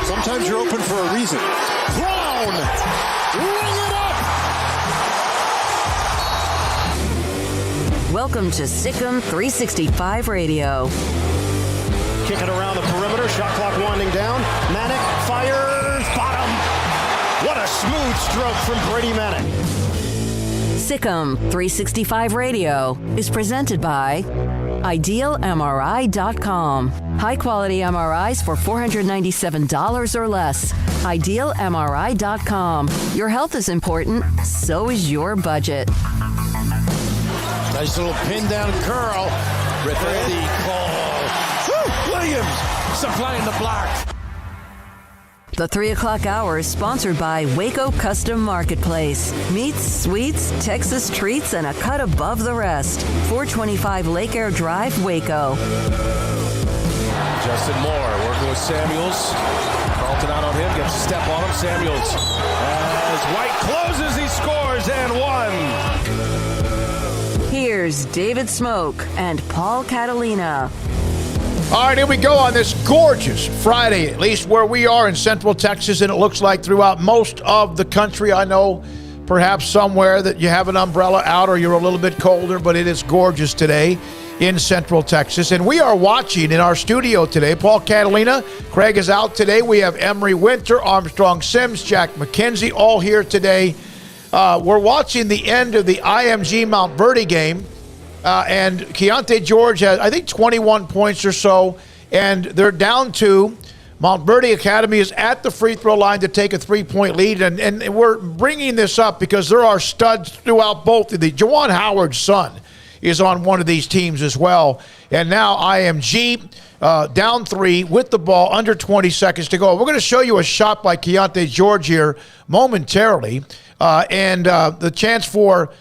Sometimes you're open for a reason. Thrown! Ring it up! Welcome to Sikkim 365 Radio. Kick it around the perimeter. Shot clock winding down. Manic fires. Bottom. What a smooth stroke from Brady Manic. Sikkim 365 Radio is presented by IdealMRI.com. High-quality MRIs for $497 or less. IdealMRI.com. Your health is important, so is your budget. Nice little pin down curl. Ready call. Williams supplying the block. The 3 o'clock hour is sponsored by Waco Custom Marketplace. Meats, sweets, Texas treats, and a cut above the rest. 425 Lake Air Drive, Waco. Justin Moore working with Samuels. Carlton out on him, gets a step on him. Samuels, as White closes, he scores and one. Here's David Smoak and Paul Catalina. All right, here we go on this gorgeous Friday, at least where we are in Central Texas, and it looks like throughout most of the country. I know perhaps somewhere that you have an umbrella out or you're a little bit colder, but it is gorgeous today in Central Texas. And we are watching in our studio today. Paul Catalina, Craig is out today. We have Emery Winter, Armstrong Sims, Jack McKenzie, all here today. We're watching the end of the IMG Mount Verde game. And Keontae George has, I think, 21 points or so, and they're down to Mount Verde Academy is at the free throw line to take a 3-point lead, and we're bringing this up because there are studs throughout both of the. Juwan Howard's son is on one of these teams as well, and now IMG down 3 with the ball, under 20 seconds to go. We're going to show you a shot by Keontae George here momentarily, and the chance for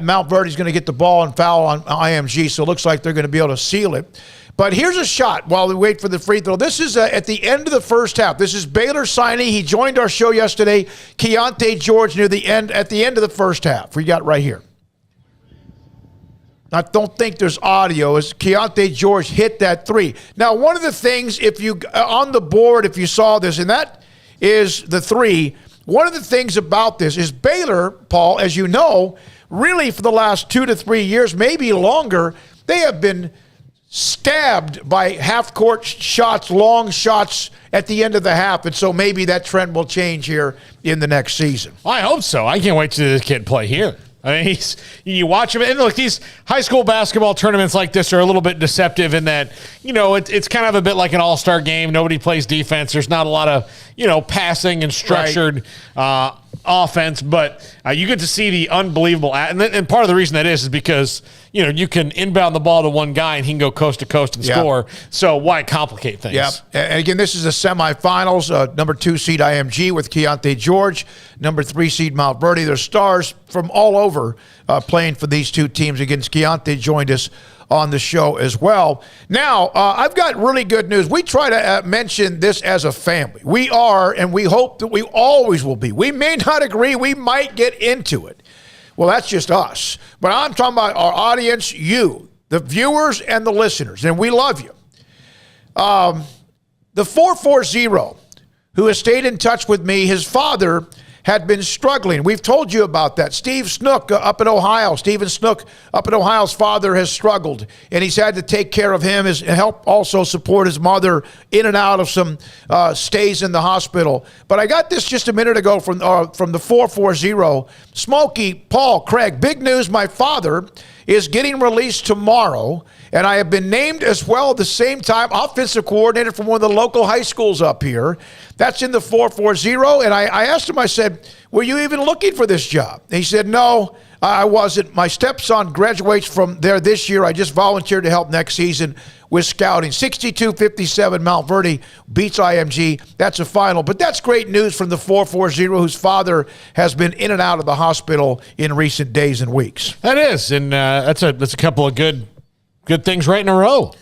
Mount Verde's going to get the ball and foul on IMG, so it looks like they're going to be able to seal it. But here's a shot while we wait for the free throw. This is at the end of the first half. This is Baylor signing. He joined our show yesterday. Keontae George at the end of the first half. We got right here. I don't think there's audio, as Keontae George hit that three. Now, one of the things, if you on the board, if you saw this, and that is the three, one of the things about this is Baylor, Paul, as you know, really for the last 2 to 3 years, maybe longer, they have been stabbed by half-court shots, long shots at the end of the half, and so maybe that trend will change here in the next season. I hope so. I can't wait to see this kid play here. I mean, you watch him, and look, these high school basketball tournaments like this are a little bit deceptive in that, it's kind of a bit like an all-star game. Nobody plays defense. There's not a lot of, passing and structured offense, but you get to see the unbelievable. And part of the reason that is because, you can inbound the ball to one guy and he can go coast to coast and score. So why complicate things? Yeah. And again, this is the semifinals. Number 2 seed IMG with Keontae George. Number 3 seed Mount Verdi. There's stars from all over playing for these two teams. Against Keontae joined us on the show as well. Now, I've got really good news. We try to mention this as a family. We are, and we hope that we always will be. We may not agree. We might get into it. Well, that's just us. But I'm talking about our audience, you, the viewers and the listeners, and we love you. The 440, who has stayed in touch with me, his father had been struggling. We've told you about that. Steve Smoak up in Ohio. Stephen Smoak up in Ohio's father has struggled, and he's had to take care of him and help also support his mother in and out of some stays in the hospital. But I got this just a minute ago from the 440. Smokey, Paul, Craig, big news. My father is getting released tomorrow, and I have been named as well at the same time offensive coordinator from one of the local high schools up here. That's in the 440. And I asked him, I said, were you even looking for this job? And he said, no, I wasn't. My stepson graduates from there this year. I just volunteered to help next season with scouting. 62-57 Mount Verdi beats IMG. That's a final. But that's great news from the 440, whose father has been in and out of the hospital in recent days and weeks. That is, and that's a couple of good things right in a row.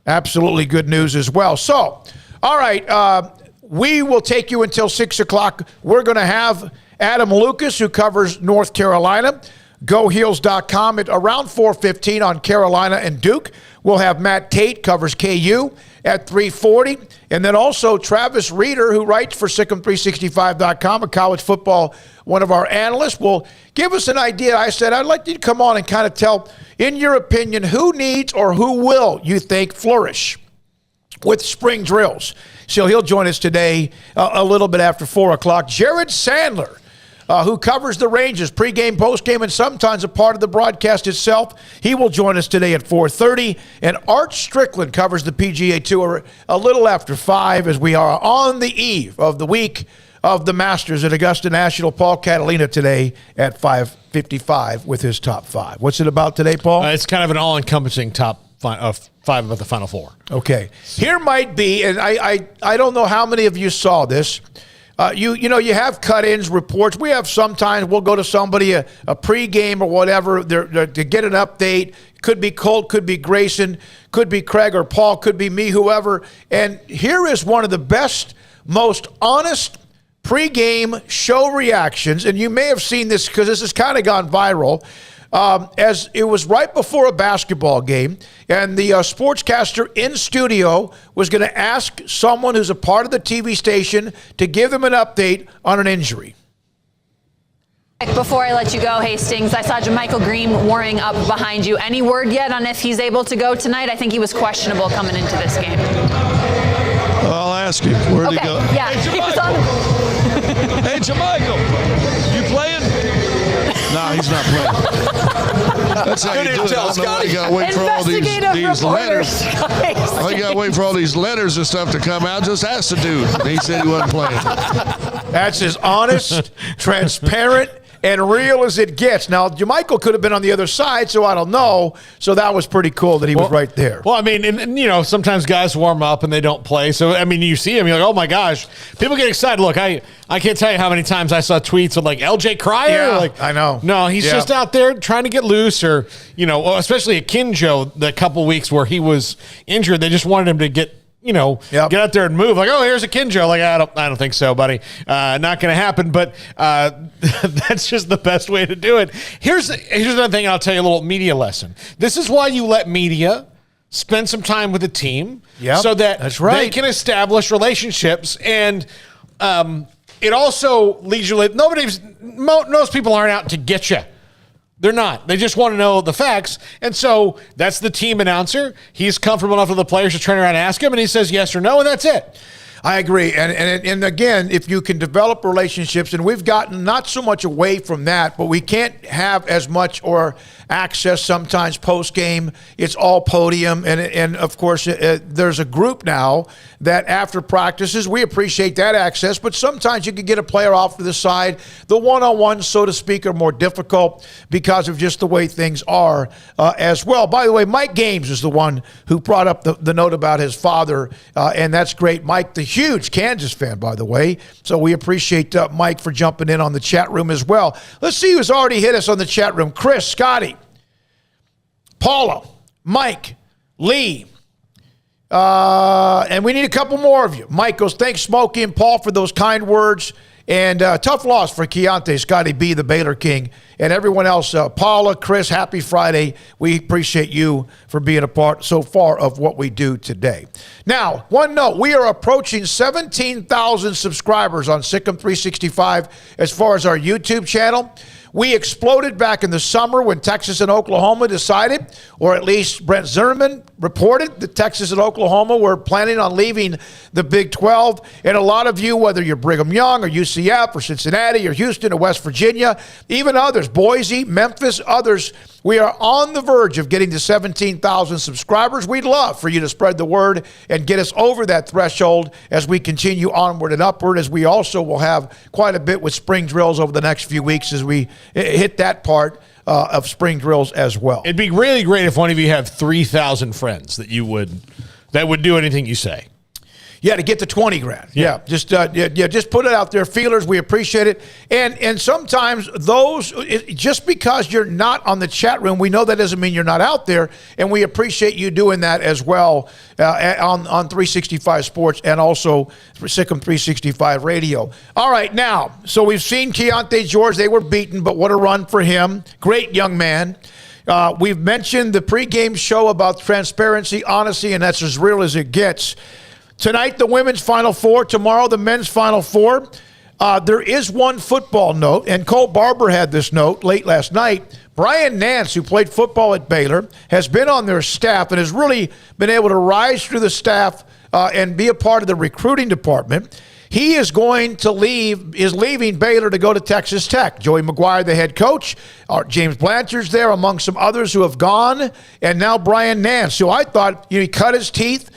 Absolutely good news as well. So, all right, we will take you until 6 o'clock. We're going to have Adam Lucas, who covers North Carolina. GoHeels.com at around 4:15 on Carolina and Duke. We'll have Matt Tate, covers KU, at 3:40. And then also Travis Reeder, who writes for Sikkim365.com, a college football, one of our analysts, will give us an idea. I said, I'd like you to come on and kind of tell, in your opinion, who needs or who will you think flourish with spring drills. So he'll join us today a little bit after 4 o'clock. Jared Sandler, who covers the Rangers pregame, postgame, and sometimes a part of the broadcast itself. He will join us today at 4:30. And Art Strickland covers the PGA Tour a little after 5 as we are on the eve of the week of the Masters at Augusta National. Paul Catalina today at 5:55 with his top 5. What's it about today, Paul? It's kind of an all-encompassing top 5 about the Final Four. Okay. Here might be, and I don't know how many of you saw this. You have cut-ins, reports. We have sometimes we'll go to somebody, a pregame or whatever, to get an update. Could be Colt, could be Grayson, could be Craig or Paul, could be me, whoever. And here is one of the best, most honest pregame show reactions. And you may have seen this because this has kind of gone viral. As it was right before a basketball game, and the sportscaster in studio was going to ask someone who's a part of the TV station to give them an update on an injury. Before I let you go, Hastings, I saw Jermichael Green warming up behind you. Any word yet on if he's able to go tonight? I think he was questionable coming into this game. I'll ask him. Where'd he go? Yeah, Hey, he was on. Hey, Jermichael, you playing? No, he's not playing. That's how you do it. I don't know why you got to wait for all these letters. I got to wait for all these letters and stuff to come out. Just ask the dude. He said he wasn't playing. That's as honest, transparent, and real as it gets. Now, Jermichael could have been on the other side, so I don't know. So that was pretty cool that he was right there. Well, I mean, and sometimes guys warm up and they don't play. So, I mean, you see him, you're like, oh, my gosh. People get excited. Look, I can't tell you how many times I saw tweets of, like, LJ Cryer. Yeah, like, I know. No, he's just out there trying to get loose or, especially at Kinjo, the couple weeks where he was injured, they just wanted him to get get out there and move. Like, oh, here's a Kinjo. Like, I don't think so, buddy. Not going to happen. But that's just the best way to do it. Here's another thing. I'll tell you a little media lesson. This is why you let media spend some time with the team, so that they can establish relationships. And it also leads you. Most people aren't out to get you. They're not. They just want to know the facts. And so that's the team announcer. He's comfortable enough with the players to turn around and ask him, and he says yes or no, and that's it. I agree. And again, if you can develop relationships, and we've gotten not so much away from that, but we can't have as much or access sometimes post-game. It's all podium. And of course, there's a group now that after practices, we appreciate that access, but sometimes you can get a player off to the side. The one-on-ones, so to speak, are more difficult because of just the way things are as well. By the way, Mike Games is the one who brought up the note about his father, and that's great. Mike, the huge Kansas fan, by the way. So we appreciate Mike for jumping in on the chat room as well. Let's see who's already hit us on the chat room. Chris, Scotty, Paula, Mike, Lee, and we need a couple more of you. Mike goes, thanks, Smokey and Paul, for those kind words. And tough loss for Keontae, Scotty B, the Baylor King, and everyone else. Paula, Chris, happy Friday. We appreciate you for being a part so far of what we do today. Now, one note, we are approaching 17,000 subscribers on Sikkim 365 as far as our YouTube channel. We exploded back in the summer when Texas and Oklahoma decided, or at least Brent Zimmerman reported, that Texas and Oklahoma were planning on leaving the Big 12. And a lot of you, whether you're Brigham Young or UCF or Cincinnati or Houston or West Virginia, even others, Boise, Memphis, others, we are on the verge of getting to 17,000 subscribers. We'd love for you to spread the word and get us over that threshold as we continue onward and upward, as we also will have quite a bit with spring drills over the next few weeks as we hit that part of spring drills as well. It'd be really great if one of you have 3,000 friends that would do anything you say. Yeah, to get to 20 grand. Yeah, just put it out there. Feelers, we appreciate it. And sometimes just because you're not on the chat room, we know that doesn't mean you're not out there, and we appreciate you doing that as well on 365 Sports and also Sikkim 365 Radio. All right, now, so we've seen Keontae George. They were beaten, but what a run for him. Great young man. We've mentioned the pregame show about transparency, honesty, and that's as real as it gets. Tonight, the women's Final Four. Tomorrow, the men's Final Four. There is one football note, and Cole Barber had this note late last night. Brian Nance, who played football at Baylor, has been on their staff and has really been able to rise through the staff and be a part of the recruiting department. He is leaving Baylor to go to Texas Tech. Joey McGuire, the head coach. James Blanchard's there, among some others who have gone. And now Brian Nance, who I thought he cut his teeth.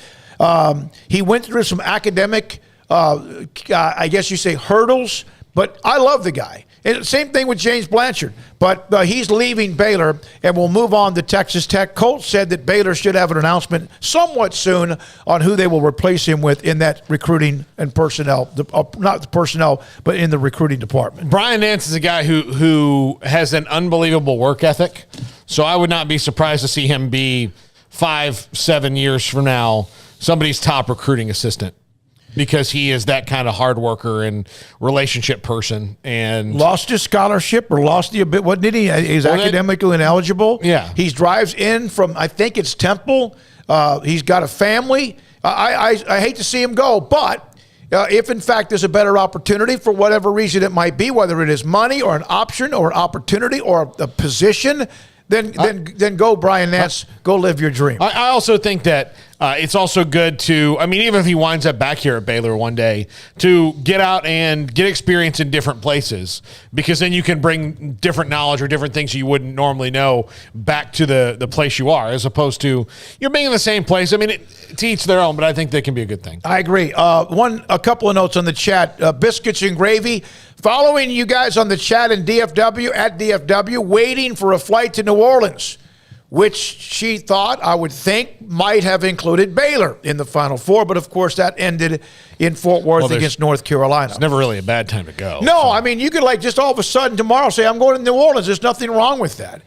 He went through some academic, I guess you say, hurdles, but I love the guy. And same thing with James Blanchard, but he's leaving Baylor and will move on to Texas Tech. Colt said that Baylor should have an announcement somewhat soon on who they will replace him with in that recruiting and personnel, not the personnel, but in the recruiting department. Brian Nance is a guy who has an unbelievable work ethic, so I would not be surprised to see him be 5-7 years from now somebody's top recruiting assistant, because he is that kind of hard worker and relationship person. And lost his scholarship or lost the ability. What did he? He's academically ineligible. Yeah. He drives in from, I think it's Temple. He's got a family. I hate to see him go, but if in fact there's a better opportunity for whatever reason it might be, whether it is money or an option or an opportunity or a position, then go, Brian Nance. Go live your dream. I also think that it's also good to, even if he winds up back here at Baylor one day, to get out and get experience in different places, because then you can bring different knowledge or different things you wouldn't normally know back to the place you are, as opposed to you're being in the same place. To each their own, but I think that can be a good thing. I agree. A couple of notes on the chat. Biscuits and Gravy. Following you guys on the chat in DFW, at DFW, waiting for a flight to New Orleans, which she thought, I would think, might have included Baylor in the Final Four. But, of course, that ended in Fort Worth against North Carolina. It's never really a bad time to go. No, you could just all of a sudden tomorrow say, I'm going to New Orleans. There's nothing wrong with that.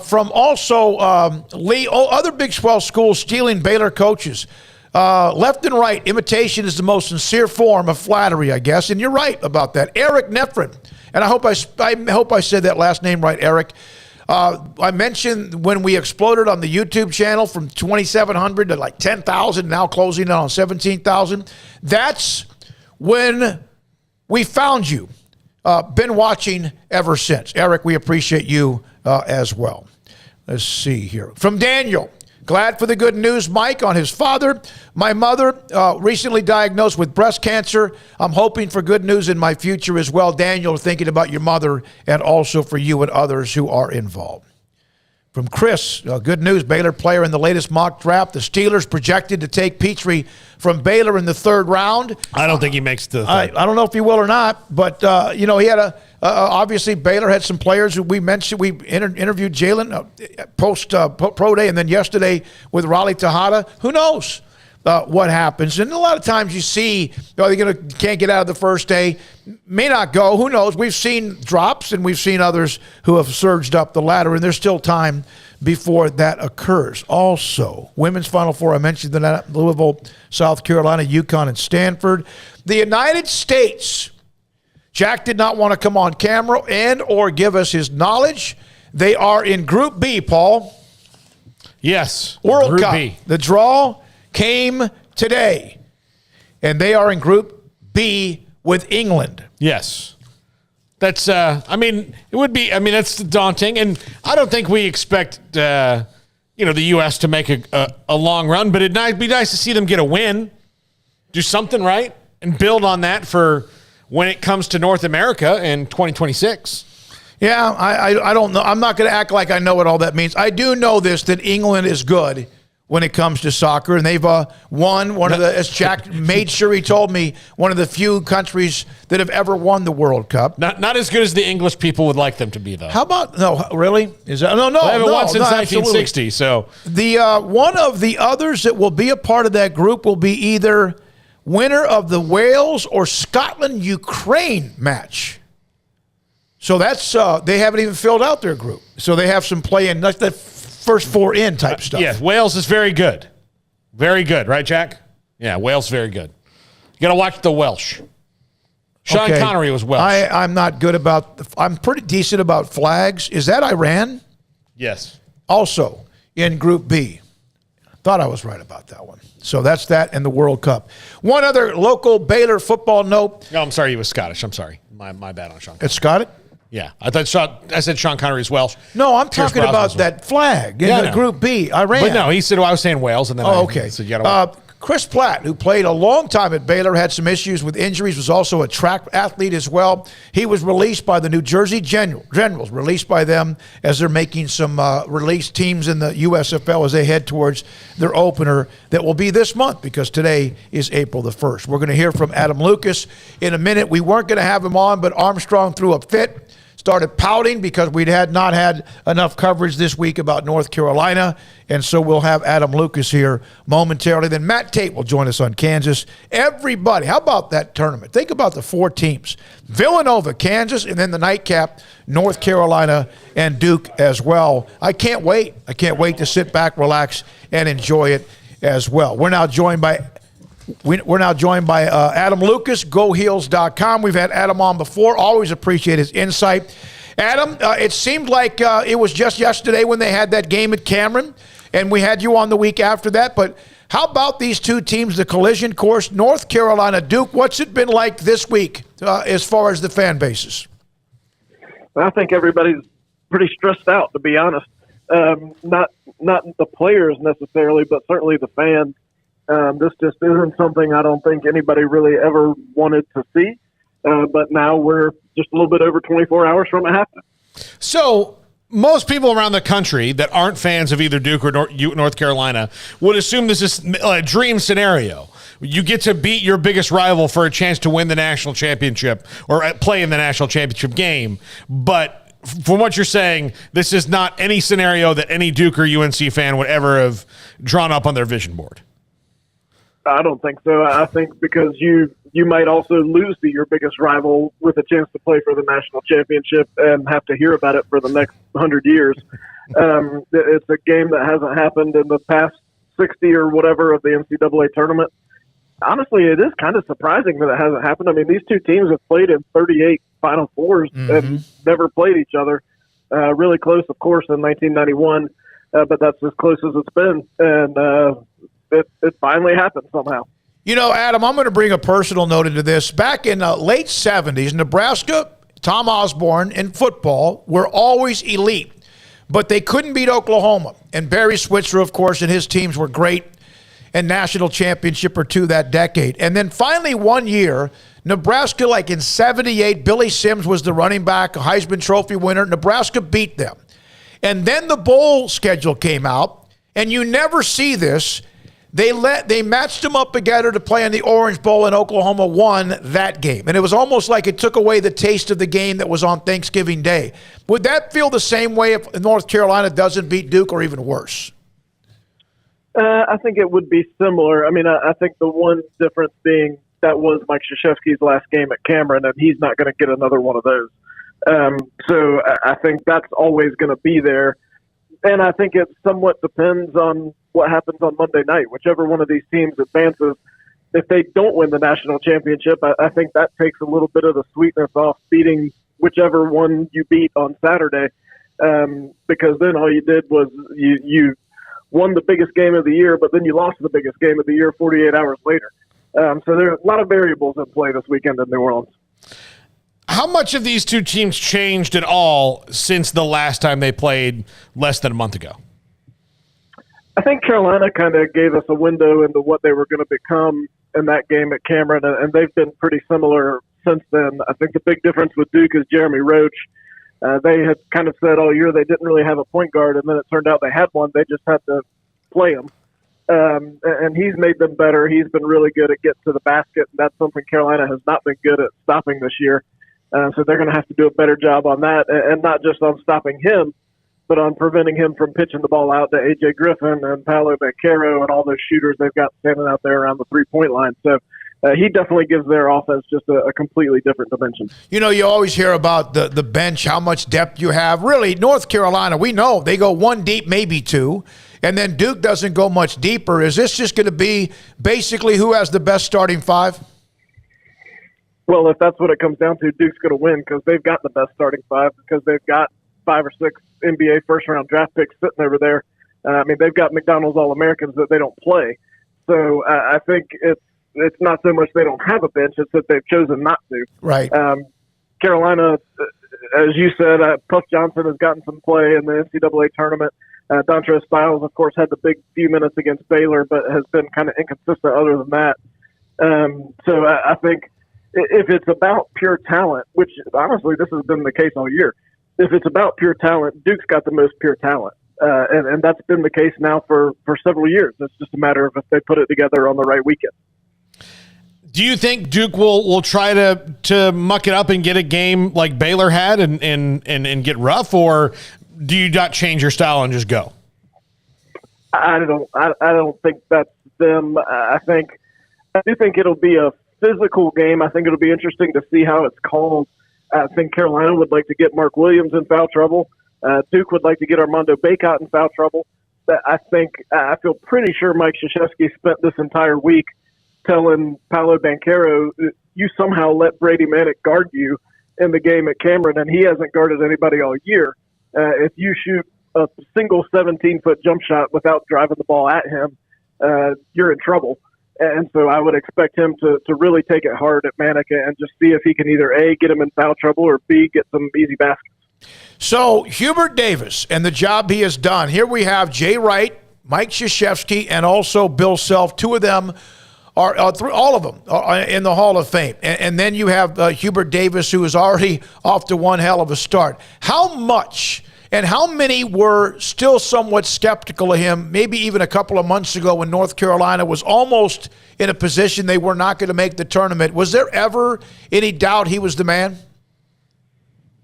From also Lee, other Big 12 schools stealing Baylor coaches. Left and right, imitation is the most sincere form of flattery, I guess. And you're right about that. Eric Nefrin, and I hope I said that last name right, Eric. I mentioned when we exploded on the YouTube channel from 2,700 to like 10,000, now closing in on 17,000. That's when we found you. Been watching ever since. Eric, we appreciate you as well. Let's see here. From Daniel. Glad for the good news, Mike, on his father. My mother recently diagnosed with breast cancer. I'm hoping for good news in my future as well. Daniel, thinking about your mother and also for you and others who are involved. From Chris, good news, Baylor player in the latest mock draft. The Steelers projected to take Petrie from Baylor in the third round. I don't think he makes the I don't know if he will or not, but, he had obviously Baylor had some players who we mentioned. We interviewed Jalen post pro day and then yesterday with Raleigh Tejada. Who knows what happens? And a lot of times you see, can't get out of the first day, may not go. Who knows? We've seen drops and we've seen others who have surged up the ladder, and there's still time before that occurs. Also, women's Final Four, I mentioned that Louisville, South Carolina, UConn, and Stanford. The United States, Jack did not want to come on camera and or give us his knowledge. They are in Group B, Paul. Yes. World Group Cup. B. The draw came today, and they are in Group B with England. Yes. That's, it would be, that's daunting. And I don't think we expect, the U.S. to make a long run, but it'd be nice to see them get a win, do something right, and build on that for when it comes to North America in 2026. Yeah, I don't know. I'm not going to act like I know what all that means. I do know this, that England is good when it comes to soccer, and they've won one of the, as Jack made sure he told me, one of the few countries that have ever won the World Cup. Not as good as the English people would like them to be, though. How about, no, really? Is that, no, they haven't won since 1960, absolutely. so. The one of the others that will be a part of that group will be either winner of the Wales or Scotland-Ukraine match. So that's, they haven't even filled out their group. So they have some play in, that's the first four in type stuff. Yeah, Wales is very good. Very good, right, Jack? Yeah, Wales very good. You got to watch the Welsh. Sean Connery was Welsh. I'm not good about, I'm pretty decent about flags. Is that Iran? Yes. Also in Group B. Thought I was right about that one. So that's that and the World Cup. One other local Baylor football note. No, I'm sorry, he was Scottish. I'm sorry. My bad on Sean Connery. It's Scottish? Yeah. I said Sean Connery is Welsh. No, I'm Pierce talking Brosnan about that flag in the Group B, Iran. But no, he said, I was saying Wales. And then okay. So you gotta Chris Platt, who played a long time at Baylor, had some issues with injuries, was also a track athlete as well. He was released by the New Jersey Generals, released by them as they're making some release teams in the USFL as they head towards their opener that will be this month because today is April the 1st. We're going to hear from Adam Lucas in a minute. We weren't going to have him on, but Armstrong threw a fit. Started pouting because we had not had enough coverage this week about North Carolina, and so we'll have Adam Lucas here momentarily. Then Matt Tate will join us on Kansas. Everybody, how about that tournament? Think about the four teams. Villanova, Kansas, and then the nightcap, North Carolina and Duke as well. I can't wait. I can't wait to sit back, relax, and enjoy it as well. We're now joined by Adam Lucas, GoHeels.com. We've had Adam on before. Always appreciate his insight. Adam, it seemed like it was just yesterday when they had that game at Cameron, and we had you on the week after that. But how about these two teams, the collision course, North Carolina, Duke? What's it been like this week as far as the fan bases? I think everybody's pretty stressed out, to be honest. Not the players necessarily, but certainly the fans. This just isn't something I don't think anybody really ever wanted to see. But now we're just a little bit over 24 hours from it happening. So most people around the country that aren't fans of either Duke or North Carolina would assume this is a dream scenario. You get to beat your biggest rival for a chance to win the national championship or play in the national championship game. But from what you're saying, this is not any scenario that any Duke or UNC fan would ever have drawn up on their vision board. I don't think so. I think because you might also lose to your biggest rival with a chance to play for the national championship and have to hear about it for the next 100 years. It's a game that hasn't happened in the past 60 or whatever of the NCAA tournament. Honestly, it is kind of surprising that it hasn't happened. I mean, these two teams have played in 38 Final Fours and never played each other. Really close, of course, in 1991, but that's as close as it's been. And it finally happened somehow. You know, Adam, I'm going to bring a personal note into this. Back in the late 70s, Nebraska, Tom Osborne, in football were always elite, but they couldn't beat Oklahoma. And Barry Switzer, of course, and his teams were great, and national championship or two that decade. And then finally one year, Nebraska, like in 78, Billy Sims was the running back, a Heisman Trophy winner. Nebraska beat them. And then the bowl schedule came out, and you never see this. They matched them up together to play in the Orange Bowl, and Oklahoma won that game. And it was almost like it took away the taste of the game that was on Thanksgiving Day. Would that feel the same way if North Carolina doesn't beat Duke, or even worse? I think it would be similar. I mean, I think the one difference being that was Mike Krzyzewski's last game at Cameron, and he's not going to get another one of those. So I think that's always going to be there. And I think it somewhat depends on what happens on Monday night. Whichever one of these teams advances, if they don't win the national championship, I think that takes a little bit of the sweetness off beating whichever one you beat on Saturday, because then all you did was you won the biggest game of the year, but then you lost the biggest game of the year 48 hours later. So there are a lot of variables at play this weekend in New Orleans. How much of these two teams changed at all since the last time they played less than a month ago? I think Carolina kind of gave us a window into what they were going to become in that game at Cameron, and they've been pretty similar since then. I think the big difference with Duke is Jeremy Roach. They had kind of said all year they didn't really have a point guard, and then it turned out they had one. They just had to play him. And he's made them better. He's been really good at getting to the basket, and that's something Carolina has not been good at stopping this year. So they're going to have to do a better job on that, and not just on stopping him, but on preventing him from pitching the ball out to A.J. Griffin and Paolo Banchero and all those shooters they've got standing out there around the three-point line. So he definitely gives their offense just a completely different dimension. You know, you always hear about the bench, how much depth you have. Really, North Carolina, we know they go one deep, maybe two, and then Duke doesn't go much deeper. Is this just going to be basically who has the best starting five? Well, if that's what it comes down to, Duke's going to win because they've got the best starting five, because they've got 5 or 6 NBA first-round draft picks sitting over there. I mean, they've got McDonald's All-Americans that they don't play. So I think it's not so much they don't have a bench, it's that they've chosen not to. Right. Carolina, as you said, Puff Johnson has gotten some play in the NCAA tournament. Dontrez Styles, of course, had the big few minutes against Baylor, but has been kind of inconsistent other than that. So I think if it's about pure talent, which honestly this has been the case all year, if it's about pure talent, Duke's got the most pure talent. And that's been the case now for several years. It's just a matter of if they put it together on the right weekend. Do you think Duke will try to muck it up and get a game like Baylor had and get rough, or do you not change your style and just go? I don't think that's them. I do think it'll be a physical game. I think it'll be interesting to see how it's called. I think Carolina would like to get Mark Williams in foul trouble. Duke would like to get Armando Bacot in foul trouble. I feel pretty sure Mike Krzyzewski spent this entire week telling Paolo Banchero, you somehow let Brady Manick guard you in the game at Cameron, and he hasn't guarded anybody all year. If you shoot a single 17-foot jump shot without driving the ball at him, you're in trouble. And so I would expect him to really take it hard at Manick and just see if he can either A, get him in foul trouble, or B, get some easy baskets. So Hubert Davis and the job he has done. Here we have Jay Wright, Mike Krzyzewski, and also Bill Self. Two of them are all of them are in the Hall of Fame. And then you have Hubert Davis, who is already off to one hell of a start. How much and how many were still somewhat skeptical of him, maybe even a couple of months ago when North Carolina was almost in a position they were not going to make the tournament? Was there ever any doubt he was the man?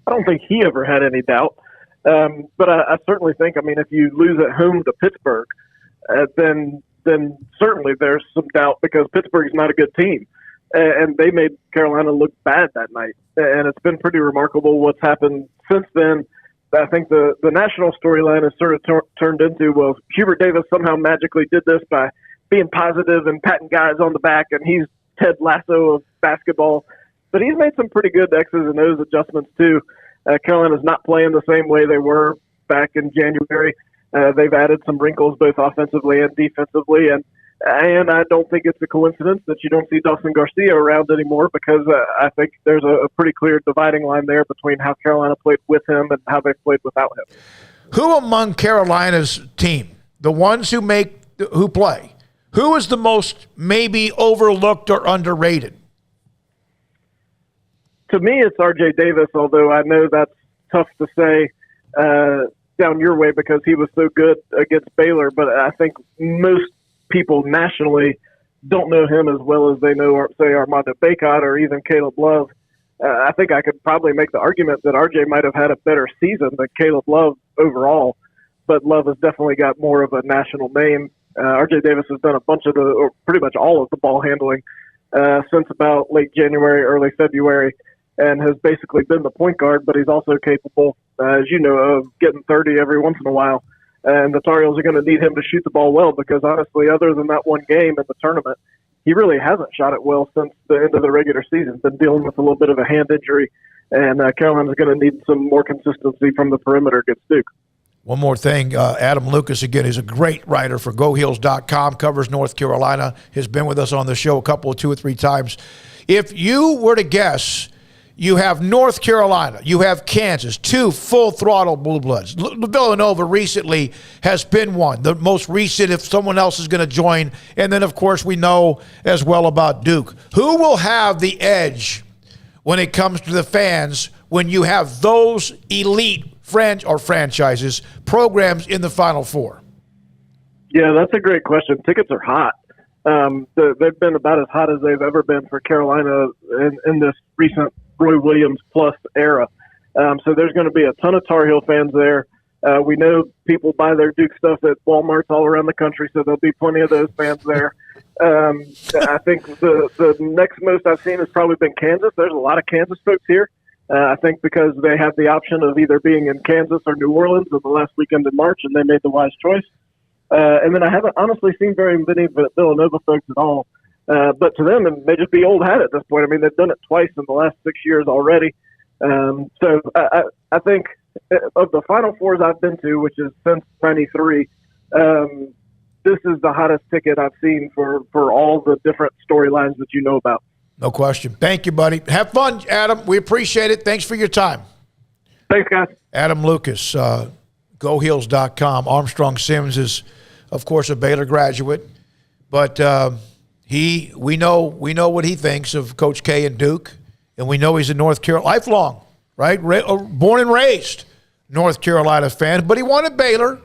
I don't think he ever had any doubt. But I certainly think, I mean, if you lose at home to Pittsburgh, then certainly there's some doubt because Pittsburgh is not a good team. And they made Carolina look bad that night. And it's been pretty remarkable what's happened since then. I think the national storyline has sort of turned into, well, Hubert Davis somehow magically did this by being positive and patting guys on the back, and he's Ted Lasso of basketball. But he's made some pretty good X's and O's adjustments, too. Carolina's not playing the same way they were back in January. They've added some wrinkles both offensively and defensively, and I don't think it's a coincidence that you don't see Dawson Garcia around anymore, because I think there's a pretty clear dividing line there between how Carolina played with him and how they've played without him. Who among Carolina's team, the ones who play, who is the most maybe overlooked or underrated? To me, it's R.J. Davis, although I know that's tough to say down your way because he was so good against Baylor. But I think most people nationally don't know him as well as they know, say, Armando Bacot or even Caleb Love. I think I could probably make the argument that R.J. might have had a better season than Caleb Love overall, but Love has definitely got more of a national name. R.J. Davis has done a bunch of or pretty much all of the ball handling since about late January, early February, and has basically been the point guard, but he's also capable, as you know, of getting 30 every once in a while. And the Tar Heels are going to need him to shoot the ball well because, honestly, other than that one game in the tournament, he really hasn't shot it well since the end of the regular season. Been dealing with a little bit of a hand injury, and Carolina's going to need some more consistency from the perimeter against Duke. One more thing, Adam Lucas, again, is a great writer for GoHeels.com, covers North Carolina, has been with us on the show two or three times. If you were to guess, you have North Carolina, you have Kansas, two full-throttle Blue Bloods. Villanova recently has been one, the most recent if someone else is going to join. And then, of course, we know as well about Duke. Who will have the edge when it comes to the fans when you have those elite franchises, programs in the Final Four? Yeah, that's a great question. Tickets are hot. They've been about as hot as they've ever been for Carolina in this recent Roy Williams plus era. So there's going to be a ton of Tar Heel fans there. We know people buy their Duke stuff at Walmarts all around the country, so there'll be plenty of those fans there. I think the next most I've seen has probably been Kansas. There's a lot of Kansas folks here. I think because they have the option of either being in Kansas or New Orleans in the last weekend in March, and they made the wise choice. And then I haven't honestly seen very many Villanova folks at all. But to them, it may just be old hat at this point. I mean, they've done it twice in the last 6 years already. So I think of the Final Fours I've been to, which is since 93, this is the hottest ticket I've seen for all the different storylines that you know about. No question. Thank you, buddy. Have fun, Adam. We appreciate it. Thanks for your time. Thanks, guys. Adam Lucas, GoHeels.com. Armstrong Sims is, of course, a Baylor graduate, but we know what he thinks of Coach K and Duke, and we know he's a North Carolina lifelong, right? Born and raised North Carolina fan, but he wanted Baylor.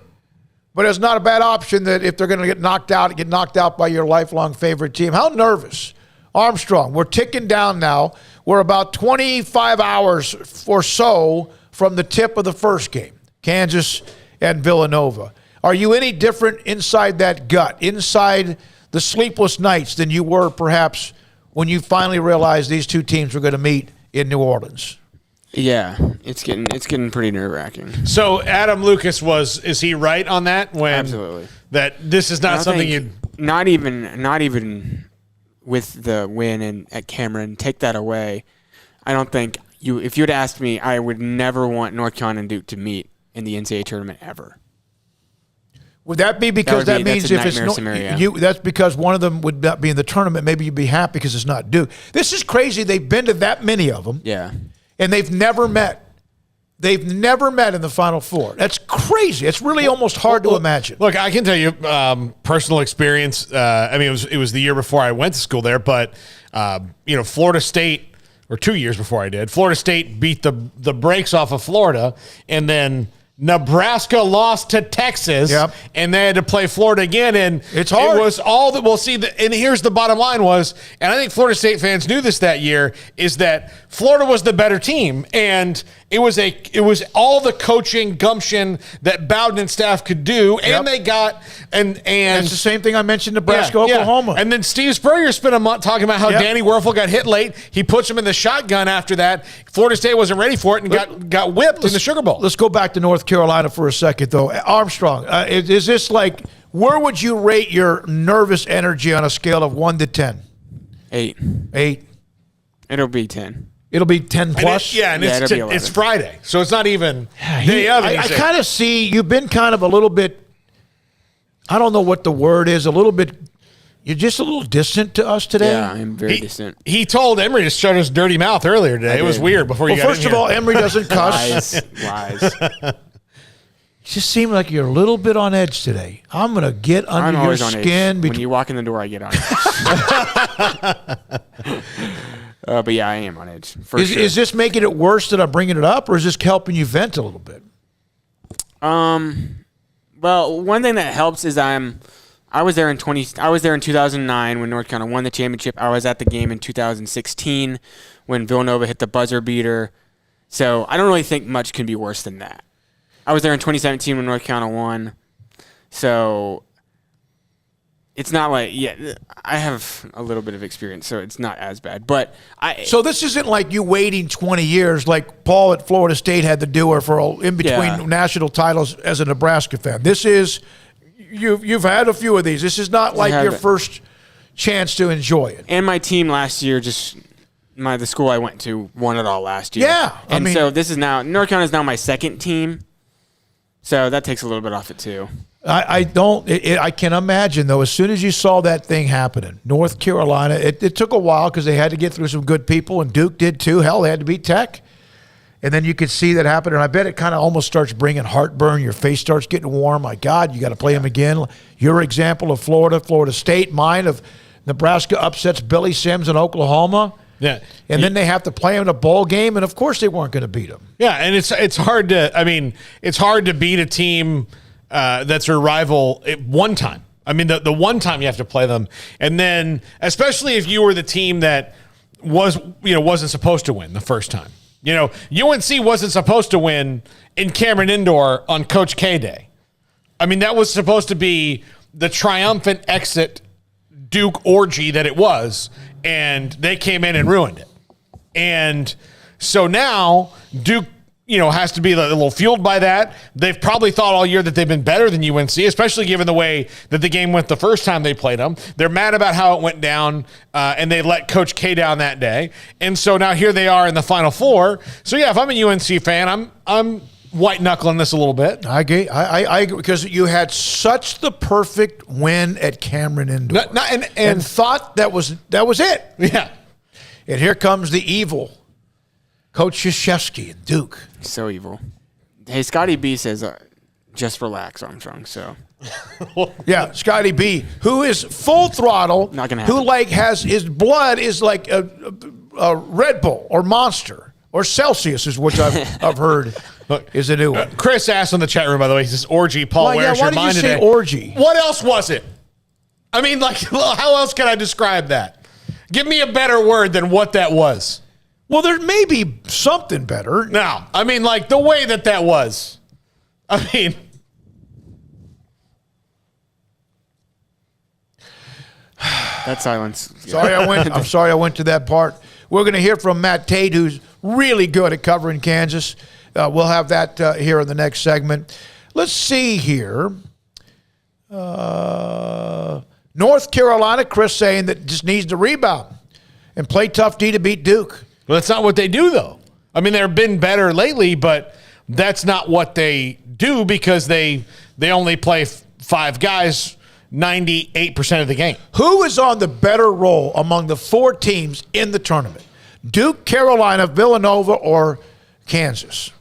But it's not a bad option that if they're going to get knocked out by your lifelong favorite team. How nervous? Armstrong, we're ticking down now. We're about 25 hours or so from the tip of the first game, Kansas and Villanova. Are you any different inside that gut, inside the sleepless nights than you were perhaps when you finally realized these two teams were going to meet in New Orleans? Yeah, it's getting pretty nerve-wracking. So Adam Lucas is he right on that? Absolutely. That this is not something not even with the win at Cameron, take that away. I don't think if you'd asked me, I would never want North Carolina and Duke to meet in the NCAA tournament ever. Would that be because that means if it's that's because one of them would not be in the tournament, maybe you'd be happy because it's not Duke. This is crazy. They've been to that many of them. Yeah. And they've never met. They've never met in the Final Four. That's crazy. It's really almost hard to imagine. Look, I can tell you personal experience. I mean, it was the year before I went to school there, but Florida State, or 2 years before I did, Florida State beat the brakes off of Florida, and then Nebraska lost to Texas, and they had to play Florida again, and it's hard. It was all that we'll see. And here's the bottom line was, and I think Florida State fans knew this that year, is that Florida was the better team, and it was all the coaching gumption that Bowden and staff could do, and they got and that's the same thing I mentioned Nebraska, Oklahoma, and then Steve Spurrier spent a month talking about how Danny Werfel got hit late. He puts him in the shotgun after that. Florida State wasn't ready for it and got whipped in the Sugar Bowl. Let's go back to North Carolina for a second, though. Armstrong, is this like, where would you rate your nervous energy on a scale of 1 to 10? 8. 8. It'll be 10. It'll be 10 plus? It's Friday, so it's not even day of. I kind of see you've been kind of a little bit, I don't know what the word is, you're just a little distant to us today. Yeah, I'm very distant. He told Emory to shut his dirty mouth earlier today. It was weird before you got first of all, Emory doesn't cuss. Lies. You just seem like you're a little bit on edge today. I'm going to get under your skin. When you walk in the door, I get on edge. But yeah, I am on edge. Is this making it worse that I'm bringing it up, or is this helping you vent a little bit? Well, one thing that helps is I was there in 2009 when North Carolina won the championship. I was at the game in 2016 when Villanova hit the buzzer beater. So I don't really think much can be worse than that. I was there in 2017 when North Carolina won. So it's not like, I have a little bit of experience, so it's not as bad. But so this isn't like you waiting 20 years like Paul at Florida State had to do for in between national titles as a Nebraska fan. This is, you've had a few of these. This is not like your first chance to enjoy it. And my team last year, the school I went to, won it all last year. Yeah. So this is now, North Carolina is now my second team. So that takes a little bit off it too. I can imagine, though, as soon as you saw that thing happening, North Carolina, it took a while because they had to get through some good people, and Duke did too. Hell, they had to beat Tech. And then you could see that happen, and I bet it kind of almost starts bringing heartburn. Your face starts getting warm. My God, you got to play them again. Your example of Florida State, mine of Nebraska upsets Billy Sims in Oklahoma. Yeah, and then they have to play them in a bowl game, and of course they weren't going to beat them. Yeah, and it's hard to. I mean, it's hard to beat a team that's your rival at one time. I mean, the one time you have to play them, and then especially if you were the team that wasn't supposed to win the first time. UNC wasn't supposed to win in Cameron Indoor on Coach K Day. I mean, that was supposed to be the triumphant exit Duke orgy that it was, and they came in and ruined it. And so now Duke, has to be a little fueled by that. They've probably thought all year that they've been better than UNC, especially given the way that the game went the first time they played them. They're mad about how it went down, and they let Coach K down that day. And so now here they are in the Final Four. So yeah, if I'm a UNC fan, I'm white knuckling this a little bit. I agree because you had such the perfect win at Cameron Indoor, and thought that was it. Yeah, and here comes the evil Coach Krzyzewski and Duke. So evil. Hey, Scotty B says, just relax, Armstrong. So, yeah, Scotty B, who is full throttle, not gonna happen. Who has his blood is like a Red Bull or Monster or Celsius, is which I've heard. Is a new one. Chris asked in the chat room, by the way, he says, orgy, Paul, where's your mind today? Why did you say orgy? What else was it? I mean, how else can I describe that? Give me a better word than what that was. Well, there may be something better. No, I mean, the way that was. I mean. That silence. I'm sorry I went to that part. We're going to hear from Matt Tate, who's really good at covering Kansas. We'll have that here in the next segment. Let's see here. North Carolina, Chris saying that just needs to rebound and play tough D to beat Duke. Well, that's not what they do, though. I mean, they've been better lately, but that's not what they do because they only play five guys 98% of the game. Who is on the better roll among the four teams in the tournament? Duke, Carolina, Villanova, or Kansas?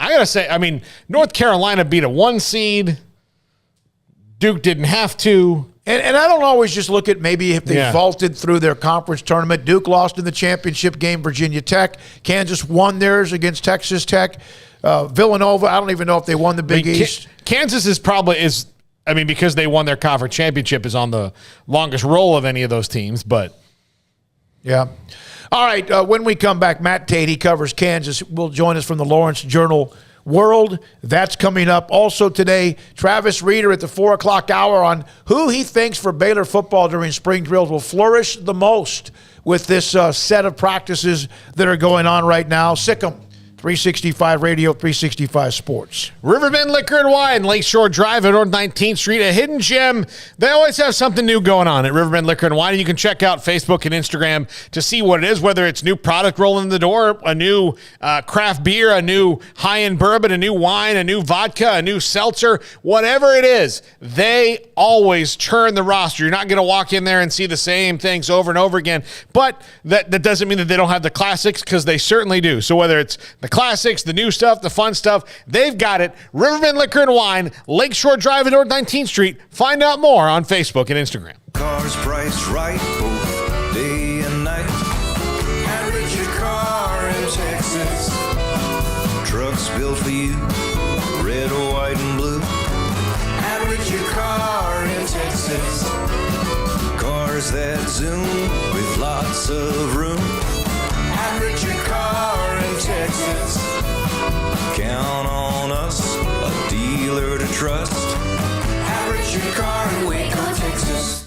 I got to say, I mean, North Carolina beat a 1 seed. Duke didn't have to. And I don't always just look at maybe if they vaulted through their conference tournament. Duke lost in the championship game, Virginia Tech. Kansas won theirs against Texas Tech. Villanova, I don't even know if they won the Big East. Kansas is because they won their conference championship, is on the longest roll of any of those teams. But yeah. All right, when we come back, Matt Tate, he covers Kansas, will join us from the Lawrence Journal World. That's coming up. Also today, Travis Reeder at the 4 o'clock hour on who he thinks for Baylor football during spring drills will flourish the most with this set of practices that are going on right now. Sick 'em. 365 Radio, 365 Sports. Riverbend Liquor and Wine, Lakeshore Drive at North 19th Street, a hidden gem. They always have something new going on at Riverbend Liquor and Wine. And you can check out Facebook and Instagram to see what it is, whether it's new product rolling in the door, a new craft beer, a new high-end bourbon, a new wine, a new vodka, a new seltzer, whatever it is. They always churn the roster. You're not going to walk in there and see the same things over and over again. But that doesn't mean that they don't have the classics, because they certainly do. So whether it's the classics, the new stuff, the fun stuff, they've got it. Riverbend Liquor and Wine, Lakeshore Drive at North 19th Street. Find out more on Facebook and Instagram. Cars priced right both day and night. At Richard Car in Texas. Trucks built for you, red, white, and blue. At Richard Car in Texas. Cars that zoom with lots of room. At Richard Car in Texas. Count on us, a dealer to trust. At Richard Car in Waco, Texas.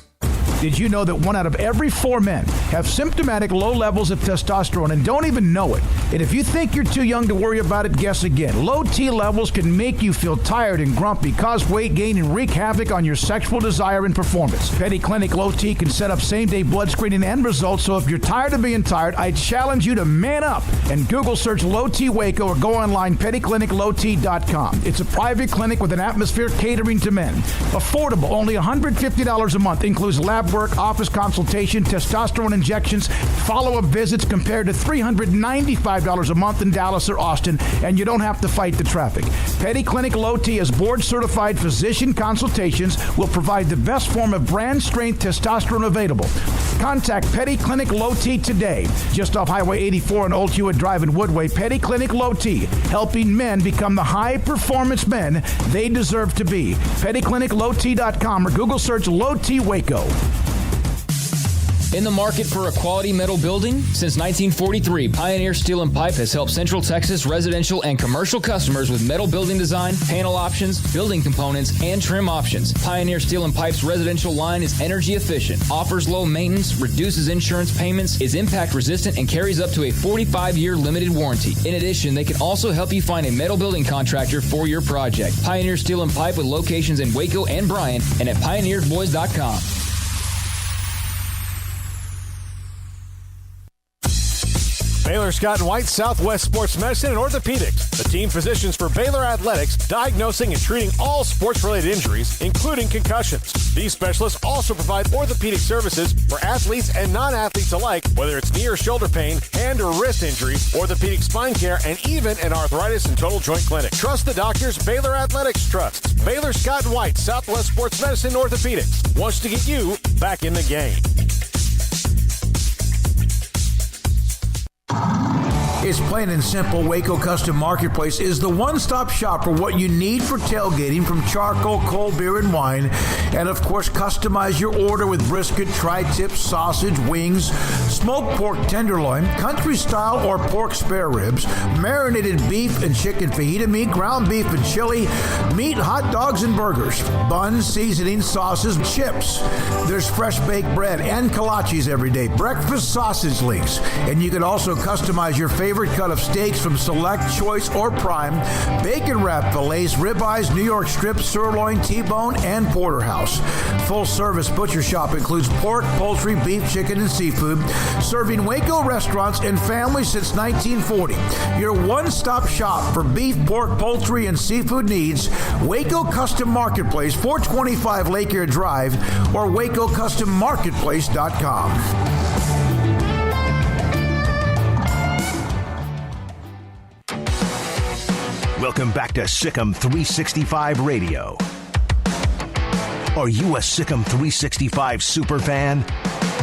Did you know that 1 out of every 4 men have symptomatic low levels of testosterone and don't even know it? And if you think you're too young to worry about it, guess again. Low T levels can make you feel tired and grumpy, cause weight gain, and wreak havoc on your sexual desire and performance. Petty Clinic Low T can set up same-day blood screening and results, so if you're tired of being tired, I challenge you to man up and Google search Low T Waco or go online pettycliniclowt.com. It's a private clinic with an atmosphere catering to men. Affordable, only $150 a month, includes lab work, office consultation, testosterone injections, follow-up visits compared to $395 a month in Dallas or Austin, and you don't have to fight the traffic. Petty Clinic Low T as board-certified physician consultations will provide the best form of brand-strength testosterone available. Contact Petty Clinic Low T today, just off Highway 84 and Old Hewitt Drive in Woodway. Petty Clinic Low T, helping men become the high-performance men they deserve to be. PettyClinicLowT.com or Google search Low T Waco. In the market for a quality metal building? Since 1943, Pioneer Steel and Pipe has helped Central Texas residential and commercial customers with metal building design, panel options, building components, and trim options. Pioneer Steel and Pipe's residential line is energy efficient, offers low maintenance, reduces insurance payments, is impact resistant, and carries up to a 45-year limited warranty. In addition, they can also help you find a metal building contractor for your project. Pioneer Steel and Pipe with locations in Waco and Bryan and at pioneersboys.com. Baylor Scott & White Southwest Sports Medicine and Orthopedics, the team physicians for Baylor Athletics, diagnosing and treating all sports-related injuries, including concussions. These specialists also provide orthopedic services for athletes and non-athletes alike, whether it's knee or shoulder pain, hand or wrist injuries, orthopedic spine care, and even an arthritis and total joint clinic. Trust the doctors Baylor Athletics trusts. Baylor Scott & White Southwest Sports Medicine and Orthopedics wants to get you back in the game. It's plain and simple. Waco Custom Marketplace is the one-stop shop for what you need for tailgating, from charcoal, cold beer, and wine. And, of course, customize your order with brisket, tri-tip, sausage, wings, smoked pork tenderloin, country-style or pork spare ribs, marinated beef and chicken fajita meat, ground beef and chili, meat, hot dogs, and burgers, buns, seasoning, sauces, chips. There's fresh baked bread and kolaches every day, breakfast sausage links, and you can also customize your favorite cut of steaks from select, choice, or prime, bacon wrap fillets, ribeyes, New York strips, sirloin, T-bone, and porterhouse. Full service butcher shop includes pork, poultry, beef, chicken, and seafood, serving Waco restaurants and families since 1940. Your one-stop shop for beef, pork, poultry, and seafood needs. Waco Custom Marketplace, 425 Lake Air Drive, or WacoCustomMarketplace.com. Welcome back to Sick'em 365 Radio. Are you a Sikkim 365 super fan?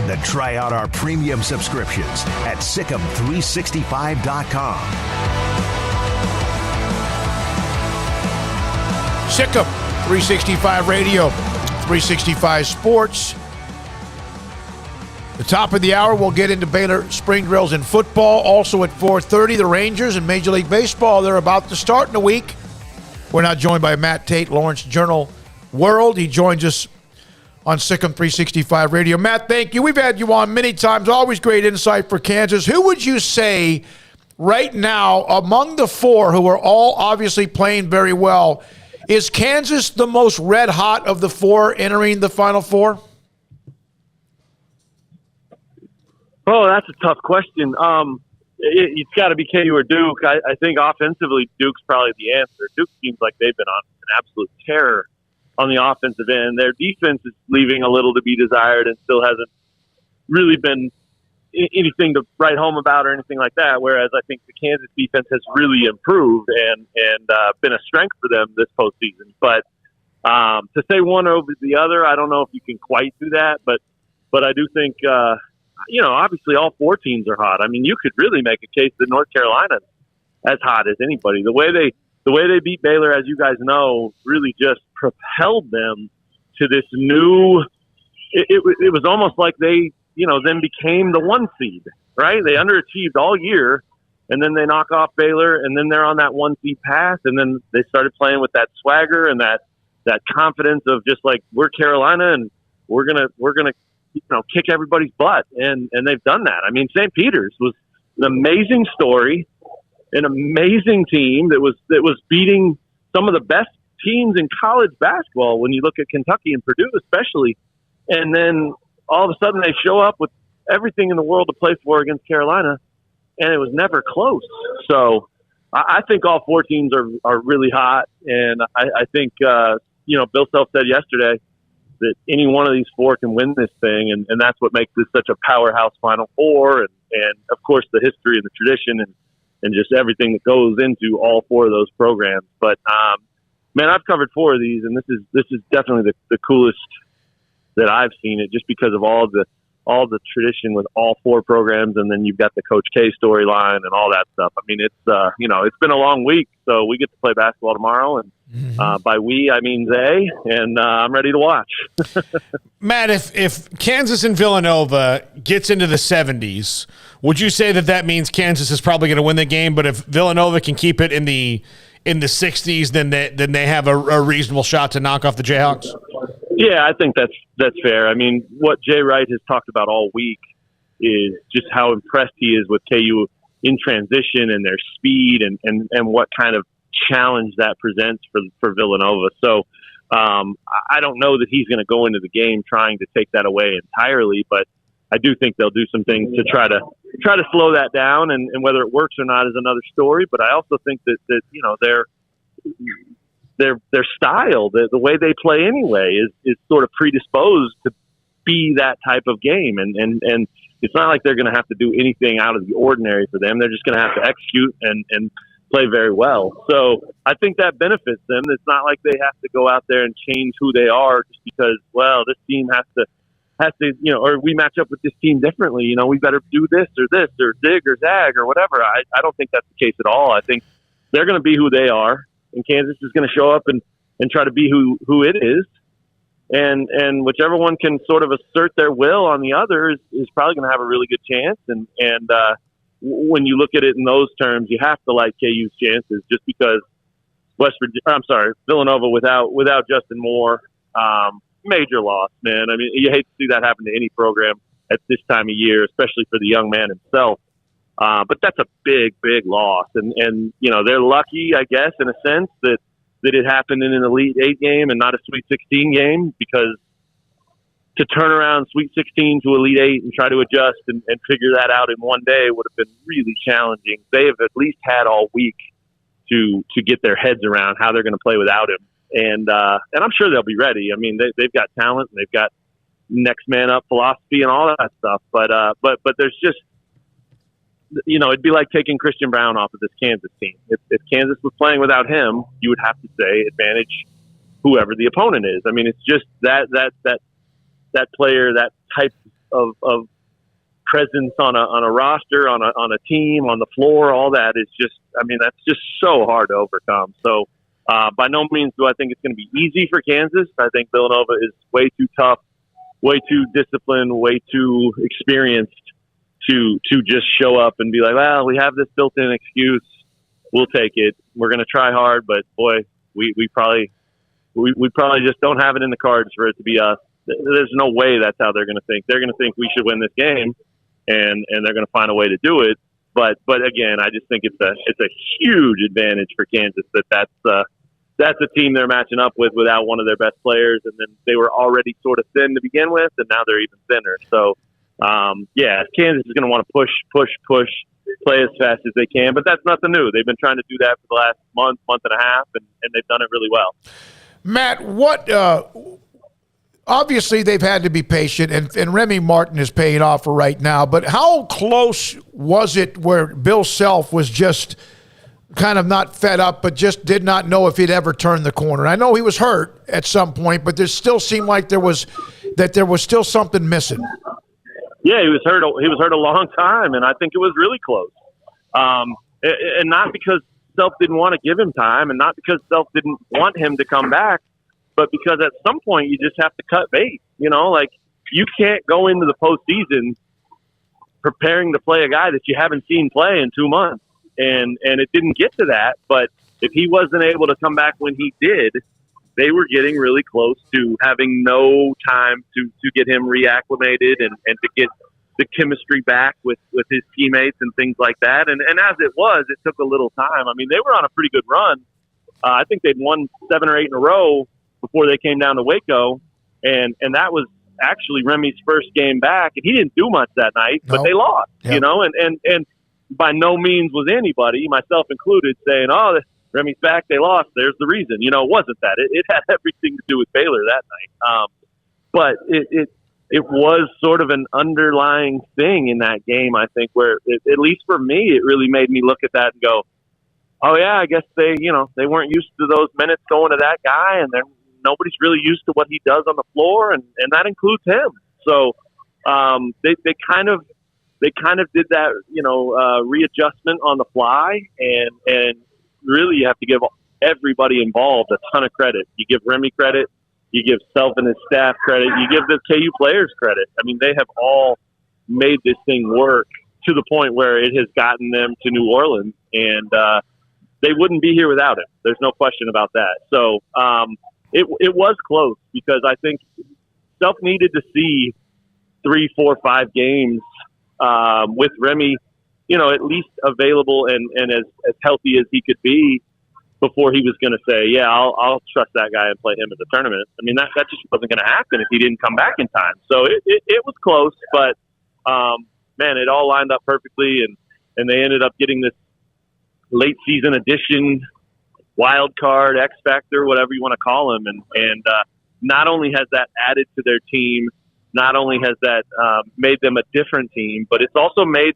Then try out our premium subscriptions at Sikkim365.com. Sikkim 365 Radio, 365 Sports. The top of the hour, we'll get into Baylor spring drills in football. Also at 4:30, the Rangers in Major League Baseball, they're about to start in a week. We're not joined by Matt Tate, Lawrence Journal World. He joins us on Sikkim 365 Radio. Matt, thank you. We've had you on many times. Always great insight for Kansas. Who would you say right now, among the four who are all obviously playing very well, is Kansas the most red hot of the four entering the Final Four? Oh, that's a tough question. It's got to be KU or Duke. I think offensively, Duke's probably the answer. Duke seems like they've been on an absolute terror on the offensive end. Their defense is leaving a little to be desired and still hasn't really been anything to write home about or anything like that, whereas I think the Kansas defense has really improved and been a strength for them this postseason. But to say one over the other, I don't know if you can quite do that, but I do think obviously all four teams are hot. I mean, you could really make a case that North Carolina's as hot as anybody. The way they beat Baylor, as you guys know, really just propelled them to this new. It was almost like they, then became the one seed, right? They underachieved all year, and then they knock off Baylor, and then they're on that one seed path, and then they started playing with that swagger and that confidence of just like, we're Carolina and we're gonna kick everybody's butt, and they've done that. I mean, St. Peter's was an amazing story, an amazing team that was beating some of the best teams in college basketball when you look at Kentucky and Purdue especially, and then all of a sudden they show up with everything in the world to play for against Carolina, and it was never close. So I think all four teams are really hot, and I think Bill Self said yesterday that any one of these four can win this thing, and that's what makes this such a powerhouse Final Four, and of course the history and the tradition and just everything that goes into all four of those programs. But man, I've covered four of these, and this is definitely the coolest that I've seen it, just because of all the tradition with all four programs, and then you've got the Coach K storyline and all that stuff. I mean, it's it's been a long week, so we get to play basketball tomorrow, and by we I mean they, and I'm ready to watch. Matt, if Kansas and Villanova gets into the 70s, would you say that means Kansas is probably going to win the game? But if Villanova can keep it in the 60s, then they have a reasonable shot to knock off the Jayhawks? Yeah, I think that's fair. I mean, what Jay Wright has talked about all week is just how impressed he is with KU in transition and their speed and what kind of challenge that presents for Villanova. So I don't know that he's going to go into the game trying to take that away entirely, but I do think they'll do some things to try to slow that down, and whether it works or not is another story. But I also think that their style, the way they play anyway, is sort of predisposed to be that type of game, and it's not like they're going to have to do anything out of the ordinary for them. They're just going to have to execute and play very well. So I think that benefits them. It's not like they have to go out there and change who they are just because, well, this team has to, or we match up with this team differently. We better do this or zig or zag or whatever. I don't think that's the case at all. I think they're going to be who they are, and Kansas is going to show up and try to be who it is. And whichever one can sort of assert their will on the other is probably going to have a really good chance. And when you look at it in those terms, you have to like KU's chances just because Villanova without Justin Moore, major loss, man. I mean, you hate to see that happen to any program at this time of year, especially for the young man himself. But that's a big, big loss. And they're lucky, I guess, in a sense that it happened in an Elite 8 game and not a Sweet 16 game, because to turn around Sweet 16 to Elite 8 and try to adjust and figure that out in one day would have been really challenging. They have at least had all week to get their heads around how they're going to play without him. And I'm sure they'll be ready. I mean, they've got talent and they've got next man up philosophy and all that stuff. But there's just, it'd be like taking Christian Brown off of this Kansas team. If Kansas was playing without him, you would have to say advantage whoever the opponent is. I mean, it's just that player, that type of presence on a roster, on a team, on the floor, all that is just, I mean, that's just so hard to overcome. So by no means do I think it's going to be easy for Kansas. I think Villanova is way too tough, way too disciplined, way too experienced to just show up and be like, well, we have this built-in excuse. We'll take it. We're going to try hard, but boy, we probably just don't have it in the cards for it to be us. There's no way that's how they're going to think. They're going to think we should win this game, and they're going to find a way to do it. But again, I just think it's a huge advantage for Kansas that's a team they're matching up with without one of their best players, and then they were already sort of thin to begin with, and now they're even thinner. So, Kansas is going to want to push, play as fast as they can, but that's nothing new. They've been trying to do that for the last month and a half, and they've done it really well. Matt, obviously they've had to be patient, and Remy Martin is paying off for right now, but how close was it where Bill Self was just kind of not fed up, but just did not know if he'd ever turn the corner? I know he was hurt at some point, but there still seemed like there was still something missing. Yeah, he was hurt. He was hurt a long time, and I think it was really close. And not because Self didn't want to give him time, and not because Self didn't want him to come back, but because at some point you just have to cut bait. You know, like you can't go into the postseason preparing to play a guy that you haven't seen play in 2 months. And it didn't get to that, but if he wasn't able to come back when he did, they were getting really close to having no time to get him reacclimated and to get the chemistry back with his teammates and things like that. And as it was, it took a little time. I mean, they were on a pretty good run. I think they'd won 7 or 8 in a row before they came down to Waco. And that was actually Remy's first game back. And he didn't do much that night, but they lost, you know, and by no means was anybody, myself included, saying, oh, Remy's back, they lost, there's the reason. You know, it wasn't that. It had everything to do with Baylor that night. But it was sort of an underlying thing in that game, I think, where at least for me, it really made me look at that and go, oh, yeah, I guess they weren't used to those minutes going to that guy, and nobody's really used to what he does on the floor, and that includes him. So they kind of did that, readjustment on the fly, and really you have to give everybody involved a ton of credit. You give Remy credit, you give Self and his staff credit, you give the KU players credit. I mean, they have all made this thing work to the point where it has gotten them to New Orleans, and they wouldn't be here without it. There's no question about that. So it was close because I think Self needed to see 3, 4, 5 games with Remy, at least available and as healthy as he could be before he was going to say, yeah, I'll trust that guy and play him in the tournament. I mean, that just wasn't going to happen if he didn't come back in time. So it was close, but man, it all lined up perfectly, and they ended up getting this late season addition, wild card, X factor, whatever you want to call him, and not only has that added to their team, not only has that made them a different team, but it's also made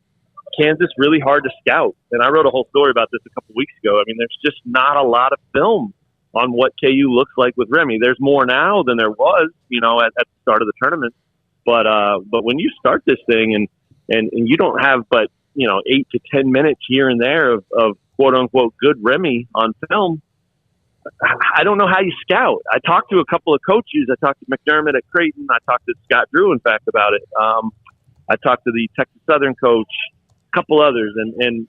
Kansas really hard to scout. And I wrote a whole story about this a couple weeks ago. I mean, there's just not a lot of film on what KU looks like with Remy. There's more now than there was, at the start of the tournament. But when you start this thing and you don't have but 8 to 10 minutes here and there of quote unquote good Remy on film, I don't know how you scout. I talked to a couple of coaches. I talked to McDermott at Creighton. I talked to Scott Drew, in fact, about it. I talked to the Texas Southern coach, a couple others, and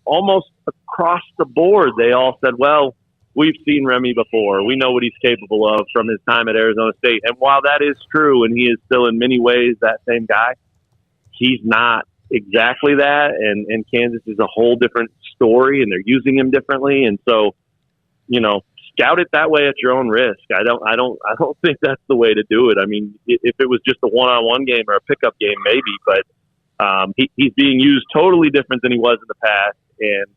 almost across the board, they all said, well, we've seen Remy before. We know what he's capable of from his time at Arizona State. And while that is true, and he is still in many ways that same guy, he's not exactly that. And Kansas is a whole different story, and they're using him differently. And so, scout it that way at your own risk. I don't think that's the way to do it. I mean, if it was just a one-on-one game or a pickup game, maybe, but he's being used totally different than he was in the past, and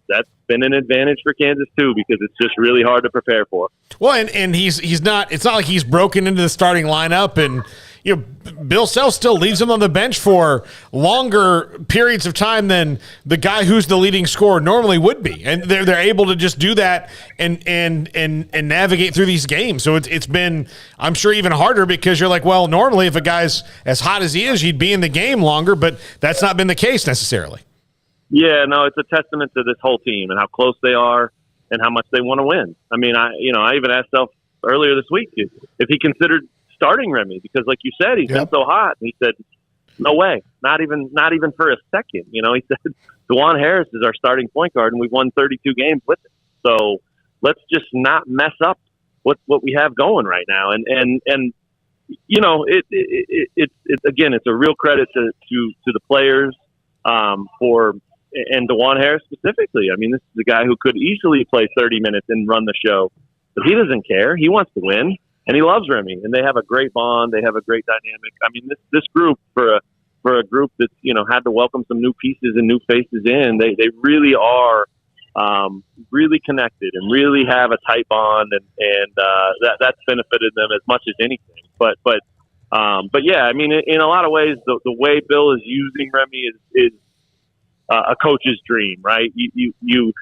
that's been an advantage for Kansas too, because it's just really hard to prepare for. Well, and he's not. It's not like he's broken into the starting lineup and Bill Self still leaves him on the bench for longer periods of time than the guy who's the leading scorer normally would be, and they're able to just do that and navigate through these games. So it's been, I'm sure, even harder because you're like, well, normally if a guy's as hot as he is, he'd be in the game longer, but that's not been the case necessarily. Yeah, no, it's a testament to this whole team and how close they are and how much they want to win. I mean, I even asked Self earlier this week if he considered starting Remy, because like you said, he's been so hot. And he said, no way, not even for a second. He said, DeJuan Harris is our starting point guard and we've won 32 games with him. So let's just not mess up what we have going right now. And it's again, it's a real credit to the players and DeJuan Harris specifically. I mean, this is a guy who could easily play 30 minutes and run the show, but he doesn't care. He wants to win, and he loves Remy, and they have a great bond. They have a great dynamic. I mean, this group for a group that's had to welcome some new pieces and new faces in, they really are really connected and really have a tight bond, and that's benefited them as much as anything. But yeah, I mean, in a lot of ways, the way Bill is using Remy is a coach's dream, right? You've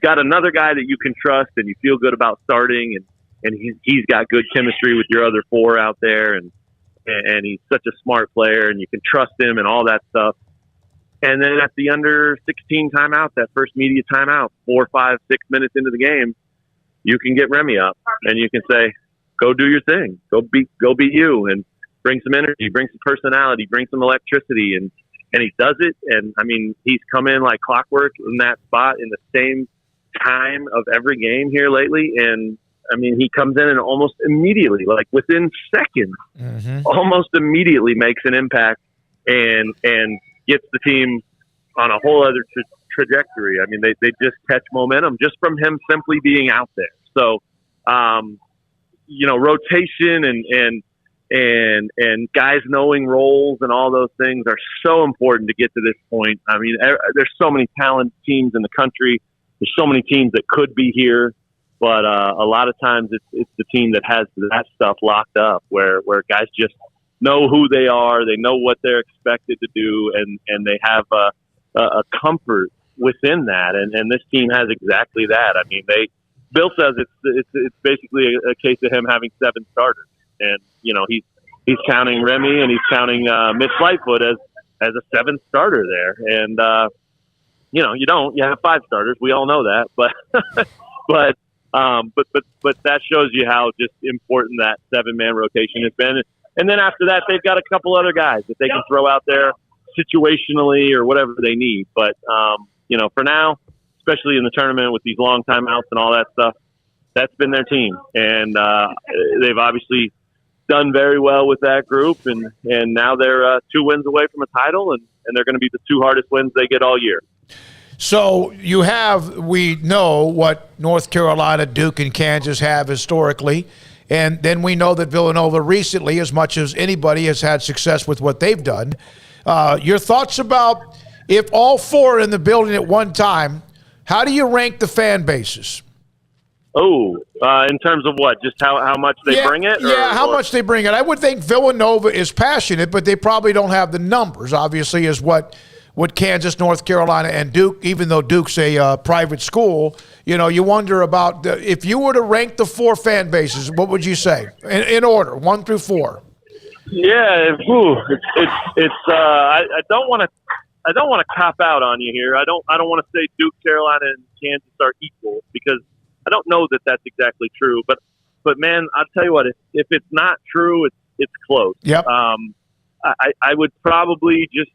got another guy that you can trust and you feel good about starting, and he's got good chemistry with your other four out there, and he's such a smart player, and you can trust him and all that stuff. And then at the under 16 timeout, that first media timeout, 4, 5, 6 minutes into the game, you can get Remy up and you can say, go do your thing, go be you, and bring some energy, bring some personality, bring some electricity, and he does it. And I mean, he's come in like clockwork in that spot in the same time of every game here lately. And I mean, he comes in and almost immediately, like within seconds, almost immediately makes an impact and gets the team on a whole other trajectory. I mean, they just catch momentum just from him simply being out there. So, rotation and guys knowing roles and all those things are so important to get to this point. I mean, there's so many talented teams in the country. There's so many teams that could be here, but a lot of times it's the team that has that stuff locked up where guys just know who they are, they know what they're expected to do, and they have a comfort within that. And this team has exactly that. I mean, Bill says it's basically a case of him having 7 starters. And, he's counting Remy and he's counting Mitch Lightfoot as a 7th starter there. And, you have 5 starters. We all know that. But that shows you how just important that 7-man rotation has been. And then after that, they've got a couple other guys that they can throw out there situationally or whatever they need. But, for now, especially in the tournament with these long timeouts and all that stuff, that's been their team. And they've obviously done very well with that group. And now they're 2 wins away from a title, and they're going to be the 2 hardest wins they get all year. So we know what North Carolina, Duke, and Kansas have historically. And then we know that Villanova recently, as much as anybody, has had success with what they've done. Your thoughts about if all 4 are in the building at one time, how do you rank the fan bases? Oh, in terms of what? Just how much they bring it? How much they bring it. I would think Villanova is passionate, but they probably don't have the numbers, obviously, as what Kansas, North Carolina, and Duke, even though Duke's a private school, you wonder about if you were to rank the 4 fan bases, what would you say in order, 1 through 4? Yeah, I don't want to cop out on you here. I don't want to say Duke, Carolina, and Kansas are equal because I don't know that that's exactly true. But man, I'll tell you what, if it's not true, it's close. Yep. I would probably just.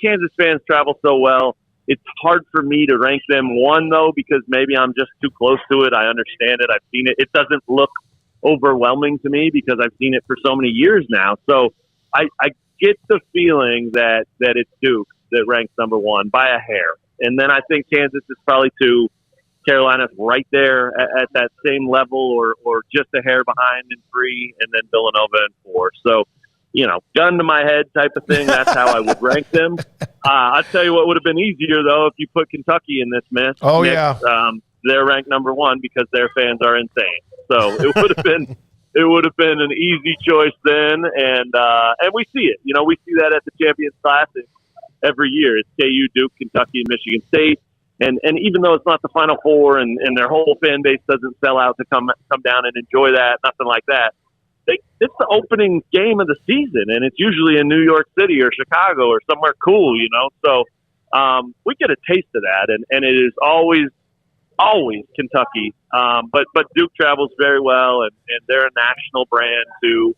Kansas fans travel so well. It's hard for me to rank them 1, though, because maybe I'm just too close to it. I understand it. I've seen it. It doesn't look overwhelming to me because I've seen it for so many years now. So I get the feeling that it's Duke that ranks number 1 by a hair. And then I think Kansas is probably 2. Carolina's right there at that same level or just a hair behind in 3, and then Villanova in 4. So, gun to my head type of thing. That's how I would rank them. I'll tell you what would have been easier, though, if you put Kentucky in this mix. Oh, yeah. They're ranked number 1 because their fans are insane. So it would have been it would have been an easy choice then, and we see it. You know, we see that at the Champions Classic every year. It's KU, Duke, Kentucky, and Michigan State, and even though it's not the Final Four, and their whole fan base doesn't sell out to come down and enjoy that, nothing like that. It's the opening game of the season, and it's usually in New York City or Chicago or somewhere cool, you know. So we get a taste of that, and it is always Kentucky. But Duke travels very well, and they're a national brand too,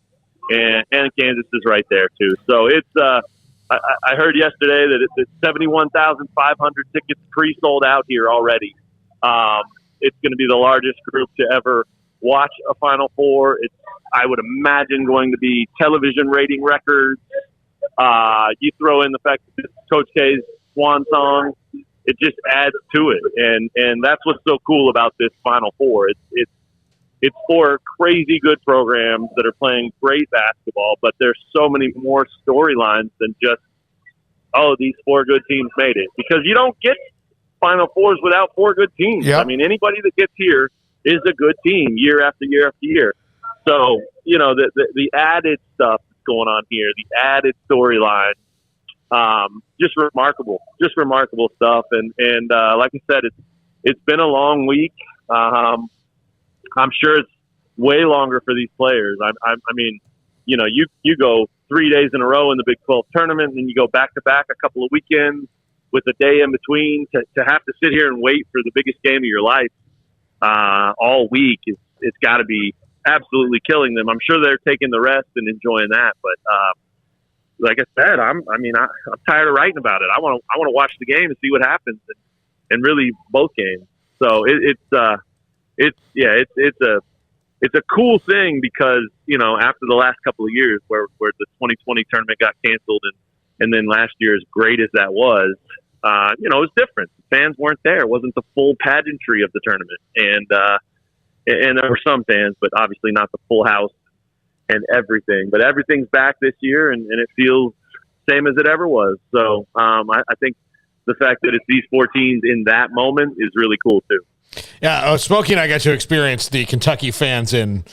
and Kansas is right there too. So it's I heard yesterday that it's 71,500 tickets pre-sold out here already. It's going to be the largest group to ever watch a Final Four. It's, I would imagine, going to be television rating records. You throw in the fact that it's Coach K's swan song, it just adds to it, and that's what's so cool about this Final Four. It's four crazy good programs that are playing great basketball, but there's so many more storylines than just, oh, these four good teams made it, because you don't get Final Fours without four good teams. Yep. I mean, anybody that gets here is a good team year after year after year. So, you know, the added stuff that's going on here, the added storyline, just remarkable stuff. And like I said, it's been a long week. I'm sure it's way longer for these players. I mean, you know, you go 3 days in a row in the Big 12 tournament, and then you go back to back a couple of weekends with a day in between to have to sit here and wait for the biggest game of your life all week. It's got to be absolutely killing them. I'm sure they're taking the rest and enjoying that, but like I said, I'm tired of writing about it. I want to watch the game and see what happens, and really both games. So it's a cool thing, because, you know, after the last couple of years where the 2020 tournament got canceled, and then last year, as great as that was, you know, it was different. Fans weren't there. It wasn't the full pageantry of the tournament, and there were some fans, but obviously not the full house and everything. But everything's back this year, and it feels same as it ever was. So I think the fact that it's these four teams in that moment is really cool too. Yeah, Smokey and I got to experience the Kentucky fans in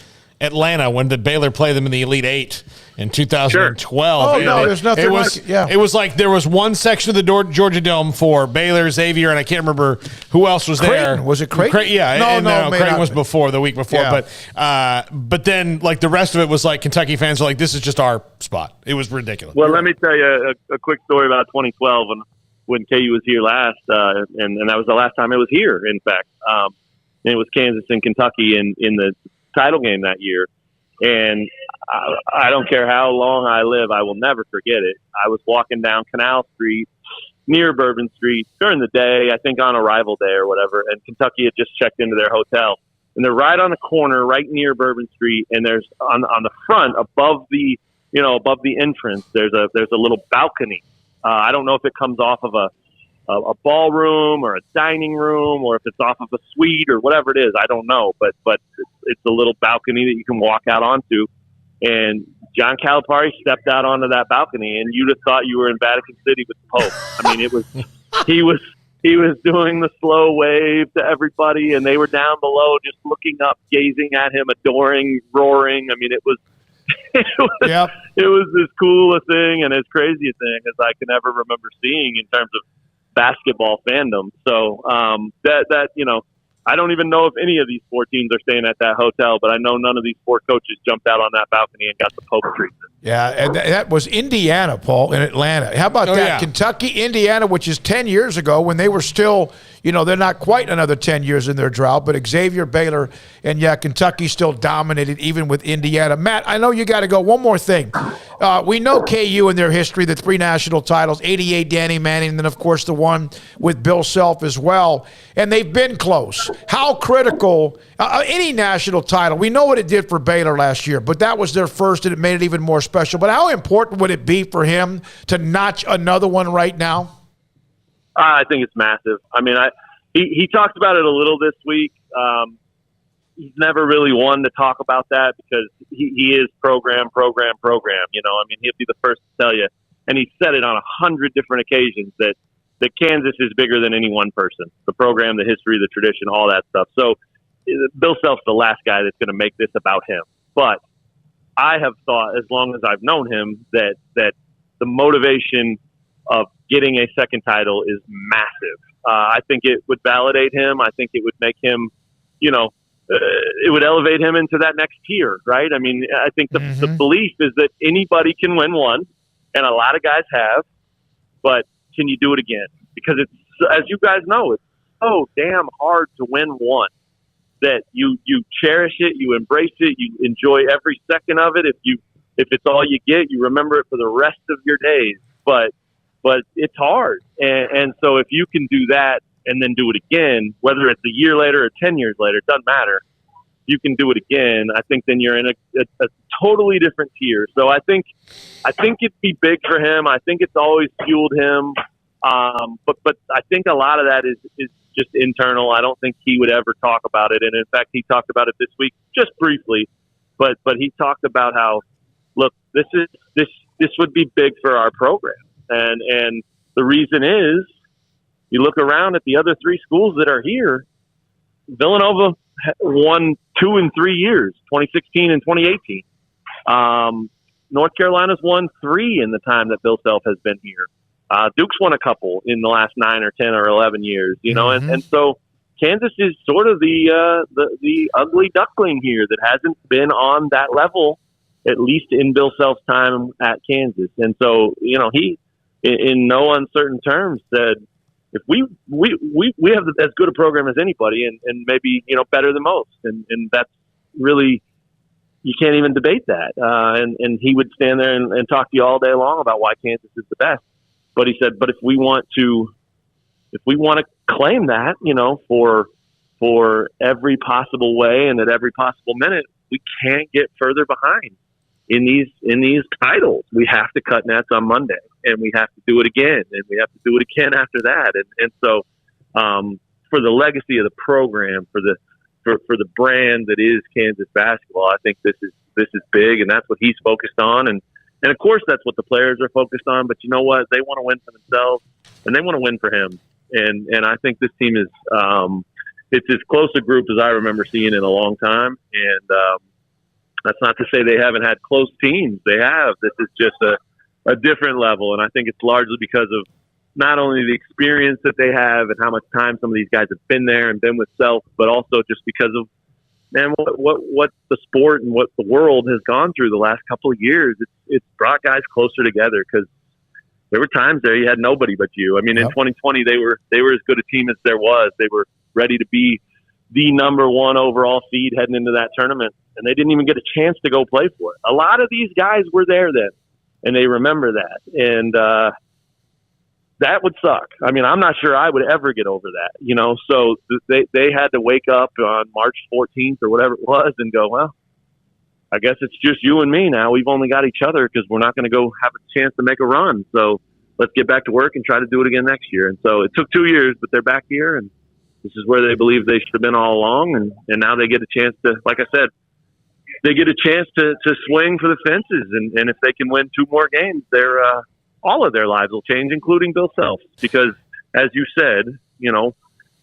Atlanta when the Baylor played them in the Elite Eight in 2012. Sure. Oh, no, there's nothing It was like there was one section of the Georgia Dome for Baylor, Xavier, and I can't remember who else was there. Was it Creighton? Yeah. No, Creighton was the week before. Yeah. But then, like, the rest of it was like Kentucky fans were like, this is just our spot. It was ridiculous. Well, let me tell you a quick story about 2012 when KU was here last, and that was the last time it was here, in fact. And it was Kansas and Kentucky in the title game that year. And I don't care how long I live, I will never forget it. I was walking down Canal Street near Bourbon Street during the day, I think on arrival day or whatever, and Kentucky had just checked into their hotel. And they're right on the corner, right near Bourbon Street, and there's on the front, above the entrance, there's a little balcony. I don't know if it comes off of a ballroom or a dining room, or if it's off of a suite or whatever it is. I don't know, but it's a little balcony that you can walk out onto. And John Calipari stepped out onto that balcony, and you'd have thought you were in Vatican City with the Pope. I mean, it was he was doing the slow wave to everybody, and they were down below just looking up, gazing at him, adoring, roaring. I mean, it was it was as cool a thing and as crazy a thing as I can ever remember seeing in terms of basketball fandom. So that you know, I don't even know if any of these four teams are staying at that hotel, but I know none of these four coaches jumped out on that balcony and got the Pope treatment. Yeah, and that was Indiana, Paul, in Atlanta. How about that? Yeah. Kentucky, Indiana, which is 10 years ago when they were still, you know, they're not quite another 10 years in their drought, but Xavier, Baylor, and Kentucky still dominated even with Indiana. Matt, I know you got to go. One more thing. We know KU and their history, the 3 national titles, 88 Danny Manning, and then, of course, the one with Bill Self as well. And they've been close. How critical, any national title, we know what it did for Baylor last year, but that was their first, and it made it even more special. But how important would it be for him to notch another one right now? I think it's massive. I mean, he talked about it a little this week. He's never really one to talk about that because he is program. You know, I mean, he'll be the first to tell you, and he said it on 100 different occasions that Kansas is bigger than any one person. The program, the history, the tradition, all that stuff. So Bill Self's the last guy that's going to make this about him. But I have thought, as long as I've known him, that the motivation of getting a second title is massive. I think it would validate him. I think it would make him, it would elevate him into that next tier, right? I mean, I think the belief is that anybody can win one, and a lot of guys have, but can you do it again? Because it's, as you guys know, it's so damn hard to win one that you cherish it, you embrace it, you enjoy every second of it. If it's all you get, you remember it for the rest of your days. But it's hard, and so if you can do that and then do it again, whether it's a year later or 10 years later, it doesn't matter. You can do it again. I think then you're in a totally different tier. So I think it'd be big for him. I think it's always fueled him. But I think a lot of that is just internal. I don't think he would ever talk about it. And in fact, he talked about it this week, just briefly, but he talked about how, look, this would be big for our program. And the reason is, you look around at the other three schools that are here, Villanova won 2 in 3 years, 2016 and 2018. North Carolina's won 3 in the time that Bill Self has been here. Duke's won a couple in the last 9 or 10 or 11 years, and so Kansas is sort of the ugly duckling here that hasn't been on that level, at least in Bill Self's time at Kansas. And so, he, in no uncertain terms, said, if we have as good a program as anybody, and maybe better than most, and that's really, you can't even debate that. And he would stand there and talk to you all day long about why Kansas is the best. But he said, but if we want to claim that, for every possible way and at every possible minute, we can't get further behind in these titles. We have to cut nets on Monday, and we have to do it again, and we have to do it again after that. And so, for the legacy of the program, for the brand that is Kansas basketball, I think this is big, and that's what he's focused on. And of course, that's what the players are focused on. But you know what? They want to win for themselves, and they want to win for him. And I think this team is it's as close a group as I remember seeing in a long time. And that's not to say they haven't had close teams. They have. This is just a different level, and I think it's largely because of not only the experience that they have and how much time some of these guys have been there and been with Self, but also just because of, man, what the sport and what the world has gone through the last couple of years. It's brought guys closer together, because there were times there you had nobody but you. I mean, in 2020, they were as good a team as there was. They were ready to be the number 1 overall seed heading into that tournament, and they didn't even get a chance to go play for it. A lot of these guys were there then, and they remember that. And that would suck. I mean, I'm not sure I would ever get over that, So they had to wake up on March 14th or whatever it was and go, well, I guess it's just you and me now. We've only got each other because we're not going to go have a chance to make a run. So let's get back to work and try to do it again next year. And so it took 2 years, but they're back here, and this is where they believe they should have been all along. And now they get a chance to, like I said, they get a chance to swing for the fences. And if they can win 2 more games, they're all of their lives will change, including Bill Self, because as you said,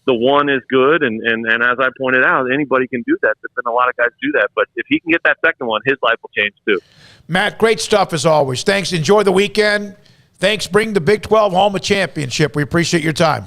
the one is good. And as I pointed out, anybody can do that. There's been a lot of guys do that, but if he can get that second one, his life will change too. Matt, great stuff as always. Thanks. Enjoy the weekend. Thanks. Bring the Big 12 home a championship. We appreciate your time.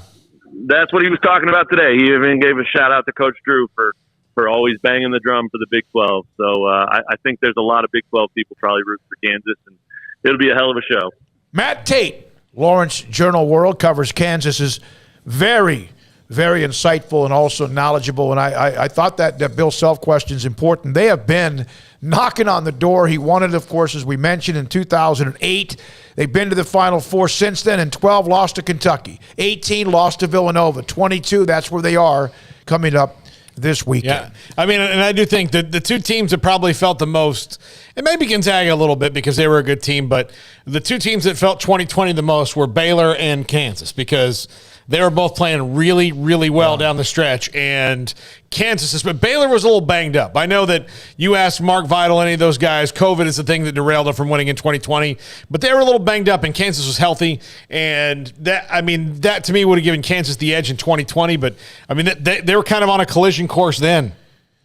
That's what he was talking about today. He even gave a shout out to Coach Drew for always banging the drum for the Big 12. So I think there's a lot of Big 12 people probably root for Kansas, and it'll be a hell of a show. Matt Tate, Lawrence Journal-World, covers Kansas, is very, very insightful and also knowledgeable. And I thought that Bill Self question is important. They have been knocking on the door. He won it, of course, as we mentioned, in 2008. They've been to the Final Four since then, and 12 lost to Kentucky. 18 lost to Villanova. 22, that's where they are coming up this weekend. Yeah. I mean, and I do think that the 2 teams that probably felt the most, and maybe Gonzaga a little bit because they were a good team, but the 2 teams that felt 2020 the most were Baylor and Kansas, because they were both playing really, really well down the stretch. And Kansas, but Baylor was a little banged up. I know that you asked Mark Vidal, any of those guys, COVID is the thing that derailed them from winning in 2020. But they were a little banged up, and Kansas was healthy. And that to me would have given Kansas the edge in 2020. But, I mean, they were kind of on a collision course then.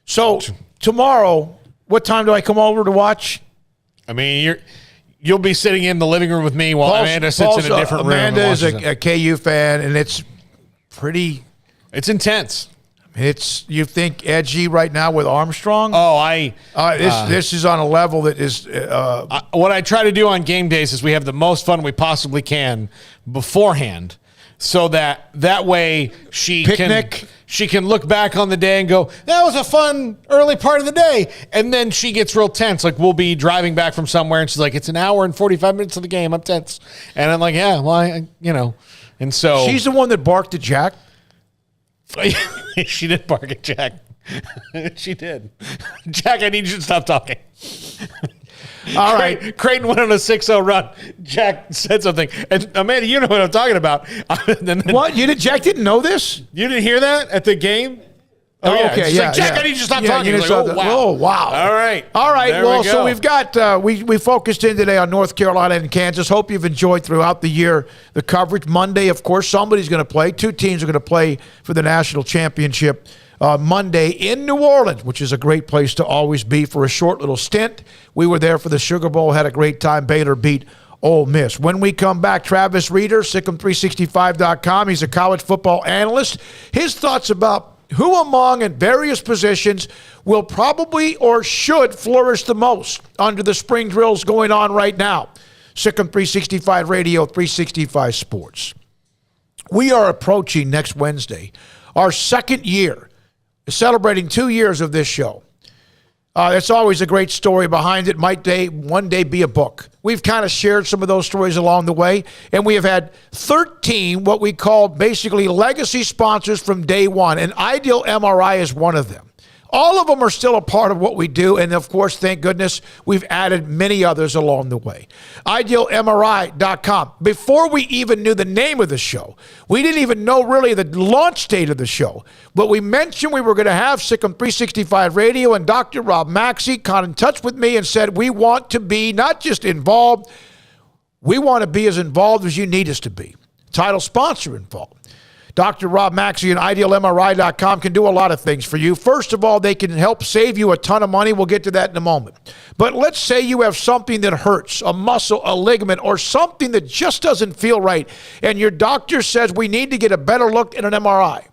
So tomorrow, What time do I come over to watch? I mean, you'll be sitting in the living room with me while Amanda sits in a different room. Amanda is a KU fan, and it's pretty. It's intense. It's, you think, edgy right now with Armstrong? Oh, this is on a level that is. What I try to do on game days is we have the most fun we possibly can beforehand, so that way she can look back on the day and go, that was a fun early part of the day, and then she gets real tense. Like, we'll be driving back from somewhere, and she's like, it's an hour and 45 minutes of the game. I'm tense, and I'm like, yeah, well, and so she's the one that barked at Jack. She did bark at Jack. She did. Jack, I need you to stop talking. All right. Creighton went on a 6-0 run. Jack said something. And Amanda, you know what I'm talking about. What? Jack didn't know this? You didn't hear that at the game? Oh, yeah. Okay, yeah. Like, Jack, I need you to stop talking. Like, wow. Oh, wow. All right. Well, so we've got, we focused in today on North Carolina and Kansas. Hope you've enjoyed throughout the year the coverage. Monday, of course, somebody's going to play. 2 teams are going to play for the national championship Monday in New Orleans, which is a great place to always be for a short little stint. We were there for the Sugar Bowl, had a great time. Baylor beat Ole Miss. When we come back, Travis Reeder, Sikkim365.com. He's a college football analyst. His thoughts about who among at various positions will probably or should flourish the most under the spring drills going on right now. Sikkim 365 Radio, 365 Sports. We are approaching next Wednesday our second year, celebrating 2 years of this show. It's always a great story behind it. Might one day be a book. We've kind of shared some of those stories along the way, and we have had 13 what we call basically legacy sponsors from day one, and Ideal MRI is one of them. All of them are still a part of what we do, and of course, thank goodness, we've added many others along the way. IdealMRI.com. Before we even knew the name of the show, we didn't even know really the launch date of the show, but we mentioned we were going to have Sikkim 365 Radio, and Dr. Rob Maxey got in touch with me and said, we want to be not just involved, we want to be as involved as you need us to be. Title sponsor involved. Dr. Rob Maxey and IdealMRI.com can do a lot of things for you. First of all, they can help save you a ton of money. We'll get to that in a moment. But let's say you have something that hurts, a muscle, a ligament, or something that just doesn't feel right, and your doctor says we need to get a better look at an MRI.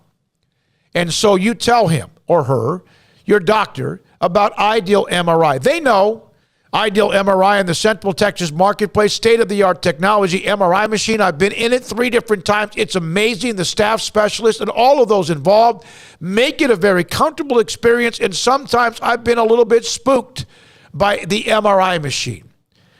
And so you tell him or her, your doctor, about Ideal MRI. They know Ideal MRI in the Central Texas marketplace, state-of-the-art technology MRI machine. I've been in it 3 different times. It's amazing. The staff specialists and all of those involved make it a very comfortable experience, and sometimes I've been a little bit spooked by the MRI machine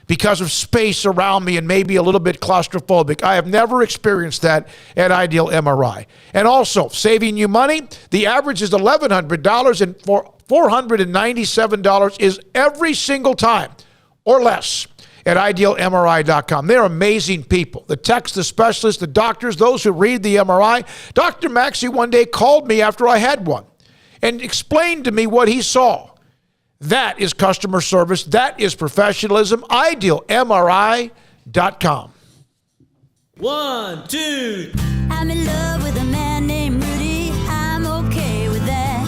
because of space around me and maybe a little bit claustrophobic. I have never experienced that at Ideal MRI. And also, saving you money, the average is $1,100, and for $497 is every single time or less at IdealMRI.com. They're amazing people. The techs, the specialists, the doctors, those who read the MRI. Dr. Maxey one day called me after I had one and explained to me what he saw. That is customer service. That is professionalism. IdealMRI.com. 1, 2. I'm in love with a man named Rudy. I'm okay with that.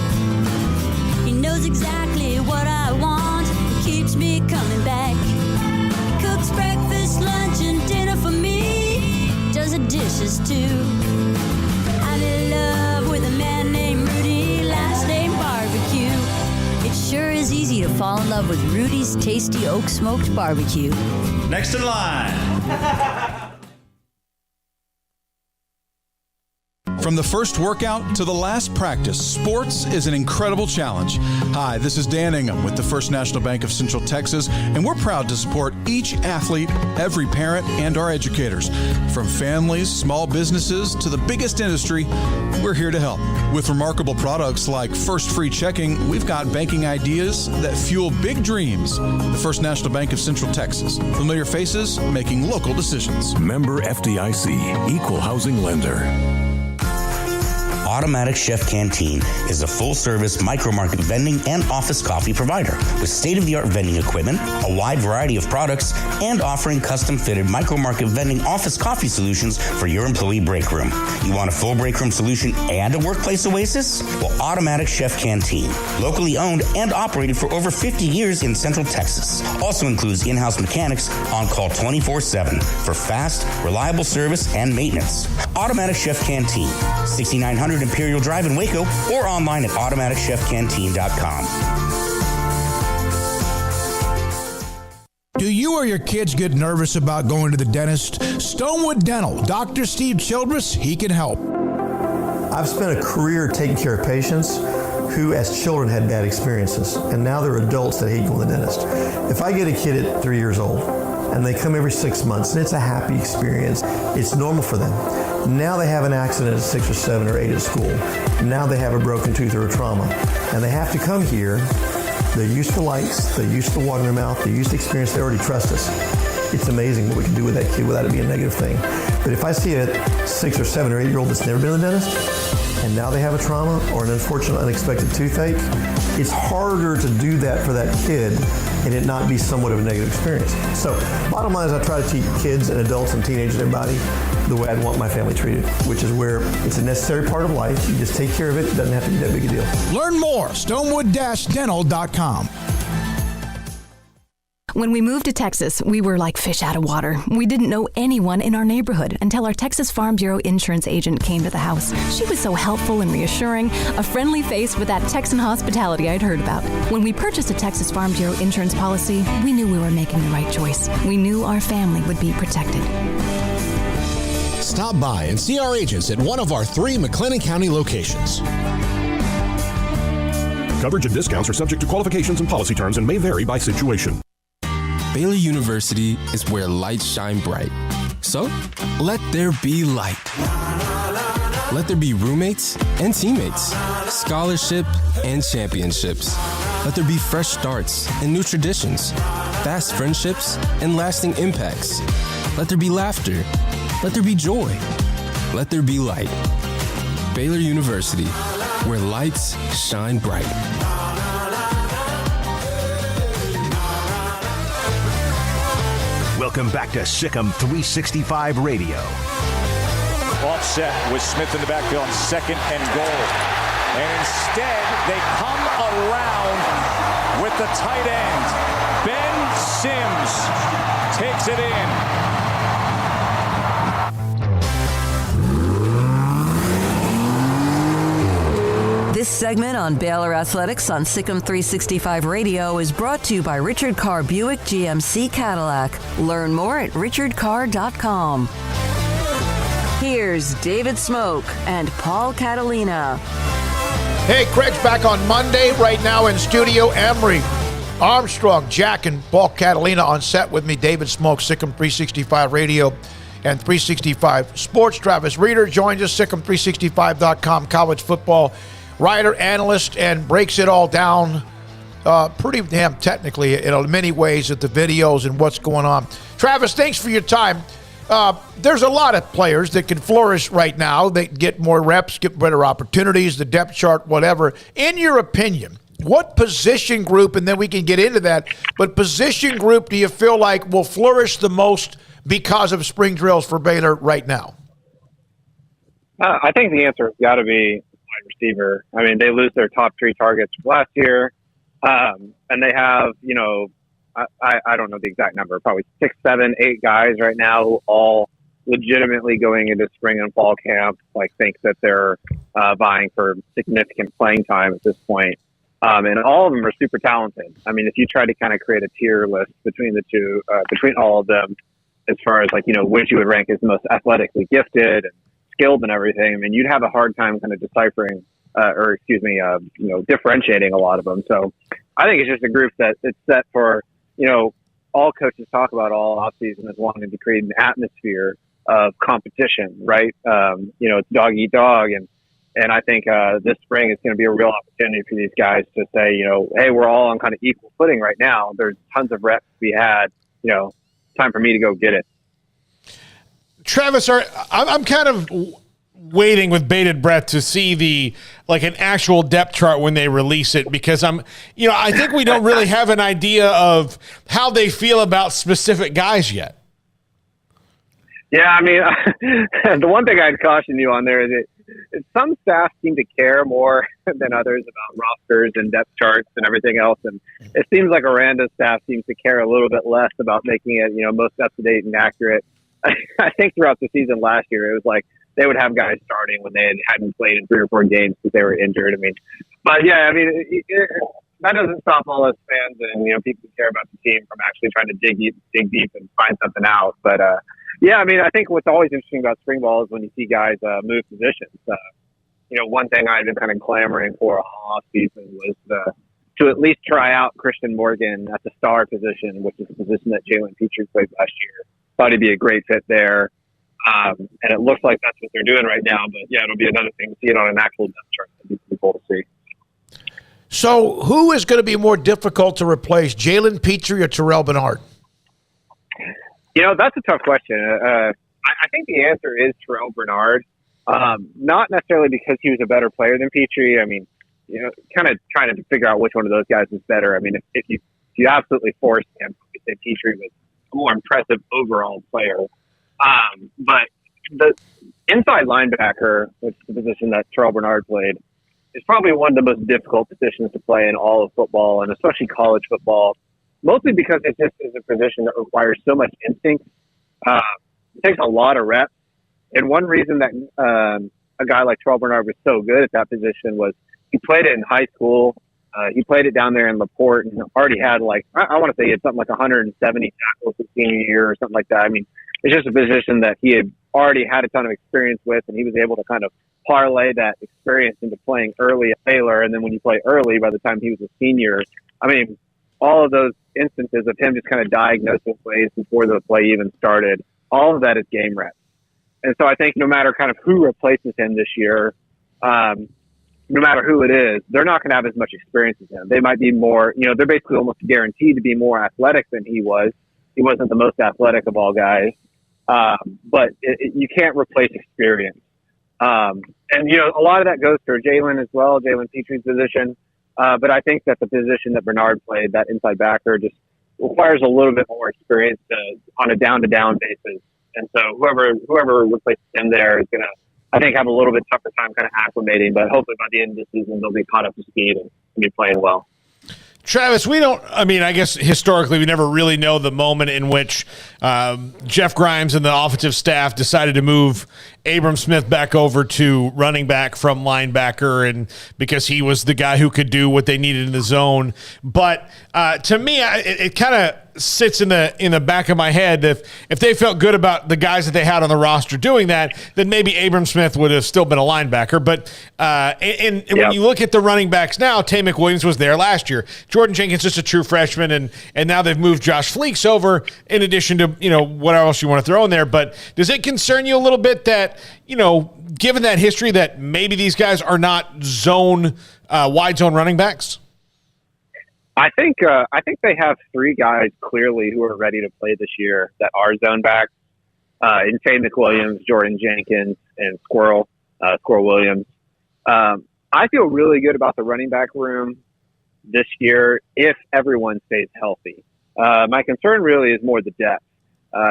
He knows exactly what I want. He keeps me coming back. He cooks breakfast, lunch, and dinner for me. Does the dishes too. I'm in love with a man named Rudy. Last name Barbecue. It sure is easy to fall in love with Rudy's tasty oak smoked barbecue. Next in line. From the first workout to the last practice, sports is an incredible challenge. Hi, this is Dan Ingham with the First National Bank of Central Texas, and we're proud to support each athlete, every parent, and our educators. From families, small businesses, to the biggest industry, we're here to help. With remarkable products like First Free Checking, we've got banking ideas that fuel big dreams. The First National Bank of Central Texas. Familiar faces making local decisions. Member FDIC, Equal Housing Lender. Automatic Chef Canteen is a full-service micro-market vending and office coffee provider with state-of-the-art vending equipment, a wide variety of products, and offering custom-fitted micro-market vending office coffee solutions for your employee break room. You want a full break room solution and a workplace oasis? Well, Automatic Chef Canteen, locally owned and operated for over 50 years in Central Texas, also includes in-house mechanics on call 24/7 for fast, reliable service and maintenance. Automatic Chef Canteen, 6900 Imperial Drive in Waco, or online at automaticchefcanteen.com. Do you or your kids get nervous about going to the dentist? Stonewood Dental, Dr. Steve Childress, he can help. I've spent a career taking care of patients who as children had bad experiences, and now they're adults that hate going to the dentist. If I get a kid at 3 years old and they come every 6 months and it's a happy experience, it's normal for them. Now they have an accident at 6 or 7 or 8 at school. Now they have a broken tooth or a trauma, and they have to come here. They're used to lights, they're used to water in their mouth, they're used to experience, they already trust us. It's amazing what we can do with that kid without it being a negative thing. But if I see a 6 or 7 or 8 year old that's never been to the dentist, and now they have a trauma or an unfortunate unexpected toothache, it's harder to do that for that kid and it not be somewhat of a negative experience. So bottom line is I try to teach kids and adults and teenagers and everybody the way I'd want my family treated, which is where it's a necessary part of life. You just take care of it. It doesn't have to be that big a deal. Learn more, stonewood-dental.com. When we moved to Texas, we were like fish out of water. We didn't know anyone in our neighborhood until our Texas Farm Bureau insurance agent came to the house. She was so helpful and reassuring, a friendly face with that Texan hospitality I'd heard about. When we purchased a Texas Farm Bureau insurance policy, we knew we were making the right choice. We knew our family would be protected. Stop by and see our agents at one of our 3 McLennan County locations. Coverage and discounts are subject to qualifications and policy terms and may vary by situation. Baylor University is where lights shine bright. So, let there be light. Let there be roommates and teammates, scholarship and championships. Let there be fresh starts and new traditions, fast friendships and lasting impacts. Let there be laughter. Let there be joy. Let there be light. Baylor University, where lights shine bright. Welcome back to Sikkim 365 Radio. Offset with Smith in the backfield on 2nd and goal. And instead, they come around with the tight end. Ben Sims takes it in. This segment on Baylor Athletics on Sikkim 365 Radio is brought to you by Richard Carr Buick GMC Cadillac. Learn more at richardcarr.com. Here's David Smoak and Paul Catalina. Hey, Craig's back on Monday. Right now in studio, Emery, Armstrong, Jack, and Paul Catalina on set with me. David Smoak, Sikkim 365 Radio and 365 Sports. Travis Reeder joins us, Sikkim365.com, college football writer, analyst, and breaks it all down pretty damn technically in many ways at the videos and what's going on. Travis, thanks for your time. There's a lot of players that can flourish right now. They get more reps, get better opportunities, the depth chart, whatever. In your opinion, what position group, and then we can get into that, but position group do you feel like will flourish the most because of spring drills for Baylor right now? I think the answer has got to be wide receiver. I mean, they lose their top 3 targets from last year, and they have, I don't know the exact number, probably 6, 7, 8 guys right now who all legitimately going into spring and fall camp, think that they're vying for significant playing time at this point. And all of them are super talented. I mean, if you try to kind of create a tier list between the two, between all of them, as far as which you would rank as most athletically gifted and skilled and everything, I mean, you'd have a hard time kind of deciphering, differentiating a lot of them. So I think it's just a group that it's set for, all coaches talk about all offseason is wanting to create an atmosphere of competition, right? It's dog eat dog. And I think this spring is going to be a real opportunity for these guys to say, hey, we're all on kind of equal footing right now. There's tons of reps to be had. Time for me to go get it. Travis, I'm kind of waiting with bated breath to see an actual depth chart when they release it, because I think we don't really have an idea of how they feel about specific guys yet. Yeah, I mean, the one thing I'd caution you on there is that some staff seem to care more than others about rosters and depth charts and everything else. And it seems like Aranda's staff seems to care a little bit less about making it, most up-to-date and accurate. I think throughout the season last year, it was like they would have guys starting when they hadn't played in 3 or 4 games because they were injured. That doesn't stop all us fans and, people who care about the team from actually trying to dig deep and find something out. But, I think what's always interesting about spring ball is when you see guys move positions. One thing I've been kind of clamoring for all season was to at least try out Christian Morgan at the star position, which is the position that Jalen Petrie played last year. Thought he'd be a great fit there. And it looks like that's what they're doing right now. But, yeah, it'll be another thing to see it on an actual depth chart. It'll be pretty cool to see. So who is going to be more difficult to replace, Jalen Petrie or Terrell Bernard? That's a tough question. I think the answer is Terrell Bernard. Not necessarily because he was a better player than Petrie. Kind of trying to figure out which one of those guys is better. If you absolutely forced him, you could say Petrie was a more impressive overall player. But the inside linebacker, which is the position that Terrell Bernard played, is probably one of the most difficult positions to play in all of football, and especially college football, mostly because it just is a position that requires so much instinct. It takes a lot of reps. And one reason that a guy like Terrell Bernard was so good at that position was he played it in high school. He played it down there in LaPorte and already had I want to say he had something like 170 tackles his senior year or something like that. It's just a position that he had already had a ton of experience with, and he was able to kind of parlay that experience into playing early at Baylor. And then when you play early, by the time he was a senior, all of those instances of him just kind of diagnosing plays before the play even started, all of that is game reps. And so I think no matter kind of who replaces him this year, no matter who it is, they're not going to have as much experience as him. They might be more, they're basically almost guaranteed to be more athletic than he was. He wasn't the most athletic of all guys. But you can't replace experience. And a lot of that goes for Jalen as well, Jalen Petrie's position. But I think that the position that Bernard played, that inside backer, just requires a little bit more experience on a down-to-down basis. And so whoever replaces him there is going to, I think, have a little bit tougher time kind of acclimating. But hopefully by the end of the season, they'll be caught up to speed and be playing well. Travis, I guess historically we never really know the moment in which Jeff Grimes and the offensive staff decided to move Abram Smith back over to running back from linebacker, and because he was the guy who could do what they needed in the zone. But to me, it kind of sits in the back of my head that if they felt good about the guys that they had on the roster doing that, then maybe Abram Smith would have still been a linebacker. But when you look at the running backs now, Tay McWilliams was there last year. Jordan Jenkins just a true freshman, and now they've moved Josh Fleeks over in addition to what else you want to throw in there. But does it concern you a little bit that given that history, that maybe these guys are not wide zone running backs? I think they have 3 guys clearly who are ready to play this year that are zone backs. In Tay McWilliams, Jordan Jenkins, and Squirrel Williams. I feel really good about the running back room this year if everyone stays healthy. My concern really is more the depth.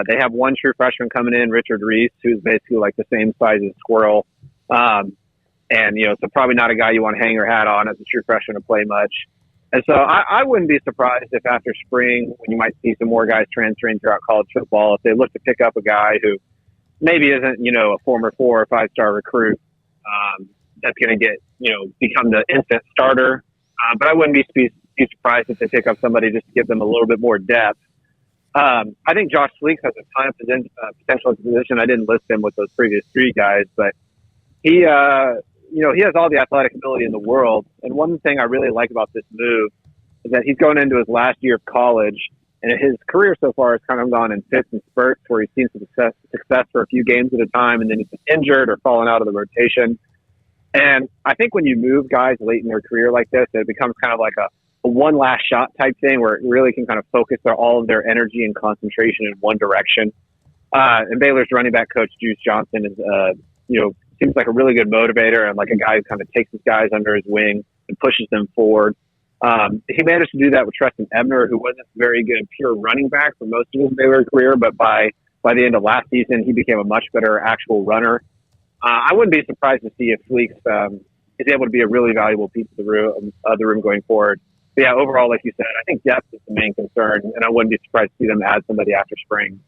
They have one true freshman coming in, Richard Reese, who's basically like the same size as Squirrel. So probably not a guy you want to hang your hat on as a true freshman to play much. And so I wouldn't be surprised if after spring, when you might see some more guys transferring throughout college football, if they look to pick up a guy who maybe isn't, a former 4 or 5-star recruit that's going to get, become the instant starter. But I wouldn't be surprised if they pick up somebody just to give them a little bit more depth. I think Josh Fleeks has a ton of potential at the position. I didn't list him with those previous 3 guys, but he has all the athletic ability in the world. And one thing I really like about this move is that he's going into his last year of college, and his career so far has kind of gone in fits and spurts where he's seen some success for a few games at a time, and then he's been injured or fallen out of the rotation. And I think when you move guys late in their career like this, it becomes kind of like a one last shot type thing where it really can kind of focus all of their energy and concentration in one direction. And Baylor's running back coach, Juice Johnson, is, seems like a really good motivator and like a guy who kind of takes his guys under his wing and pushes them forward. He managed to do that with Treston Ebner, who wasn't very good pure running back for most of his Baylor career, but by the end of last season, he became a much better actual runner. I wouldn't be surprised to see if Fleeks is able to be a really valuable piece of the room going forward. But yeah, overall, like you said, I think depth is the main concern, and I wouldn't be surprised to see them add somebody after spring.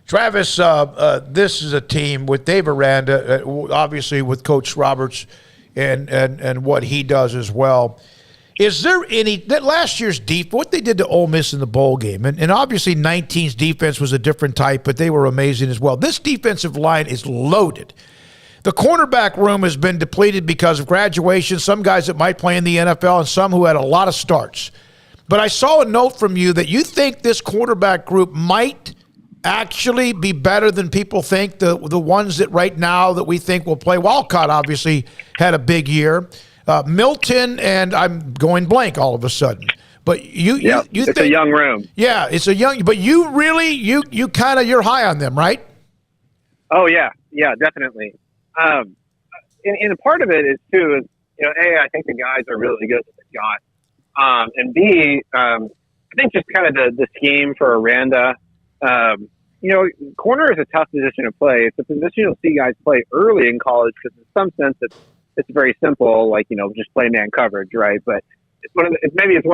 Travis, this is a team with Dave Aranda, obviously with Coach Roberts and what he does as well. Is there that last year's what they did to Ole Miss in the bowl game, and obviously 19's defense was a different type, but they were amazing as well. This defensive line is loaded. The cornerback room has been depleted because of graduation, some guys that might play in the NFL and some who had a lot of starts. But I saw a note from you that you think this quarterback group might actually be better than people think, the ones that right now that we think will play. Walcott obviously had a big year. Milton, and I'm going blank all of a sudden. But you it's think, a young room. Yeah, it's a young. But you really, you're high on them, right? Oh yeah, definitely. And part of it is too A, I think the guys are really good that they've got, and B, I think just kind of the scheme for Aranda. Corner is a tough position to play. It's a position you'll see guys play early in college because in some sense it's very simple, like, just play man coverage, right? But it's one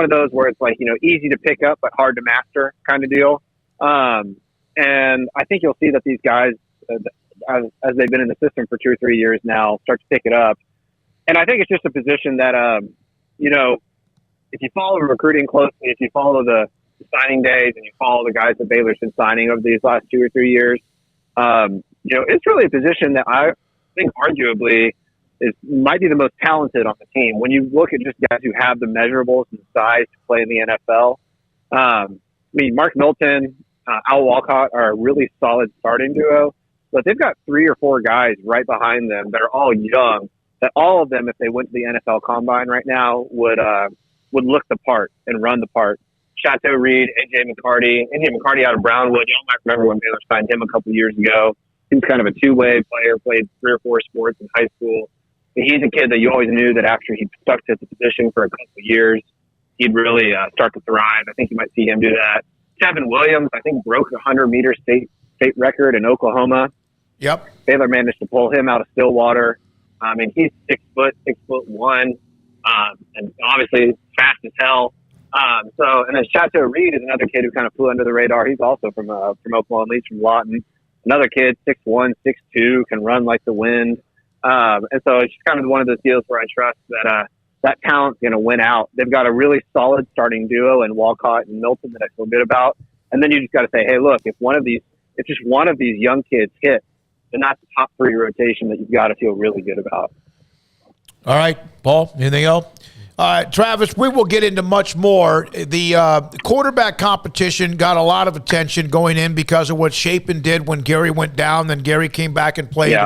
of those where it's like, easy to pick up but hard to master kind of deal. And I think you'll see that these guys, as they've been in the system for 2 or 3 years now, start to pick it up. And I think it's just a position that, if you follow recruiting closely, if you follow the signing days and you follow the guys that Baylor's been signing over these last 2 or 3 years, it's really a position that I think arguably might be the most talented on the team. When you look at just guys who have the measurables and the size to play in the NFL, Mark Milton, Al Walcott are a really solid starting duo, but they've got 3 or 4 guys right behind them that are all young, that all of them, if they went to the NFL Combine right now, would look the part and run the part. Chateau Reed, AJ McCarty out of Brownwood. Y'all might remember when Baylor signed him a couple years ago. He was kind of a two-way player, played 3 or 4 sports in high school. But he's a kid that you always knew that after he stuck to the position for a couple of years, he'd really start to thrive. I think you might see him do that. Kevin Williams, I think, broke the 100-meter state record in Oklahoma. Yep. Baylor managed to pull him out of Stillwater. He's 6'1", and obviously fast as hell. And then Chateau Reed is another kid who kind of flew under the radar. He's also from Oklahoma. He's from Lawton. Another kid, 6'1", 6'2", can run like the wind. And so it's just kind of one of those deals where I trust that talent's going to win out. They've got a really solid starting duo in Walcott and Milton that I feel good about. And then you just got to say, hey, look, if just one of these young kids hits, then that's the top 3 rotation that you've got to feel really good about. All right, Paul, anything else? Travis, we will get into much more. The quarterback competition got a lot of attention going in because of what Chapin did when Gary went down. Then Gary came back and played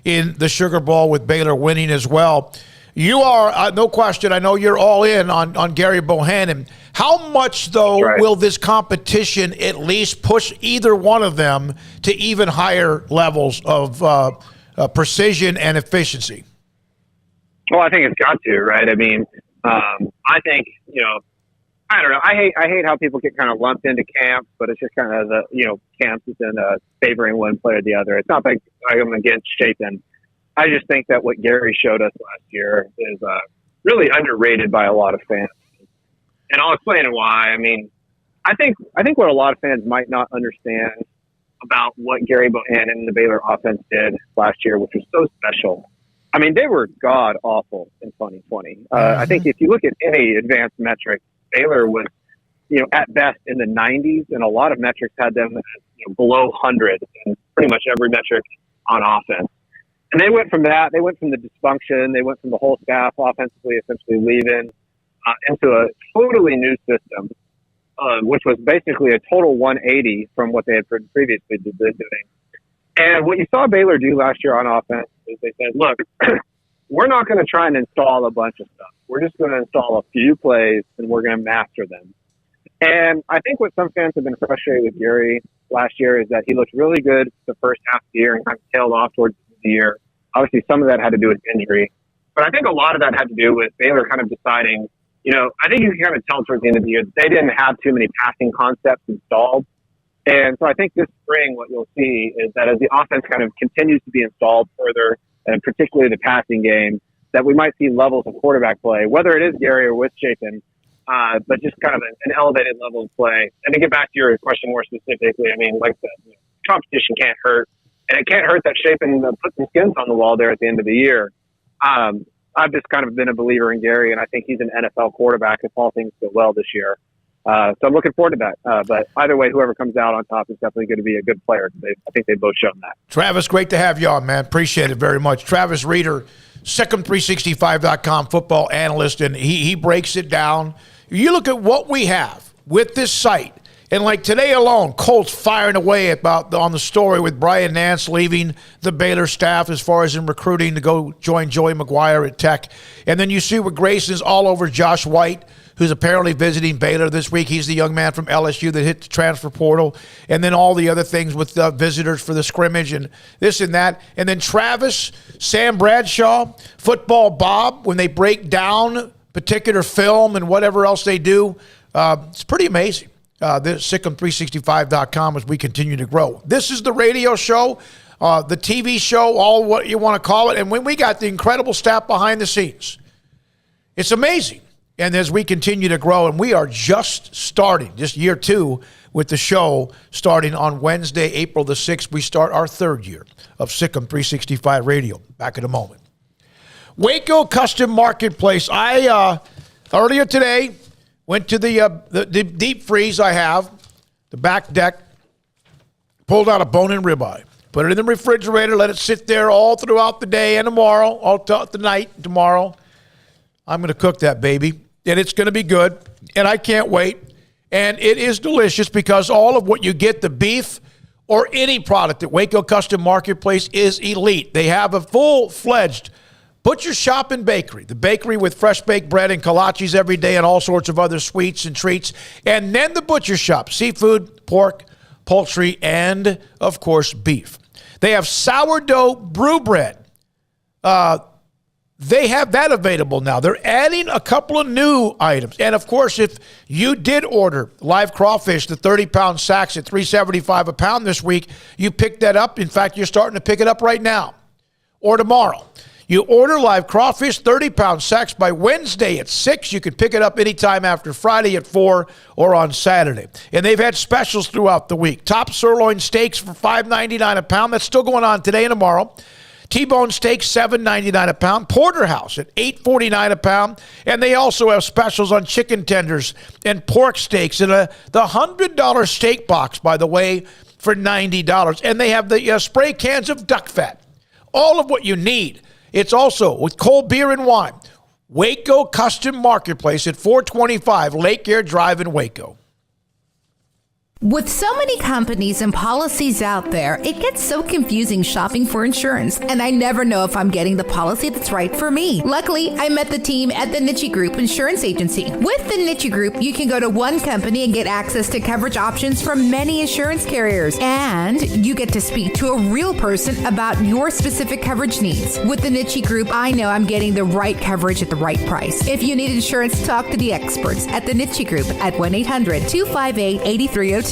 in the Sugar Bowl with Baylor winning as well. You are, no question, I know you're all in on Gary Bohannon. How much, though, will this competition at least push either one of them to even higher levels of precision and efficiency? Well, I think it's got to, right? I think, I don't know. I hate how people get kind of lumped into camps, but it's just kind of camps is in favoring one player or the other. It's not like I'm against Chapin. I just think that what Gary showed us last year is really underrated by a lot of fans. And I'll explain why. I think what a lot of fans might not understand about what Gary Bohannon and the Baylor offense did last year, which was so special. They were god awful in 2020. I think if you look at any advanced metric, Baylor was, at best in the 90s, and a lot of metrics had them below 100 in pretty much every metric on offense. And they went from that. They went from the dysfunction. They went from the whole staff offensively essentially leaving into a totally new system, which was basically a total 180 from what they had previously been doing. And what you saw Baylor do last year on offense is they said, look, we're not going to try and install a bunch of stuff. We're just going to install a few plays, and we're going to master them. And I think what some fans have been frustrated with Gary last year is that he looked really good the first half of the year and kind of tailed off towards the year. Obviously, some of that had to do with injury. But I think a lot of that had to do with Baylor kind of deciding, I think you can kind of tell towards the end of the year that they didn't have too many passing concepts installed. And so I think this spring what you'll see is that as the offense kind of continues to be installed further, and particularly the passing game, that we might see levels of quarterback play, whether it is Gary or with Chapin, but just kind of an elevated level of play. And to get back to your question more specifically, I mean, like I said, competition can't hurt. And it can't hurt that Chapin put some skins on the wall there at the end of the year. I've just kind of been a believer in Gary, and I think he's an NFL quarterback if all things go well this year. So I'm looking forward to that. But either way, whoever comes out on top is definitely going to be a good player. I think they've both shown that. Travis, great to have you on, man. Appreciate it very much. Travis Reeder, Sikkim365.com football analyst, and he breaks it down. You look at what we have with this site, and like today alone, Colts firing away on the story with Brian Nance leaving the Baylor staff as far as in recruiting to go join Joey McGuire at Tech. And then you see what Grayson's all over Josh White, who's apparently visiting Baylor this week. He's the young man from LSU that hit the transfer portal. And then all the other things with visitors for the scrimmage and this and that. And then Travis, Sam Bradshaw, Football Bob, when they break down particular film and whatever else they do, it's pretty amazing. This Sikkim365.com as we continue to grow. This is the radio show, the TV show, all what you want to call it. And when we got the incredible staff behind the scenes, it's amazing. And as we continue to grow, and we are just starting, just year 2 with the show starting on Wednesday, April the 6th. We start our 3rd year of Sikkim 365 Radio. Back in a moment. Waco Custom Marketplace. I earlier today went to the deep freeze I have, the back deck, pulled out a bone-in ribeye, put it in the refrigerator, let it sit there all throughout the day and tomorrow, all throughout the night tomorrow. I'm going to cook that baby, and it's going to be good, and I can't wait. And it is delicious because all of what you get, the beef or any product at Waco Custom Marketplace is elite. They have a full-fledged butcher shop and bakery, the bakery with fresh baked bread and kolaches every day and all sorts of other sweets and treats. And then the butcher shop, seafood, pork, poultry, and, of course, beef. They have sourdough brew bread. They have that available now. They're adding a couple of new items. And, of course, if you did order live crawfish, the 30-pound sacks at $3.75 a pound this week, you picked that up. In fact, you're starting to pick it up right now or tomorrow. You order live crawfish, 30-pound sacks by Wednesday at 6. You can pick it up anytime after Friday at 4 or on Saturday. And they've had specials throughout the week. Top sirloin steaks for $5.99 a pound. That's still going on today and tomorrow. T-bone steaks, $7.99 a pound. Porterhouse at $8.49 a pound. And they also have specials on chicken tenders and pork steaks. And the $100 steak box, by the way, for $90. And they have the spray cans of duck fat. All of what you need. It's also with cold beer and wine. Waco Custom Marketplace at 425 Lake Air Drive in Waco. With so many companies and policies out there, it gets so confusing shopping for insurance, and I never know if I'm getting the policy that's right for me. Luckily, I met the team at the Niche Group Insurance Agency. With the Niche Group, you can go to one company and get access to coverage options from many insurance carriers, and you get to speak to a real person about your specific coverage needs. With the Niche Group, I know I'm getting the right coverage at the right price. If you need insurance, talk to the experts at the Niche Group at 1-800-258-8302.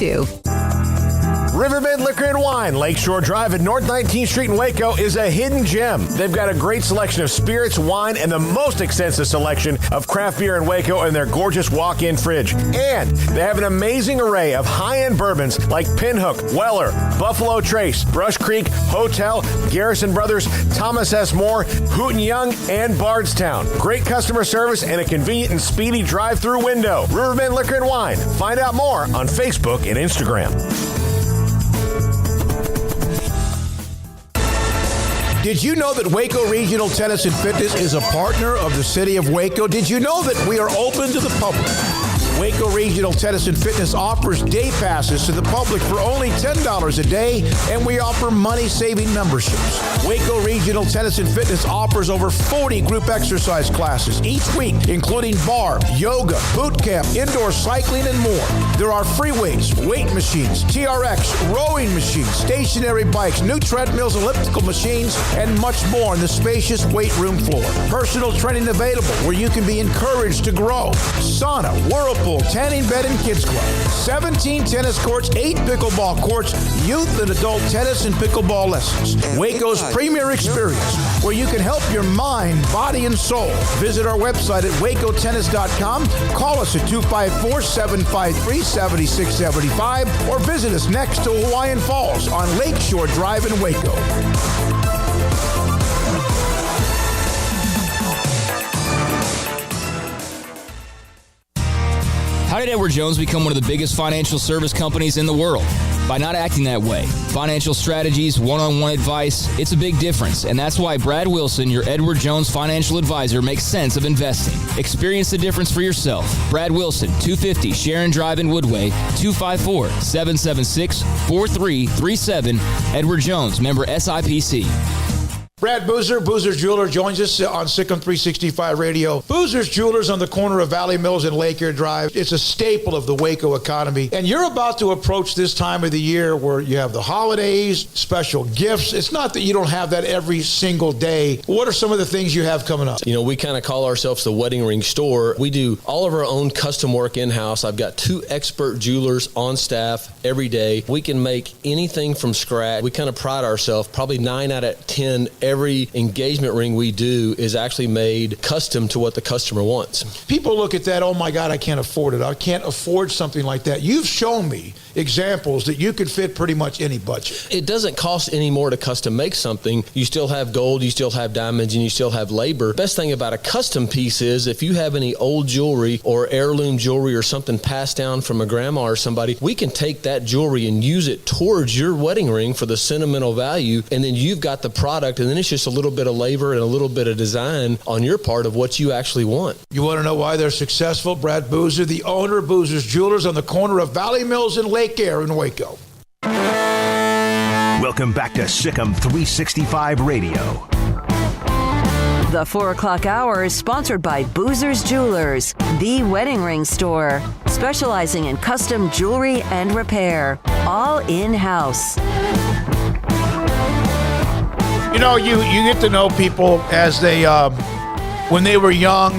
Riverbend Liquor and Wine, Lakeshore Drive at North 19th Street in Waco is a hidden gem. They've got a great selection of spirits, wine, and the most extensive selection of craft beer in Waco in their gorgeous walk-in fridge. And they have an amazing array of high-end bourbons like Pinhook, Weller, Buffalo Trace, Brush Creek, Hotel, Garrison Brothers, Thomas S. Moore, Hooten Young, and Bardstown. Great customer service and a convenient and speedy drive-through window. Riverbend Liquor and Wine. Find out more on Facebook and Instagram. Did you know that Waco Regional Tennis and Fitness is a partner of the city of Waco? Did you know that we are open to the public Waco Regional Tennis and Fitness offers day passes to the public for only $10 a day, and we offer money-saving memberships. Waco Regional Tennis and Fitness offers over 40 group exercise classes each week, including barre, yoga, boot camp, indoor cycling, and more. There are free weights, weight machines, TRX, rowing machines, stationary bikes, new treadmills, elliptical machines, and much more on the spacious weight room floor. Personal training available where you can be encouraged to grow. Sauna, whirlpool, tanning bed, and kids club. 17 tennis courts, 8 pickleball courts, youth and adult tennis and pickleball lessons. Waco's premier experience where you can help your mind, body, and soul. Visit our website at wacotennis.com. Call us at 254-753-7675 or visit us next to Hawaiian Falls on Lakeshore Drive in Waco. How did Edward Jones become one of the biggest financial service companies in the world? By not acting that way. Financial strategies, one-on-one advice, it's a big difference. And that's why Brad Wilson, your Edward Jones financial advisor, makes sense of investing. Experience the difference for yourself. Brad Wilson, 250 Sharon Drive in Woodway, 254-776-4337. Edward Jones, member SIPC. Brad Boozer, Boozer's Jeweler, joins us on Sikkim 365 Radio. Boozer's Jewelers on the corner of Valley Mills and Lake Air Drive. It's a staple of the Waco economy. And you're about to approach this time of the year where you have the holidays, special gifts. It's not that you don't have that every single day. What are some of the things you have coming up? You know, we kind of call ourselves the wedding ring store. We do all of our own custom work in-house. I've got 2 expert jewelers on staff every day. We can make anything from scratch. We kind of pride ourselves, probably 9 out of 10 every engagement ring we do is actually made custom to what the customer wants. People look at that, oh my God, I can't afford it. I can't afford something like that. You've shown me examples that you could fit pretty much any budget. It doesn't cost any more to custom make something. You still have gold, you still have diamonds, and you still have labor. Best thing about a custom piece is if you have any old jewelry or heirloom jewelry or something passed down from a grandma or somebody, we can take that jewelry and use it towards your wedding ring for the sentimental value, and then you've got the product, and then it's just a little bit of labor and a little bit of design on your part of what you actually want. You want to know why they're successful? Brad Boozer, the owner of Boozer's Jewelers on the corner of Valley Mills and Lake Air in Waco. Welcome back to Sikkim 365 Radio. The 4 o'clock hour is sponsored by Boozer's Jewelers, the wedding ring store, specializing in custom jewelry and repair, all in-house. You know, you get to know people as they, when they were young.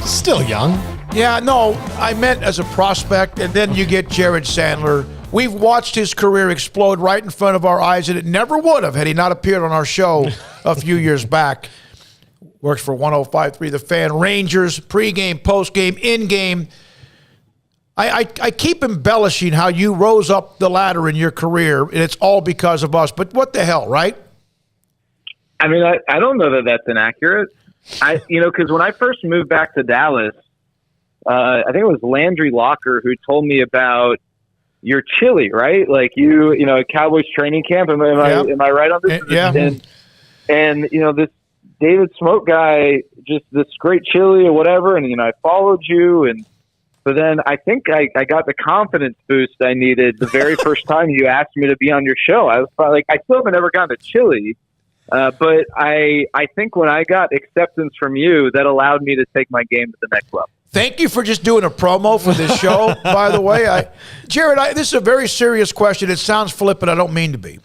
Still young. Yeah, no, I meant as a prospect, and then you get Jared Sandler. We've watched his career explode right in front of our eyes, and it never would have had he not appeared on our show a few years back. Works for 105.3 The Fan. Rangers, pregame, postgame, in-game. I keep embellishing how you rose up the ladder in your career, and it's all because of us. But what the hell, right? I mean, I don't know that that's inaccurate. Because when I first moved back to Dallas, I think it was Landry Locker who told me about your chili, right? Like Cowboys training camp. Am I right on this? Yeah. And this David Smoak guy, just this great chili or whatever. And I followed you, but then I think I got the confidence boost I needed the very first time you asked me to be on your show. I was probably like, I still haven't ever gotten to chili. But I think when I got acceptance from you, that allowed me to take my game to the next level. Thank you for just doing a promo for this show, by the way. Jared, this is a very serious question. It sounds flippant. I don't mean to be.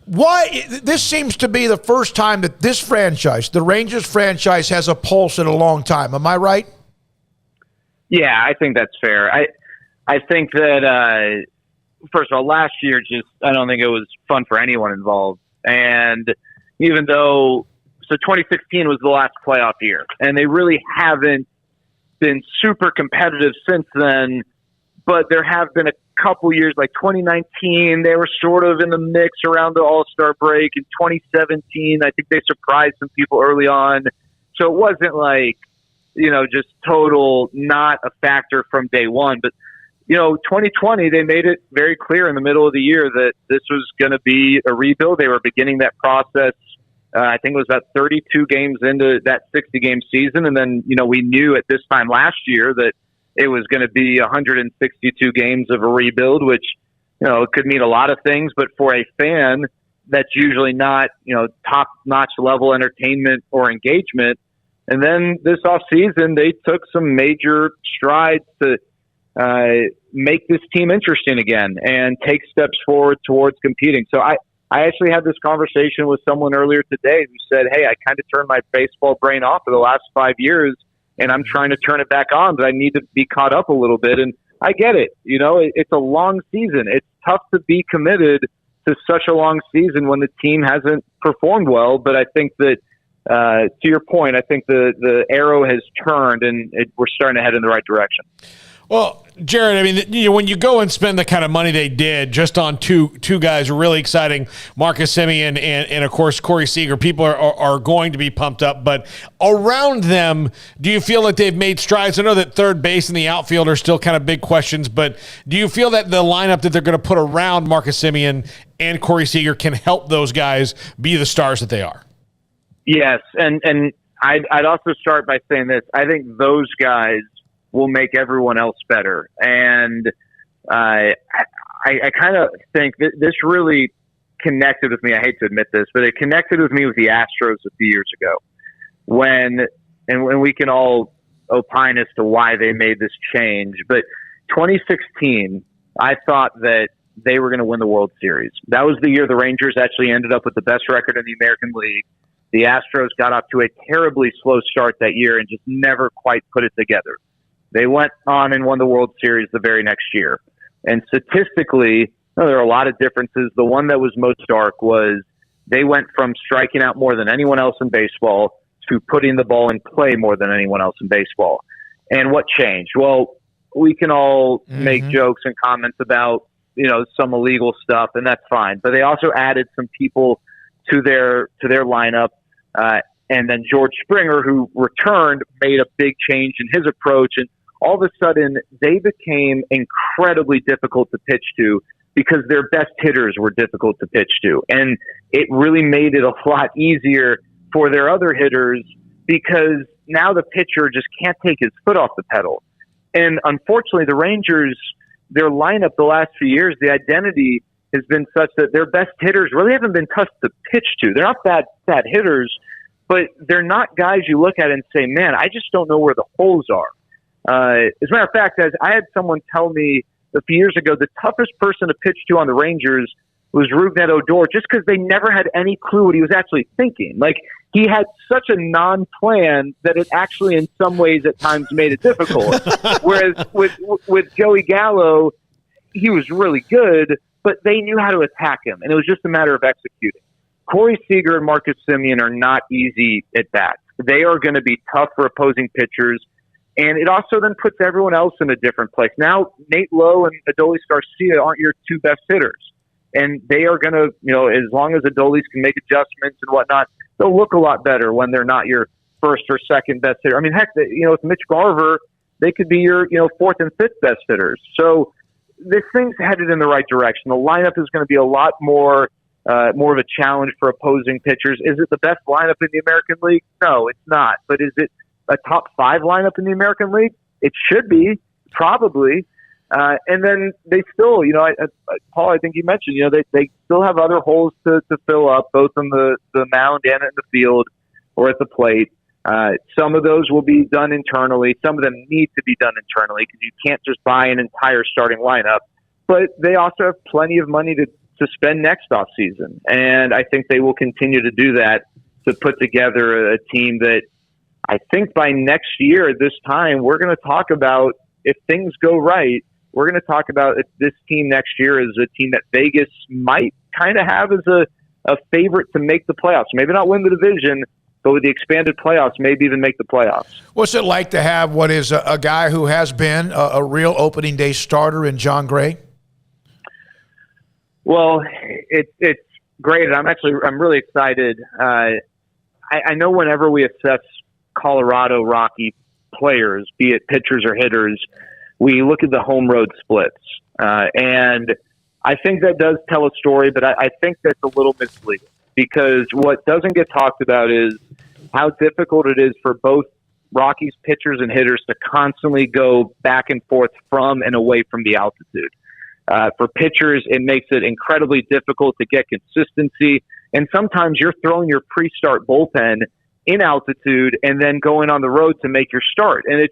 Why? This seems to be the first time that this franchise, the Rangers franchise, has a pulse in a long time. Am I right? Yeah, I think that's fair. I think that, first of all, last year, I don't think it was fun for anyone involved. And even though, 2016 was the last playoff year, and they really haven't been super competitive since then, but there have been a couple years, like 2019, they were sort of in the mix around the All-Star break. In 2017, I think they surprised some people early on. So it wasn't like, just total not a factor from day one. But, 2020, they made it very clear in the middle of the year that this was going to be a rebuild. They were beginning that process. I think it was about 32 games into that 60-game season. And then, we knew at this time last year that it was going to be 162 games of a rebuild, which, it could mean a lot of things, but for a fan, that's usually not, top-notch level entertainment or engagement. And then this offseason, they took some major strides to make this team interesting again and take steps forward towards competing. So I actually had this conversation with someone earlier today who said, hey, I kind of turned my baseball brain off for the last 5 years, and I'm trying to turn it back on, but I need to be caught up a little bit. And I get it. It's a long season. It's tough to be committed to such a long season when the team hasn't performed well. But I think that, to your point, I think the arrow has turned and we're starting to head in the right direction. Well, Jared, I mean, when you go and spend the kind of money they did just on two guys really exciting, Marcus Semien and of course, Corey Seager, people are going to be pumped up. But around them, do you feel like they've made strides? I know that third base and the outfield are still kind of big questions, but do you feel that the lineup that they're going to put around Marcus Semien and Corey Seager can help those guys be the stars that they are? Yes, and I'd also start by saying this. I think those guys will make everyone else better. And I kind of think that this really connected with me. I hate to admit this, but it connected with me with the Astros a few years ago when we can all opine as to why they made this change. But 2016, I thought that they were going to win the World Series. That was the year the Rangers actually ended up with the best record in the American League. The Astros got off to a terribly slow start that year and just never quite put it together. They went on and won the World Series the very next year. And statistically, there are a lot of differences. The one that was most stark was they went from striking out more than anyone else in baseball to putting the ball in play more than anyone else in baseball. And what changed? Well, we can all make jokes and comments about, some illegal stuff, and that's fine. But they also added some people to their lineup. And then George Springer, who returned, made a big change in his approach. And all of a sudden, they became incredibly difficult to pitch to because their best hitters were difficult to pitch to. And it really made it a lot easier for their other hitters because now the pitcher just can't take his foot off the pedal. And unfortunately, the Rangers, their lineup the last few years, the identity has been such that their best hitters really haven't been tough to pitch to. They're not bad hitters, but they're not guys you look at and say, man, I just don't know where the holes are. As a matter of fact, as I had someone tell me a few years ago, the toughest person to pitch to on the Rangers was Rougned Odor, just because they never had any clue what he was actually thinking. Like, he had such a non-plan that it actually in some ways at times made it difficult. Whereas with Joey Gallo, he was really good, but they knew how to attack him, and it was just a matter of executing. Corey Seager and Marcus Semien are not easy at bats. They are going to be tough for opposing pitchers, and it also then puts everyone else in a different place. Now, Nate Lowe and Adolis Garcia aren't your two best hitters, and they are going to, as long as Adolis can make adjustments and whatnot, they'll look a lot better when they're not your first or second best hitter. I mean, heck, with Mitch Garver, they could be your, fourth and fifth best hitters. So this thing's headed in the right direction. The lineup is going to be a lot more of a challenge for opposing pitchers. Is it the best lineup in the American League? No, it's not. But is it a top 5 lineup in the American League? It should be, probably. And then they still, Paul, I think you mentioned, they still have other holes to fill up, both on the mound and in the field or at the plate. Some of those will be done internally. Some of them need to be done internally because you can't just buy an entire starting lineup. But they also have plenty of money to spend next offseason. And I think they will continue to do that to put together a team that I think by next year at this time, we're going to talk about, if things go right, we're going to talk about if this team next year is a team that Vegas might kind of have as a favorite to make the playoffs. Maybe not win the division, but with the expanded playoffs, maybe even make the playoffs. What's it like to have what is a guy who has been a real opening day starter in John Gray? Well, it's great. I'm really excited. I know whenever we assess Colorado Rocky players, be it pitchers or hitters, we look at the home road splits. And I think that does tell a story, but I think that's a little misleading because what doesn't get talked about is how difficult it is for both Rockies pitchers and hitters to constantly go back and forth from and away from the altitude. For pitchers, it makes it incredibly difficult to get consistency. And sometimes you're throwing your pre-start bullpen in altitude and then going on the road to make your start. And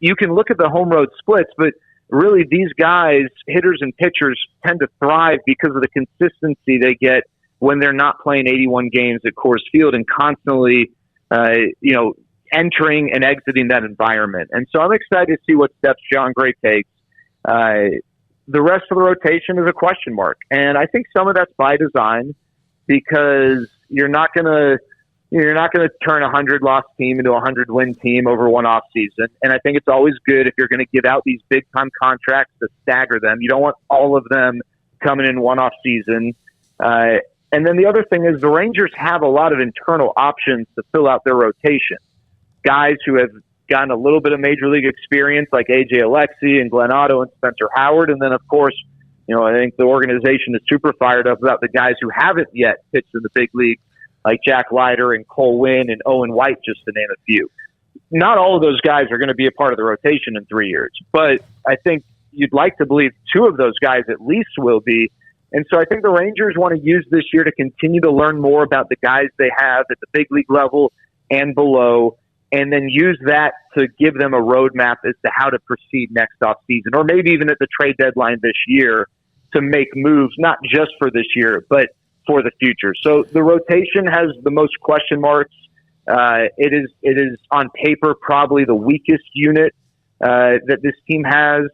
you can look at the home road splits, but really these guys, hitters and pitchers, tend to thrive because of the consistency they get when they're not playing 81 games at Coors Field and constantly, entering and exiting that environment. And so I'm excited to see what steps John Gray takes. The rest of the rotation is a question mark. And I think some of that's by design because you're not going to turn a 100-loss team into a 100-win team over one off season. And I think it's always good if you're going to give out these big-time contracts to stagger them. You don't want all of them coming in one off season. And then the other thing is the Rangers have a lot of internal options to fill out their rotation. Guys who have gotten a little bit of major league experience like A.J. Alexy and Glenn Otto and Spencer Howard. And then, of course, I think the organization is super fired up about the guys who haven't yet pitched in the big league, like Jack Leiter and Cole Winn and Owen White, just to name a few. Not all of those guys are going to be a part of the rotation in 3 years, but I think you'd like to believe two of those guys at least will be. And so I think the Rangers want to use this year to continue to learn more about the guys they have at the big league level and below, and then use that to give them a roadmap as to how to proceed next offseason, or maybe even at the trade deadline this year to make moves, not just for this year, but for the future. So the rotation has the most question marks. It is on paper probably the weakest unit that this team has,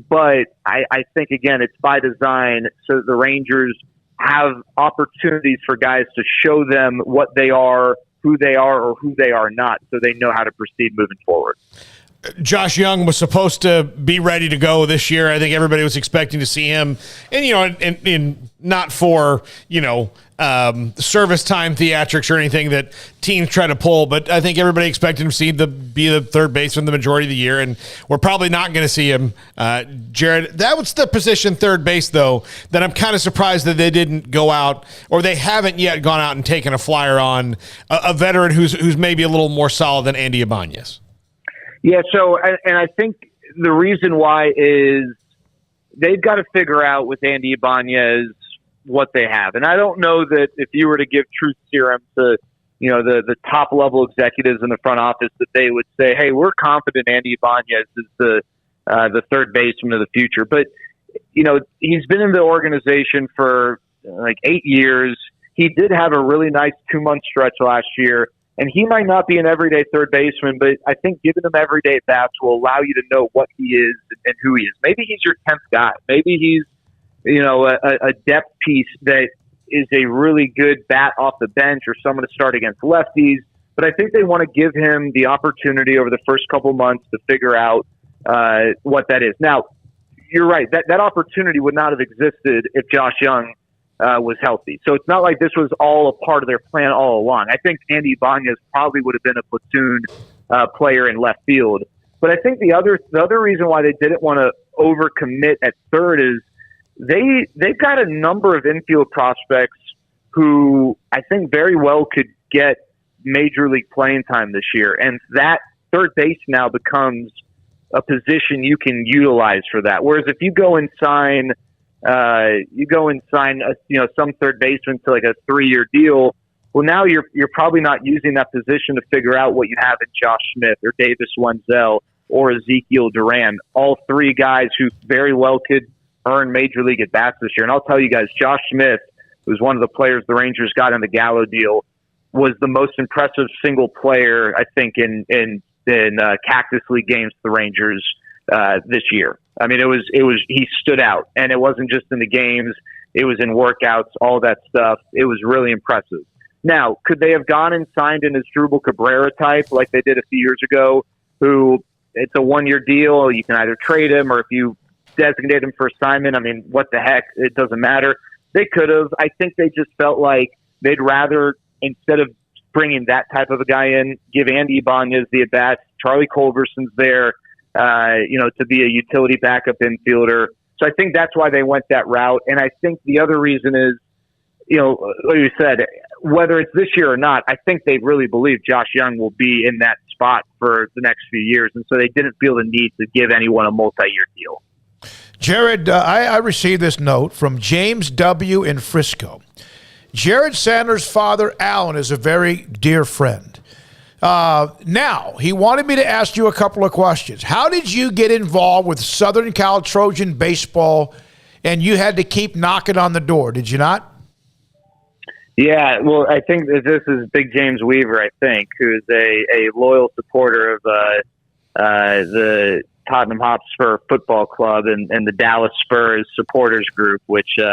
but I think, again, it's by design so that the Rangers have opportunities for guys to show them what they are, who they are, or who they are not, so they know how to proceed moving forward. Josh Young was supposed to be ready to go this year. I think everybody was expecting to see him, and not for service time theatrics or anything that teams try to pull, but I think everybody expected him to be the third baseman the majority of the year, and we're probably not going to see him. Jared, that was the position, third base, though, that I'm kind of surprised that they didn't go out, or they haven't yet gone out and taken a flyer on a veteran who's maybe a little more solid than Andy Ibanez. Yeah, so, and I think the reason why is they've got to figure out with Andy Ibanez what they have. And I don't know that if you were to give truth serum to, the top level executives in the front office, that they would say, hey, we're confident Andy Ibanez is the third baseman of the future. But, he's been in the organization for like 8 years. He did have a really nice 2-month stretch last year. And he might not be an everyday third baseman, but I think giving him everyday bats will allow you to know what he is and who he is. Maybe he's your 10th guy. Maybe he's, a depth piece that is a really good bat off the bench or someone to start against lefties. But I think they want to give him the opportunity over the first couple months to figure out what that is. Now, you're right. That opportunity would not have existed if Josh Young was healthy. So it's not like this was all a part of their plan all along. I think Andy Ibanez probably would have been a platoon player in left field. But I think the other reason why they didn't want to overcommit at third is they've got a number of infield prospects who I think very well could get major league playing time this year. And that third base now becomes a position you can utilize for that. Whereas if you go and sign some third baseman to like a 3-year deal. Well, now you're probably not using that position to figure out what you have in Josh Smith or Davis Wenzel or Ezekiel Duran. All three guys who very well could earn major league at bats this year. And I'll tell you guys, Josh Smith, who's one of the players the Rangers got in the Gallo deal, was the most impressive single player I think in Cactus League games for the Rangers this year. I mean, it was he stood out, and it wasn't just in the games. It was in workouts, all that stuff. It was really impressive. Now, could they have gone and signed an Asdrubal Cabrera type like they did a few years ago, who it's a 1-year deal, you can either trade him, or if you designate him for assignment, I mean, what the heck, it doesn't matter. They could have. I think they just felt like they'd rather, instead of bringing that type of a guy in, give Andy Ibanez the at-bats. Charlie Culverson's there, to be a utility backup infielder. So I think that's why they went that route. And I think the other reason is, like you said, whether it's this year or not, I think they really believe Josh Young will be in that spot for the next few years, and so they didn't feel the need to give anyone a multi-year deal. Jared, I received this note from James W. in Frisco. Jared Sandler's father, Alan, is a very dear friend. Now, he wanted me to ask you a couple of questions. How did you get involved with Southern Cal Trojan baseball, and you had to keep knocking on the door, did you not? Yeah, well, I think that this is Big James Weaver, I think, who's a loyal supporter of the Tottenham Hotspur Football Club and the Dallas Spurs supporters group, which is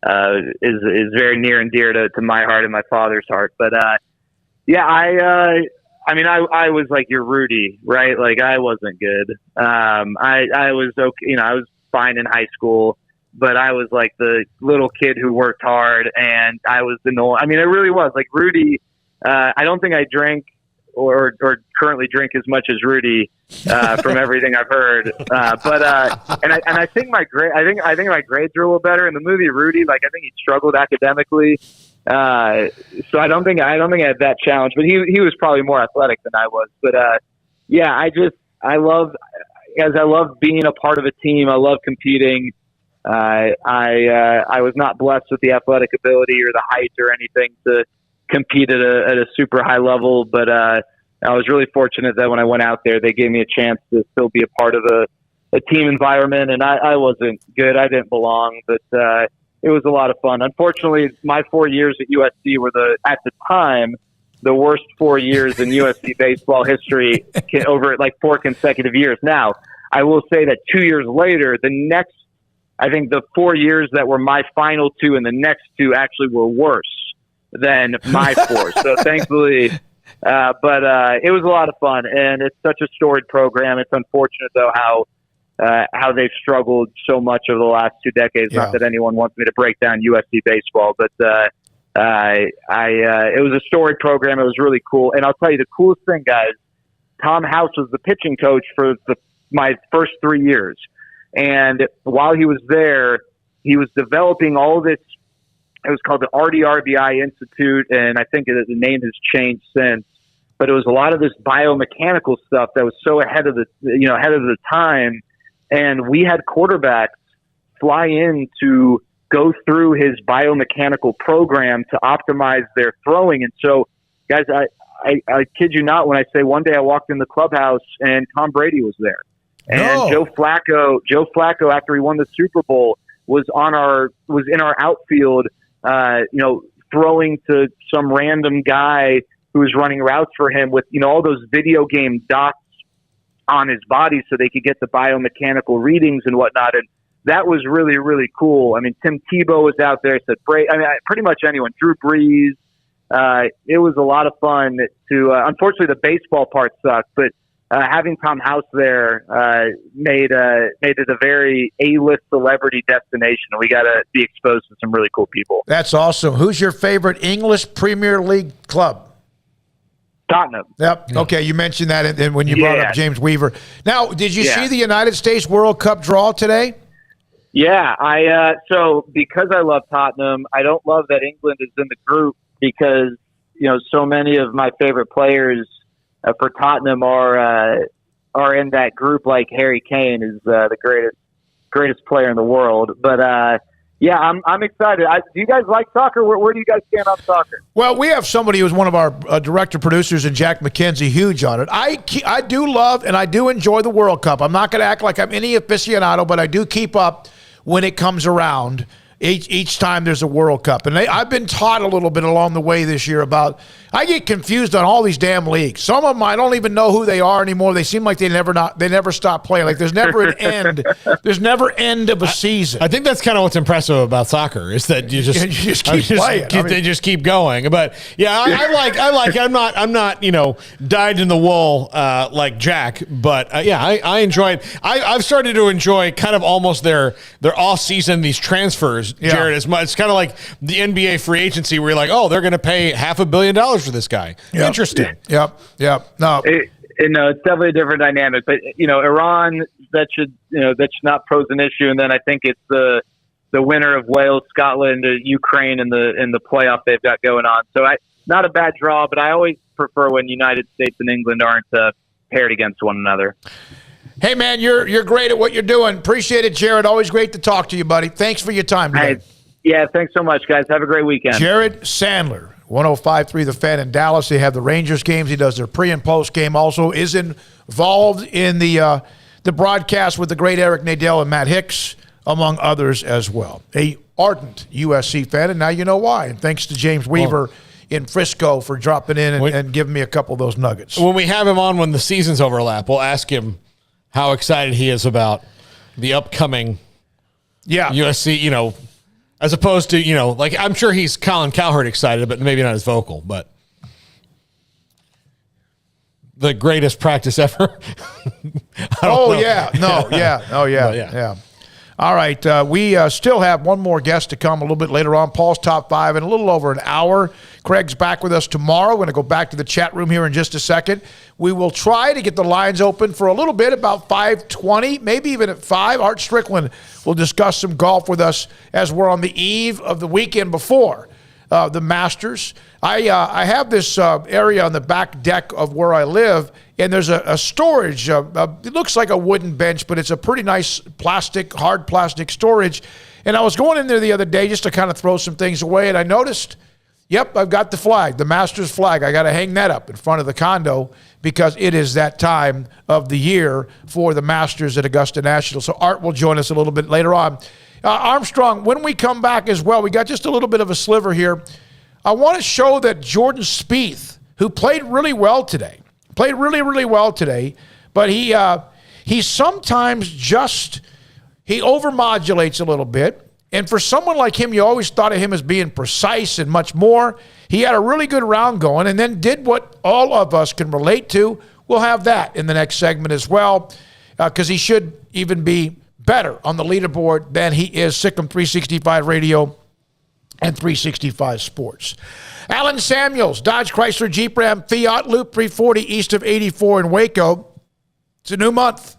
very near and dear to my heart and my father's heart. But yeah, I was like your Rudy, right? Like I wasn't good. I was okay, I was fine in high school, but I was like the little kid who worked hard, and I was the I mean, I really was like Rudy. I don't think I drank or currently drink as much as Rudy from everything I've heard. But I think my grade, I think my grades are a little better in the movie Rudy. Like I think he struggled academically. So I don't think I had that challenge, but he was probably more athletic than I was. But yeah, I love being a part of a team. I love competing. I was not blessed with the athletic ability or the height or anything to compete at a super high level, but I was really fortunate that when I went out there, they gave me a chance to still be a part of a team environment, and I wasn't good. I didn't belong, but it was a lot of fun. Unfortunately, my 4 years at USC were at the time, the worst 4 years in USC baseball history over like 4 consecutive years. Now, I will say that 2 years later, I think the 4 years that were my final 2 and the next 2 actually were worse than my 4. So thankfully, but it was a lot of fun, and it's such a storied program. It's unfortunate though how they've struggled so much over the last 2 decades. Yeah. Not that anyone wants me to break down USC baseball, but it was a storied program. It was really cool, and I'll tell you the coolest thing, guys. Tom House was the pitching coach for my first 3 years. And while he was there, he was developing all this. It was called the RDRBI Institute, and I think the name has changed since. But it was a lot of this biomechanical stuff that was so ahead of the time. And we had quarterbacks fly in to go through his biomechanical program to optimize their throwing. And so, guys, I kid you not when I say one day I walked in the clubhouse and Tom Brady was there. And Joe Flacco, after he won the Super Bowl, was in our outfield, throwing to some random guy who was running routes for him with, all those video game dots on his body so they could get the biomechanical readings and whatnot. And that was really, really cool. I mean, Tim Tebow was out there. Pretty much anyone. Drew Brees. It was a lot of fun to. Unfortunately, the baseball part sucked, but having Tom House there made it a very A-list celebrity destination. We got to be exposed to some really cool people. That's awesome. Who's your favorite English Premier League club? Tottenham. Yep. Okay, you mentioned that and when you brought up James Weaver. Now, did you see the United States World Cup draw today? Yeah, so because I love Tottenham, I don't love that England is in the group because, so many of my favorite players for Tottenham are in that group. Like Harry Kane is the greatest player in the world. But I'm excited. Do you guys like soccer? Where do you guys stand on soccer? Well, we have somebody who's one of our director producers, and Jack McKenzie, huge on it. I do love and I do enjoy the World Cup. I'm not going to act like I'm any aficionado, but I do keep up when it comes around. Each time there's a World Cup. And I've been taught a little bit along the way this year about, I get confused on all these damn leagues. Some of them I don't even know who they are anymore. They seem like they never stop playing. Like there's never an end. There's never end of a season. I think that's kind of what's impressive about soccer is that you just keep playing. They just keep going. But yeah, I like I'm not dyed in the wool like Jack, but I enjoy it. I've started to enjoy kind of almost their off season, these transfers. Jared, it's kind of like the NBA free agency where you're like, oh, they're going to pay $500 million for this guy. Yep. Interesting. Yep. No, it's definitely a different dynamic. But Iran, that should not pose an issue. And then I think it's the winner of Wales, Scotland, Ukraine in the playoff they've got going on. So not a bad draw. But I always prefer when United States and England aren't paired against one another. Hey, man, you're great at what you're doing. Appreciate it, Jared. Always great to talk to you, buddy. Thanks for your time today. Yeah, thanks so much, guys. Have a great weekend. Jared Sandler, 105.3 The Fan in Dallas. They have the Rangers games. He does their pre- and post-game. Also is involved in the broadcast with the great Eric Nadel and Matt Hicks, among others as well. A ardent USC fan, and now you know why. And thanks to James Weaver in Frisco for dropping in and giving me a couple of those nuggets. When we have him on when the seasons overlap, we'll ask him how excited he is about the upcoming USC, as opposed to, like I'm sure he's Colin Cowherd excited, but maybe not as vocal, but the greatest practice ever. Yeah. All right, we still have one more guest to come a little bit later on. Paul's Top 5 in a little over an hour. Craig's back with us tomorrow. We're going to go back to the chat room here in just a second. We will try to get the lines open for a little bit, about 5:20, maybe even at 5. Art Strickland will discuss some golf with us as we're on the eve of the weekend before the Masters. I have this area on the back deck of where I live, and there's a storage. It looks like a wooden bench, but it's a pretty nice hard plastic storage. And I was going in there the other day just to kind of throw some things away, and I noticed, I've got the flag, the Masters flag. I got to hang that up in front of the condo because it is that time of the year for the Masters at Augusta National. So Art will join us a little bit later on. Armstrong, when we come back as well, we got just a little bit of a sliver here. I want to show that Jordan Spieth, who played really well today, but he sometimes he overmodulates a little bit. And for someone like him, you always thought of him as being precise and much more. He had a really good round going and then did what all of us can relate to. We'll have that in the next segment as well because he should even be better on the leaderboard than he is. Sikkim 365 Radio and 365 Sports. Alan Samuels, Dodge Chrysler Jeep Ram Fiat Loop 340 east of 84 in Waco. It's a new month.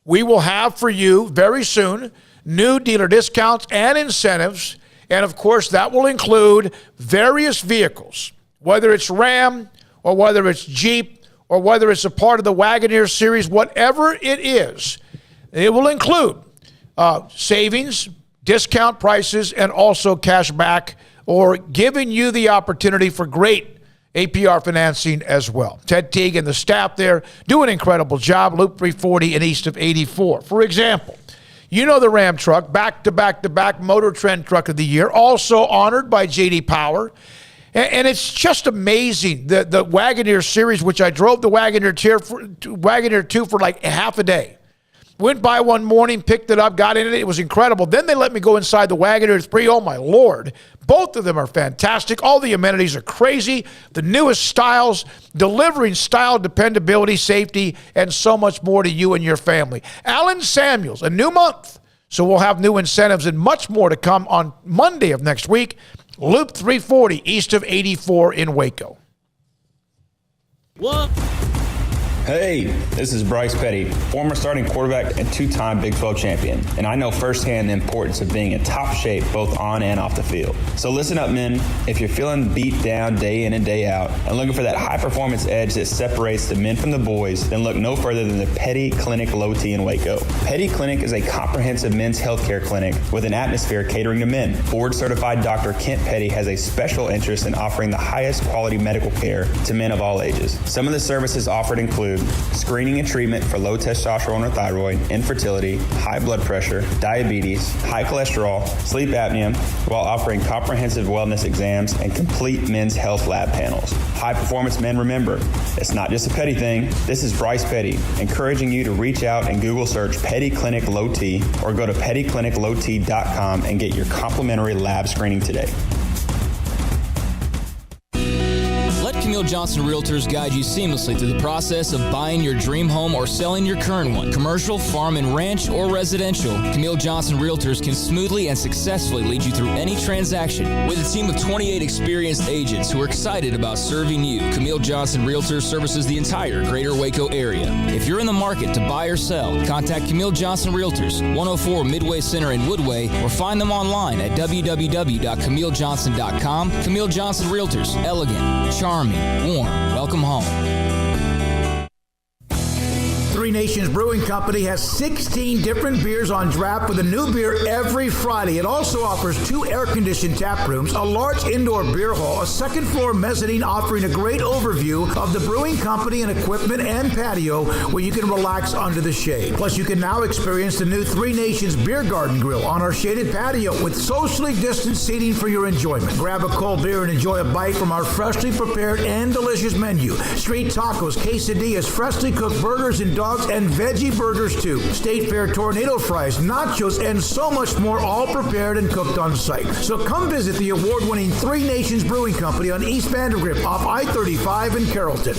We will have for you very soon new dealer discounts and incentives. And of course, that will include various vehicles, whether it's Ram or whether it's Jeep or whether it's a part of the Wagoneer series, whatever it is, it will include savings, discount prices, and also cash back, or giving you the opportunity for great APR financing as well. Ted Teague and the staff there do an incredible job. Loop 340 and east of 84. For example, the Ram truck, back-to-back Motor Trend Truck of the Year, also honored by J.D. Power. And it's just amazing, the Wagoneer series, which I drove the Wagoneer 2 for like half a day. Went by one morning, picked it up, got in it. It was incredible. Then they let me go inside the Wagoneer 3. Oh, my Lord. Both of them are fantastic. All the amenities are crazy. The newest styles, delivering style, dependability, safety, and so much more to you and your family. Alan Samuels, a new month. So we'll have new incentives and much more to come on Monday of next week. Loop 340 east of 84 in Waco. What? Hey, this is Bryce Petty, former starting quarterback and two-time Big 12 champion, and I know firsthand the importance of being in top shape both on and off the field. So listen up, men. If you're feeling beat down day in and day out and looking for that high-performance edge that separates the men from the boys, then look no further than the Petty Clinic Low T in Waco. Petty Clinic is a comprehensive men's healthcare clinic with an atmosphere catering to men. Board-certified Dr. Kent Petty has a special interest in offering the highest quality medical care to men of all ages. Some of the services offered include screening and treatment for low testosterone or thyroid, infertility, high blood pressure, diabetes, high cholesterol, sleep apnea, while offering comprehensive wellness exams and complete men's health lab panels. High performance men, remember, it's not just a Petty thing. This is Bryce Petty, encouraging you to reach out and Google search Petty Clinic Low T or go to pettycliniclowt.com and get your complimentary lab screening today. Camille Johnson Realtors guide you seamlessly through the process of buying your dream home or selling your current one. Commercial, farm and ranch, or residential, Camille Johnson Realtors can smoothly and successfully lead you through any transaction. With a team of 28 experienced agents who are excited about serving you, Camille Johnson Realtors services the entire greater Waco area. If you're in the market to buy or sell, contact Camille Johnson Realtors, 104 Midway Center in Woodway, or find them online at www.camillejohnson.com. Camille Johnson Realtors, elegant, charming, warm welcome home. Three Nations Brewing Company has 16 different beers on draft with a new beer every Friday. It also offers 2 air-conditioned tap rooms, a large indoor beer hall, a second-floor mezzanine offering a great overview of the brewing company and equipment and patio where you can relax under the shade. Plus, you can now experience the new Three Nations Beer Garden Grill on our shaded patio with socially distanced seating for your enjoyment. Grab a cold beer and enjoy a bite from our freshly prepared and delicious menu. Street tacos, quesadillas, freshly cooked burgers and dogs, and veggie burgers too. State Fair tornado fries, nachos, and so much more, all prepared and cooked on site. So come visit the award-winning Three Nations Brewing Company on East Vandergrift off I-35 in Carrollton.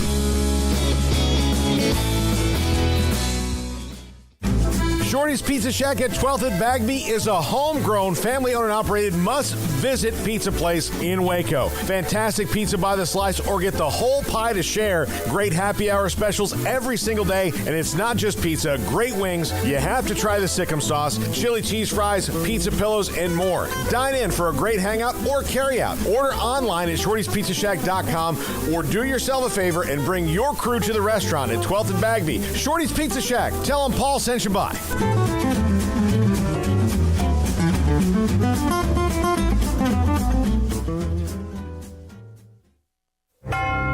Shorty's Pizza Shack at 12th and Bagby is a homegrown, family-owned and operated must-visit pizza place in Waco. Fantastic pizza by the slice or get the whole pie to share. Great happy hour specials every single day, and it's not just pizza. Great wings. You have to try the Sikkim sauce, chili cheese fries, pizza pillows, and more. Dine in for a great hangout or carry-out. Order online at shortyspizzashack.com or do yourself a favor and bring your crew to the restaurant at 12th and Bagby. Shorty's Pizza Shack. Tell them Paul sent you by.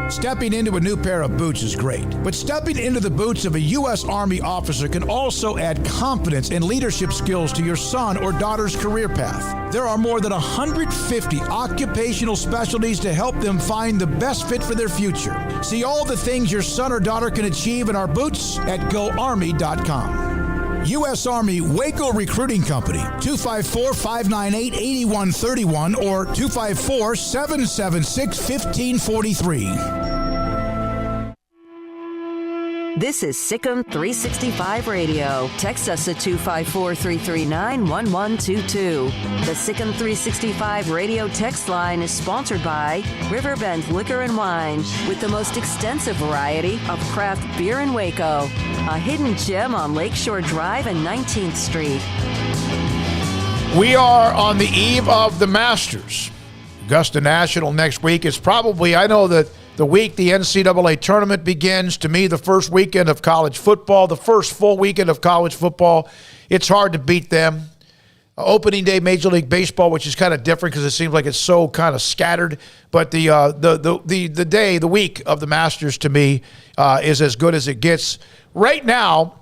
Stepping into a new pair of boots is great, but stepping into the boots of a U.S. Army officer can also add confidence and leadership skills to your son or daughter's career path. There are more than 150 occupational specialties to help them find the best fit for their future. See all the things your son or daughter can achieve in our boots at GoArmy.com. U.S. Army Waco Recruiting Company, 254-598-8131 or 254-776-1543. This is Sikkim 365 Radio. Text us at 254-339-1122. The Sikkim 365 Radio text line is sponsored by Riverbend Liquor and Wine, with the most extensive variety of craft beer in Waco. A hidden gem on Lakeshore Drive and 19th Street. We are on the eve of the Masters. Augusta National next week is probably, I know that the week the NCAA tournament begins, to me, the first weekend of college football, the first full weekend of college football. It's hard to beat them. Opening day, Major League Baseball, which is kind of different because it seems like it's so kind of scattered. But the week of the Masters, to me, is as good as it gets. Right now,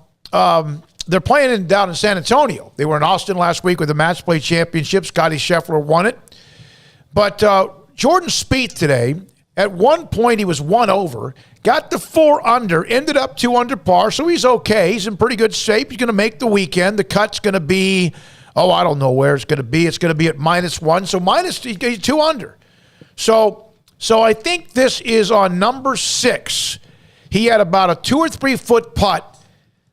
they're playing down in San Antonio. They were in Austin last week with the Match Play Championship. Scotty Scheffler won it. But Jordan Spieth today, at one point he was 1 over, got the 4 under, ended up 2 under par, so he's okay. He's in pretty good shape. He's going to make the weekend. The cut's going to be, I don't know where it's going to be. It's going to be at -1, so he's 2 under. So I think this is on number 6. He had about a 2 or 3 foot putt,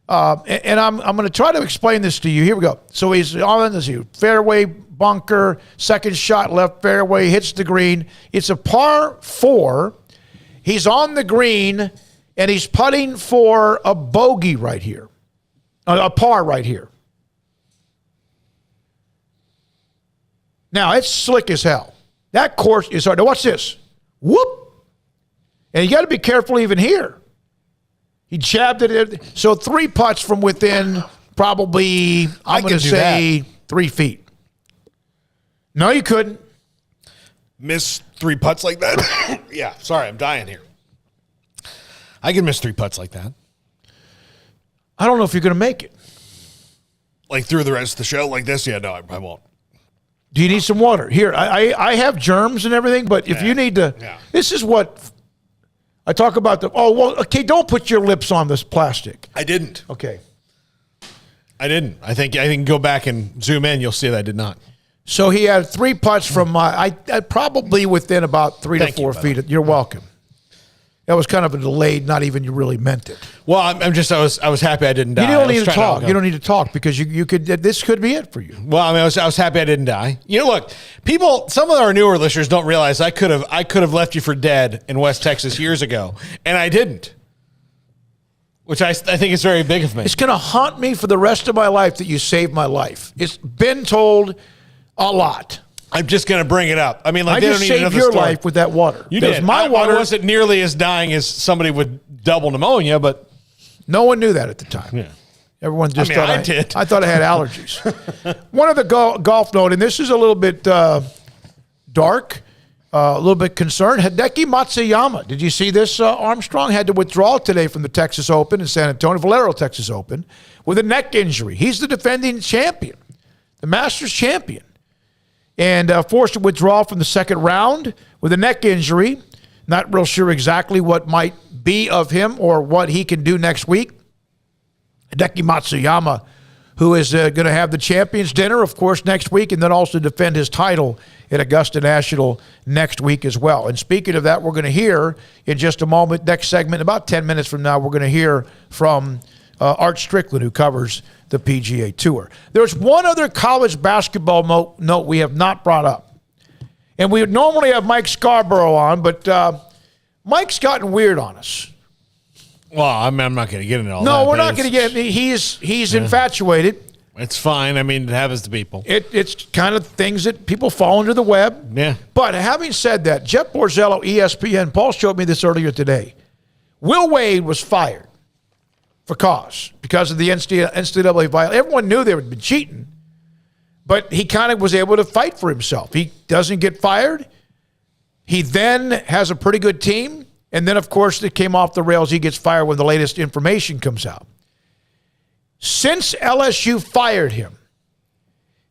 and I'm going to try to explain this to you. Here we go. So he's on this fairway bunker, second shot left fairway, hits the green. It's a par 4. He's on the green, and he's putting for a bogey right here, a par right here. Now, it's slick as hell. That course is hard. Now, watch this. Whoop. And you got to be careful even here. He jabbed it. So 3 putts from within probably, I'm going to say, 3 feet. No, you couldn't. Miss 3 putts like that? Yeah, sorry, I'm dying here. I can miss 3 putts like that. I don't know if you're going to make it. Like through the rest of the show like this? Yeah, no, I won't. Do you need some water? Here, I have germs and everything, but if you need to, this is what I talk about. Okay, don't put your lips on this plastic. I didn't. Okay. I didn't. I think I can go back and zoom in. You'll see that I did not. So he had 3 putts from I probably within about 3 to 4 feet. You're welcome. That was kind of a delayed, not even you really meant it. Well, I was happy I didn't die. You don't need to talk. You don't need to talk because you could. This could be it for you. Well, I mean, I was happy I didn't die. Look, people. Some of our newer listeners don't realize I could have left you for dead in West Texas years ago, and I didn't. Which I think is very big of me. It's going to haunt me for the rest of my life that you saved my life. It's been told a lot. I'm just going to bring it up. I mean, like, I they just don't need saved another your story. life with that water. You Because did. my water I wasn't nearly as dying as somebody with double pneumonia, but no one knew that at the time. Yeah. Everyone just I thought did. I thought I had allergies. One of the golf note, and this is a little bit dark, a little bit concerned. Hideki Matsuyama, did you see this? Armstrong had to withdraw today from the Texas Open in San Antonio, Valero Texas Open, with a neck injury. He's the defending champion, the Masters champion, and forced to withdraw from the second round with a neck injury. Not real sure exactly what might be of him or what he can do next week. Hideki Matsuyama, who is going to have the Champions Dinner, of course, next week, and then also defend his title at Augusta National next week as well. And speaking of that, we're going to hear in just a moment, next segment, about 10 minutes from now, we're going to hear from Art Strickland, who covers the PGA Tour. There's one other college basketball note we have not brought up. And we would normally have Mike Scarborough on, but Mike's gotten weird on us. Well, I'm not going to get into all that. No, we're not going to get it. He's infatuated. It's fine. I mean, it happens to people. It's kind of things that people fall into the web. Yeah. But having said that, Jeff Borzello, ESPN, Paul showed me this earlier today. Will Wade was fired for cause because of the NCAA violation. Everyone knew they had been cheating, but he kind of was able to fight for himself. He doesn't get fired. He then has a pretty good team. And then, of course, it came off the rails. He gets fired when the latest information comes out. Since LSU fired him,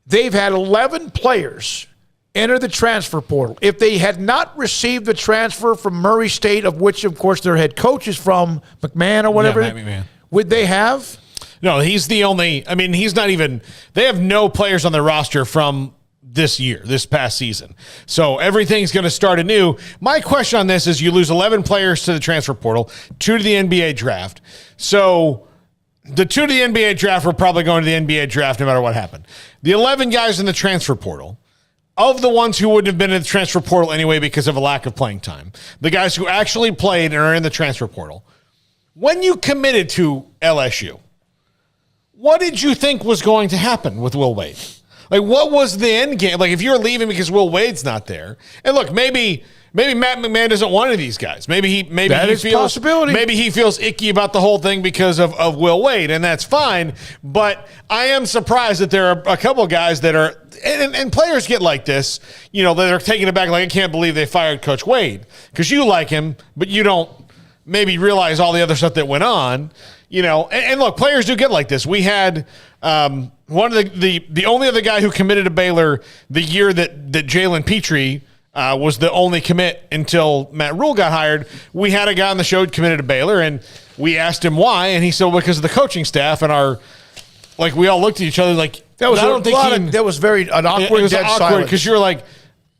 they've had 11 players enter the transfer portal. If they had not received the transfer from Murray State, of which, of course, their head coach is from, McMahon or whatever, would they have? No, he's the only. I mean, he's not even. They have no players on their roster from this past season. So everything's going to start anew. My question on this is you lose 11 players to the transfer portal, 2 to the NBA draft. So the 2 to the NBA draft are probably going to the NBA draft no matter what happened. The 11 guys in the transfer portal, of the ones who wouldn't have been in the transfer portal anyway because of a lack of playing time, the guys who actually played and are in the transfer portal, when you committed to LSU, what did you think was going to happen with Will Wade? Like, what was the end game? Like, if you're leaving because Will Wade's not there, and look, maybe Matt McMahon doesn't want any of these guys. Maybe he feels possibility. Maybe he feels icky about the whole thing because of Will Wade, and that's fine. But I am surprised that there are a couple of guys that are, and players get like this, that are taking it back. Like, I can't believe they fired Coach Wade because you like him, but you don't maybe realize all the other stuff that went on. And look, players do get like this. We had one of the only other guy who committed to Baylor the year that Jalen Petrie was the only commit until Matt Rule got hired. We had a guy on the show who committed to Baylor, and we asked him why, and he said because of the coaching staff and we all looked at each other like that was that was very an awkward, dead silence because you're like,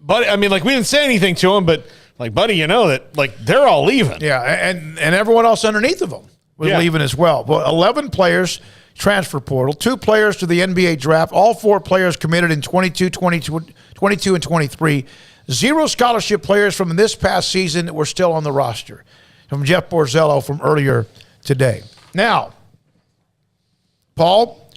buddy. I mean, like we didn't say anything to him, but like, buddy, that like they're all leaving. Yeah, and everyone else underneath of them was leaving as well. Well, 11 players transfer portal, 2 players to the NBA draft, all 4 players committed in 22 and 23. 0 scholarship players from this past season that were still on the roster. From Jeff Borzello from earlier today. Now, Paul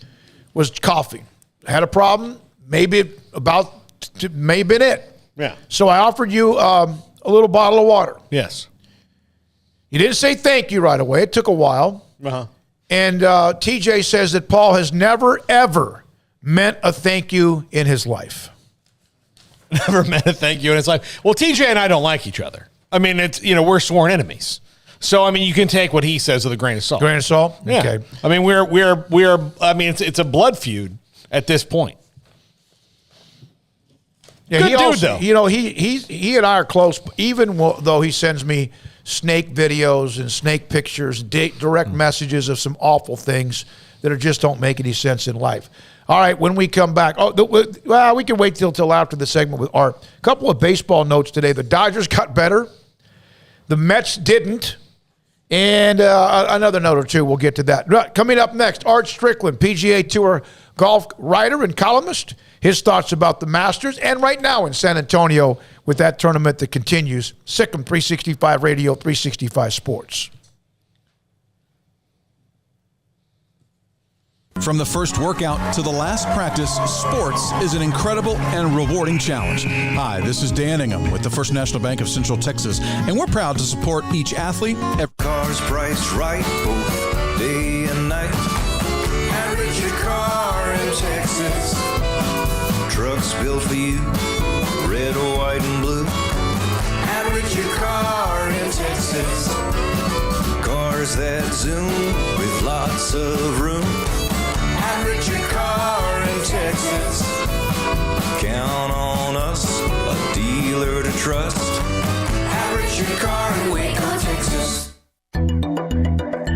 was coughing. Had a problem. May have been it. Yeah. So I offered you a little bottle of water. Yes. You didn't say thank you right away. It took a while. Uh-huh. And TJ says that Paul has never, ever meant a thank you in his life. Never meant a thank you in his life. Well, TJ and I don't like each other. I mean, it's we're sworn enemies. So I mean, you can take what he says with a grain of salt. Grain of salt. Yeah. Okay. I mean, we're. I mean, it's a blood feud at this point. Yeah, Good he dude, also, though. He and I are close, even though he sends me snake videos and snake pictures, direct messages of some awful things that just don't make any sense in life. All right, when we come back, we can wait till after the segment with Art. A couple of baseball notes today. The Dodgers got better. The Mets didn't. And another note or two, we'll get to that. Right, coming up next, Art Strickland, PGA Tour golf writer and columnist. His thoughts about the Masters and right now in San Antonio with that tournament that continues. Sikkim 365 Radio, 365 Sports. From the first workout to the last practice, sports is an incredible and rewarding challenge. Hi, this is Dan Ingham with the First National Bank of Central Texas, and we're proud to support each athlete. Cars priced right both day and night. Average your car in Texas. Trucks built for you, red, white, and blue. Average your car in Texas. Cars that zoom with lots of room. Average your car in Texas. Count on us, a dealer to trust. Average your car in Waco, Texas.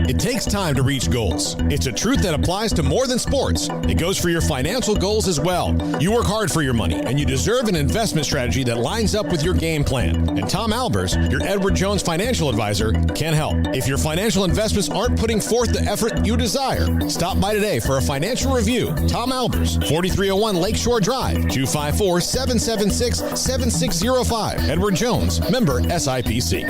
It takes time to reach goals. It's a truth that applies to more than sports. It goes for your financial goals as well. You work hard for your money, and you deserve an investment strategy that lines up with your game plan. And Tom Albers, your Edward Jones financial advisor, can help. If your financial investments aren't putting forth the effort you desire, stop by today for a financial review. Tom Albers, 4301 Lakeshore Drive, 254-776-7605. Edward Jones, member SIPC.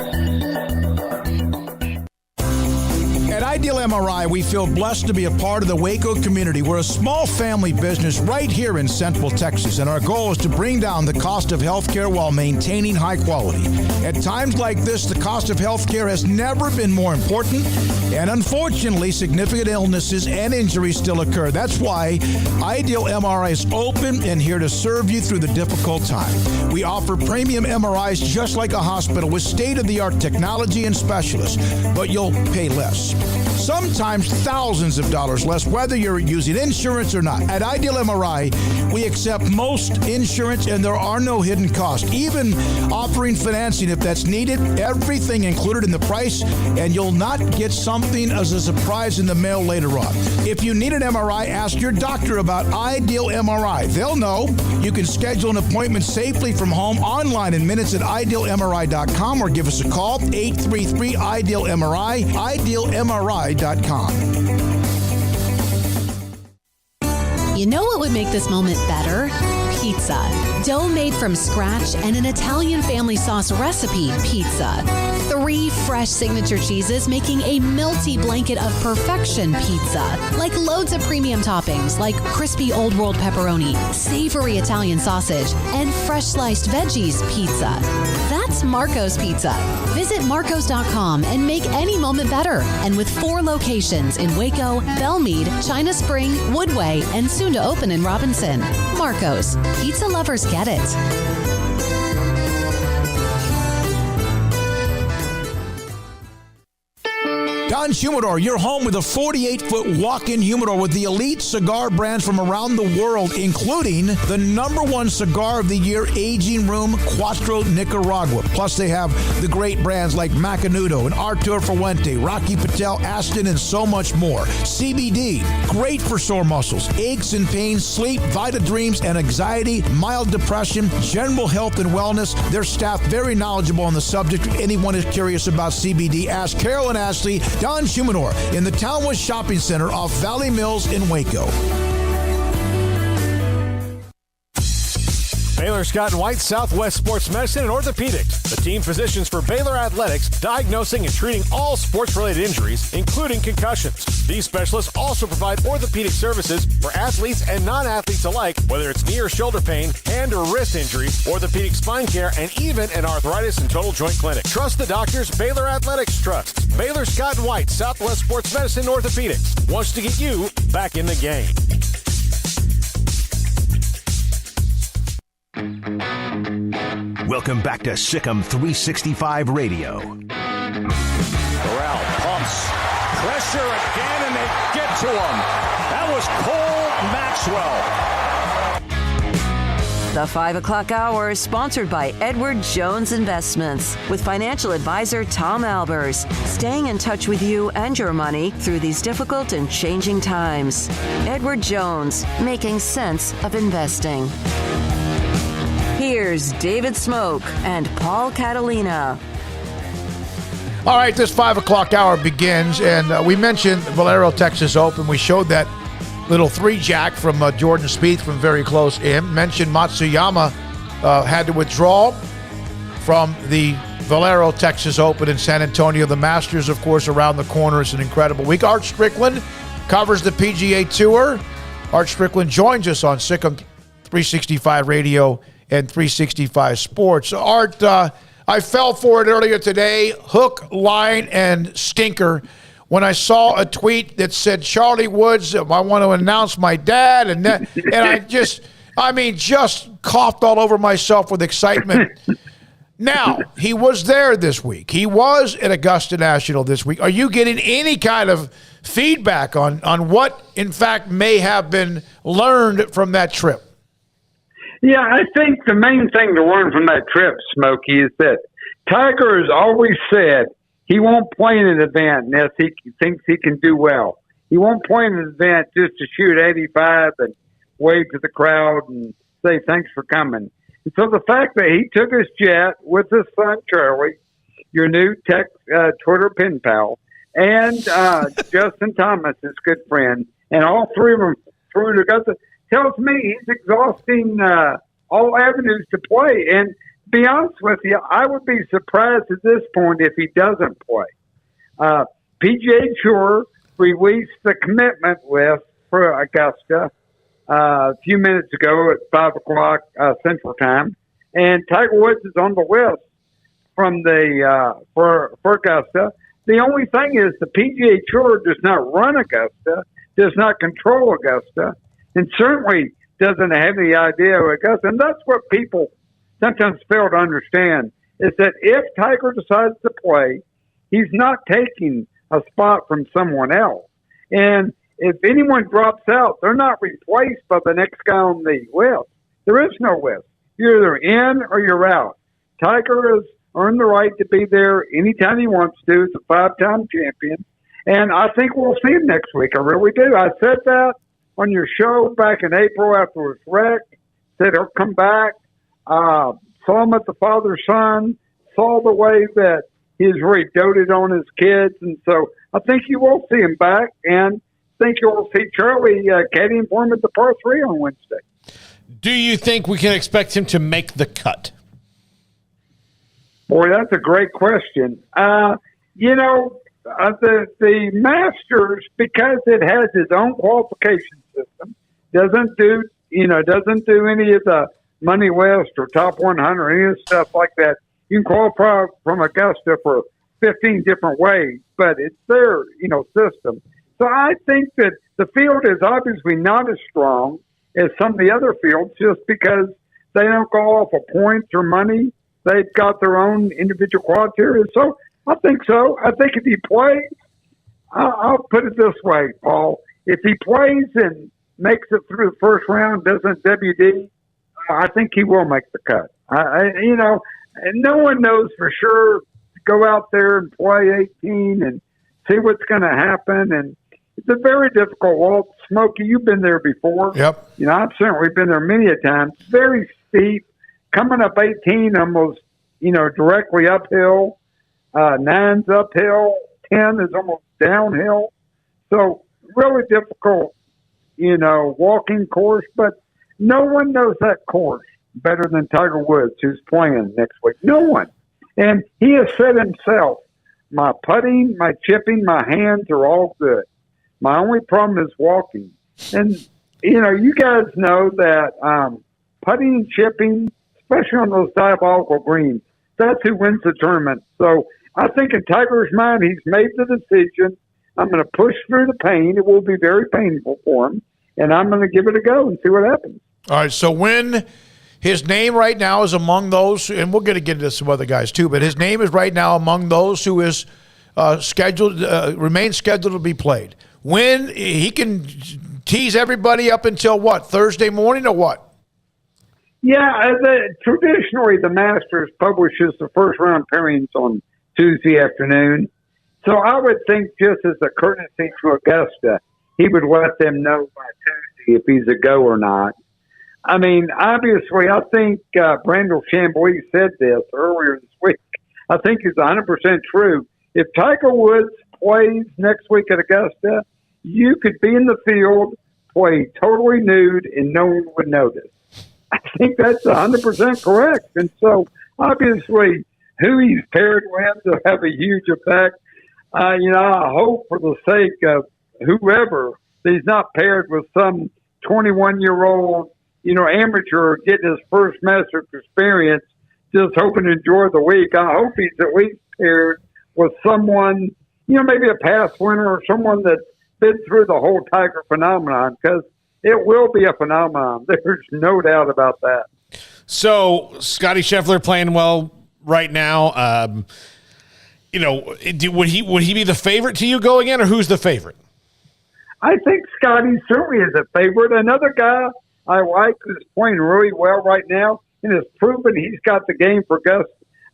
At Ideal MRI, we feel blessed to be a part of the Waco community. We're a small family business right here in Central Texas, and our goal is to bring down the cost of healthcare while maintaining high quality. At times like this, the cost of healthcare has never been more important, and unfortunately, significant illnesses and injuries still occur. That's why Ideal MRI is open and here to serve you through the difficult time. We offer premium MRIs just like a hospital with state-of-the-art technology and specialists, but you'll pay less. Sometimes thousands of dollars less, whether you're using insurance or not. At Ideal MRI, we accept most insurance and there are no hidden costs. Even offering financing if that's needed, everything included in the price, and you'll not get something as a surprise in the mail later on. If you need an MRI, ask your doctor about Ideal MRI. They'll know. You can schedule an appointment safely from home online in minutes at idealmri.com or give us a call, 833-IDEAL-MRI, idealmri.com. You know what would make this moment better? Pizza. Dough made from scratch and an Italian family sauce recipe pizza. 3 fresh signature cheeses making a melty blanket of perfection pizza. Like loads of premium toppings like crispy Old World pepperoni, savory Italian sausage, and fresh sliced veggies pizza. That's Marco's Pizza. Visit marcos.com and make any moment better. And with 4 locations in Waco, Belmead, China Spring, Woodway, and soon to open in Robinson. Marco's. Pizza lovers get it. Don Humidor, your home with a 48-foot walk-in humidor with the elite cigar brands from around the world, including the #1 cigar of the year, Aging Room Cuatro Nicaragua. Plus, they have the great brands like Macanudo and Artur Fuente, Rocky Patel, Aston, and so much more. CBD, great for sore muscles, aches and pains, sleep, Vita Dreams, and anxiety, mild depression, general health and wellness. Their staff very knowledgeable on the subject. If anyone is curious about CBD, ask Carol and Ashley. Don Humidor in the Townwood Shopping Center off Valley Mills in Waco. Baylor Scott and White, Southwest Sports Medicine and Orthopedics. The team physicians for Baylor Athletics, diagnosing and treating all sports-related injuries, including concussions. These specialists also provide orthopedic services for athletes and non-athletes alike, whether it's knee or shoulder pain, hand or wrist injuries, orthopedic spine care, and even an arthritis and total joint clinic. Trust the doctors Baylor Athletics trusts. Baylor Scott and White, Southwest Sports Medicine and Orthopedics wants to get you back in the game. Welcome back to Sikkim 365 Radio. Corral pumps. Pressure again, and they get to him. That was Cole Maxwell. The 5 o'clock hour is sponsored by Edward Jones Investments with financial advisor Tom Albers, staying in touch with you and your money through these difficult and changing times. Edward Jones, making sense of investing. Here's David Smoak and Paul Catalina. All right, this 5 o'clock hour begins, and we mentioned Valero Texas Open. We showed that little 3-jack from Jordan Spieth from very close in. Mentioned Matsuyama had to withdraw from the Valero Texas Open in San Antonio. The Masters, of course, around the corner is an incredible week. Art Strickland covers the PGA Tour. Art Strickland joins us on Sikkim 365 Radio and 365 Sports. Art, I fell for it earlier today, hook, line, and stinker, when I saw a tweet that said, Charlie Woods, I want to announce my dad, and I just coughed all over myself with excitement. Now, he was there this week. He was at Augusta National this week. Are you getting any kind of feedback on what, in fact, may have been learned from that trip? Yeah, I think the main thing to learn from that trip, Smokey, is that Tiger has always said he won't play in an event unless he thinks he can do well. He won't play in an event just to shoot 85 and wave to the crowd and say thanks for coming. And so the fact that he took his jet with his son, Charlie, your new Twitter pen pal, and Justin Thomas, his good friend, and all three of them through to Augusta, tells me he's exhausting all avenues to play. And to be honest with you, I would be surprised at this point if he doesn't play. PGA Tour released the commitment list for Augusta a few minutes ago at 5 o'clock Central Time, and Tiger Woods is on the list from for Augusta. The only thing is the PGA Tour does not run Augusta, does not control Augusta, and certainly doesn't have any idea of Augusta. And that's what people sometimes fail to understand, is that if Tiger decides to play, he's not taking a spot from someone else. And if anyone drops out, they're not replaced by the next guy on the list. There is no list. You're either in or you're out. Tiger has earned the right to be there anytime he wants to. He's a 5-time champion. And I think we'll see him next week. I really do. I said that on your show back in April after his wreck. Said he'll come back. Saw him at the father-son. Saw the way that he's really doted on his kids. And so I think you will see him back. And I think you'll see Charlie caddying for him at the par 3 on Wednesday. Do you think we can expect him to make the cut? Boy, that's a great question. The Masters, because it has its own qualification system, doesn't do any of the money list or top 100 or any of the stuff like that. You can qualify from Augusta for 15 different ways, but it's their system. So I think that the field is obviously not as strong as some of the other fields just because they don't go off of points or money. They've got their own individual criteria. So I think so. I think if he plays, I'll put it this way, Paul. If he plays and makes it through the first round, doesn't WD, I think he will make the cut. And no one knows for sure. Go out there and play 18 and see what's going to happen. And it's a very difficult walk. Smokey, you've been there before. Yep. I've certainly been there many a time. It's very steep. Coming up 18 almost, directly uphill. 9's uphill. 10 is almost downhill. So really difficult, walking course. But no one knows that course better than Tiger Woods, who's playing next week. No one. And he has said himself, my putting, my chipping, my hands are all good. My only problem is walking. And, you guys know that putting and chipping, especially on those diabolical greens, that's who wins the tournament. So I think in Tiger's mind, he's made the decision. I'm going to push through the pain. It will be very painful for him. And I'm going to give it a go and see what happens. All right, so when his name right now is among those, and we're going to get into some other guys too, but his name is right now among those who is remains scheduled to be played. When he can tease everybody up until what, Thursday morning or what? Yeah, traditionally the Masters publishes the first round pairings on Tuesday afternoon. So I would think just as a courtesy to Augusta, he would let them know by Tuesday if he's a go or not. I mean, obviously, I think Brandel Chambly said this earlier this week. I think it's 100% true. If Tiger Woods plays next week at Augusta, you could be in the field, play totally nude, and no one would notice. I think that's 100% correct. And so, obviously, who he's paired with will have a huge effect. I hope for the sake of whoever, that he's not paired with some 21-year-old, amateur getting his first Masters experience, just hoping to enjoy the week. I hope he's at least paired with someone, maybe a past winner or someone that's been through the whole Tiger phenomenon, because it will be a phenomenon. There's no doubt about that. So Scotty Scheffler playing well right now. Would he be the favorite to you going in, or who's the favorite? I think Scotty certainly is a favorite. Another guy I like who's playing really well right now and has proven he's got the game for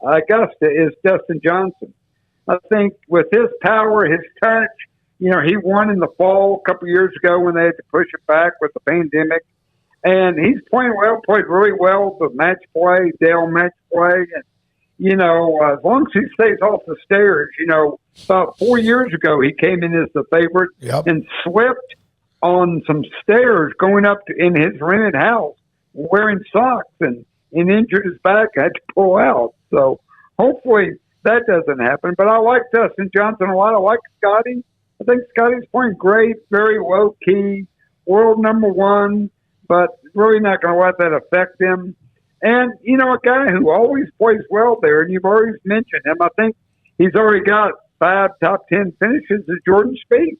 Augusta is Dustin Johnson. I think with his power, his touch, he won in the fall a couple years ago when they had to push it back with the pandemic. And he's playing well, played really well with match play, Dale match play. And, as long as he stays off the stairs, about 4 years ago, he came in as the favorite and slipped on some stairs going up in his rented house wearing socks and injured his back, had to pull out. So hopefully that doesn't happen. But I like Dustin Johnson a lot. I like Scotty. I think Scotty's playing great, very low-key, world number one, but really not going to let that affect him. And, a guy who always plays well there, and you've always mentioned him, I think he's already got 5 top 10 finishes, is Jordan Spieth.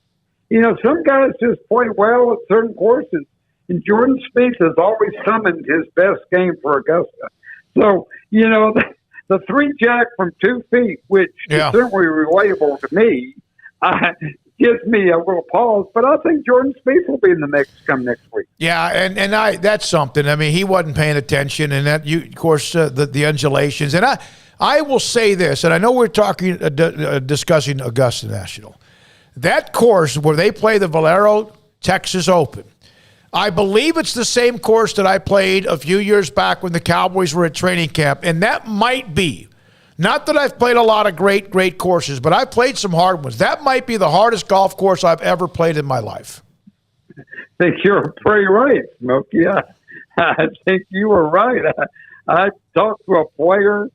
Some guys just play well at certain courses, and Jordan Spieth has always summoned his best game for Augusta. So, the 3-jack from 2 feet, which is certainly relatable to me, gives me a little pause, but I think Jordan Spieth will be in the mix come next week. Yeah, and that's something. I mean, he wasn't paying attention, and that of course the undulations. And I will say this, and I know we're talking discussing Augusta National. That course where they play the Valero Texas Open, I believe it's the same course that I played a few years back when the Cowboys were at training camp, and that might be. Not that I've played a lot of great courses, but I've played some hard ones. That might be the hardest golf course I've ever played in my life. I think you're pretty right, Smokey. Yeah, I think you were right. I talked to a player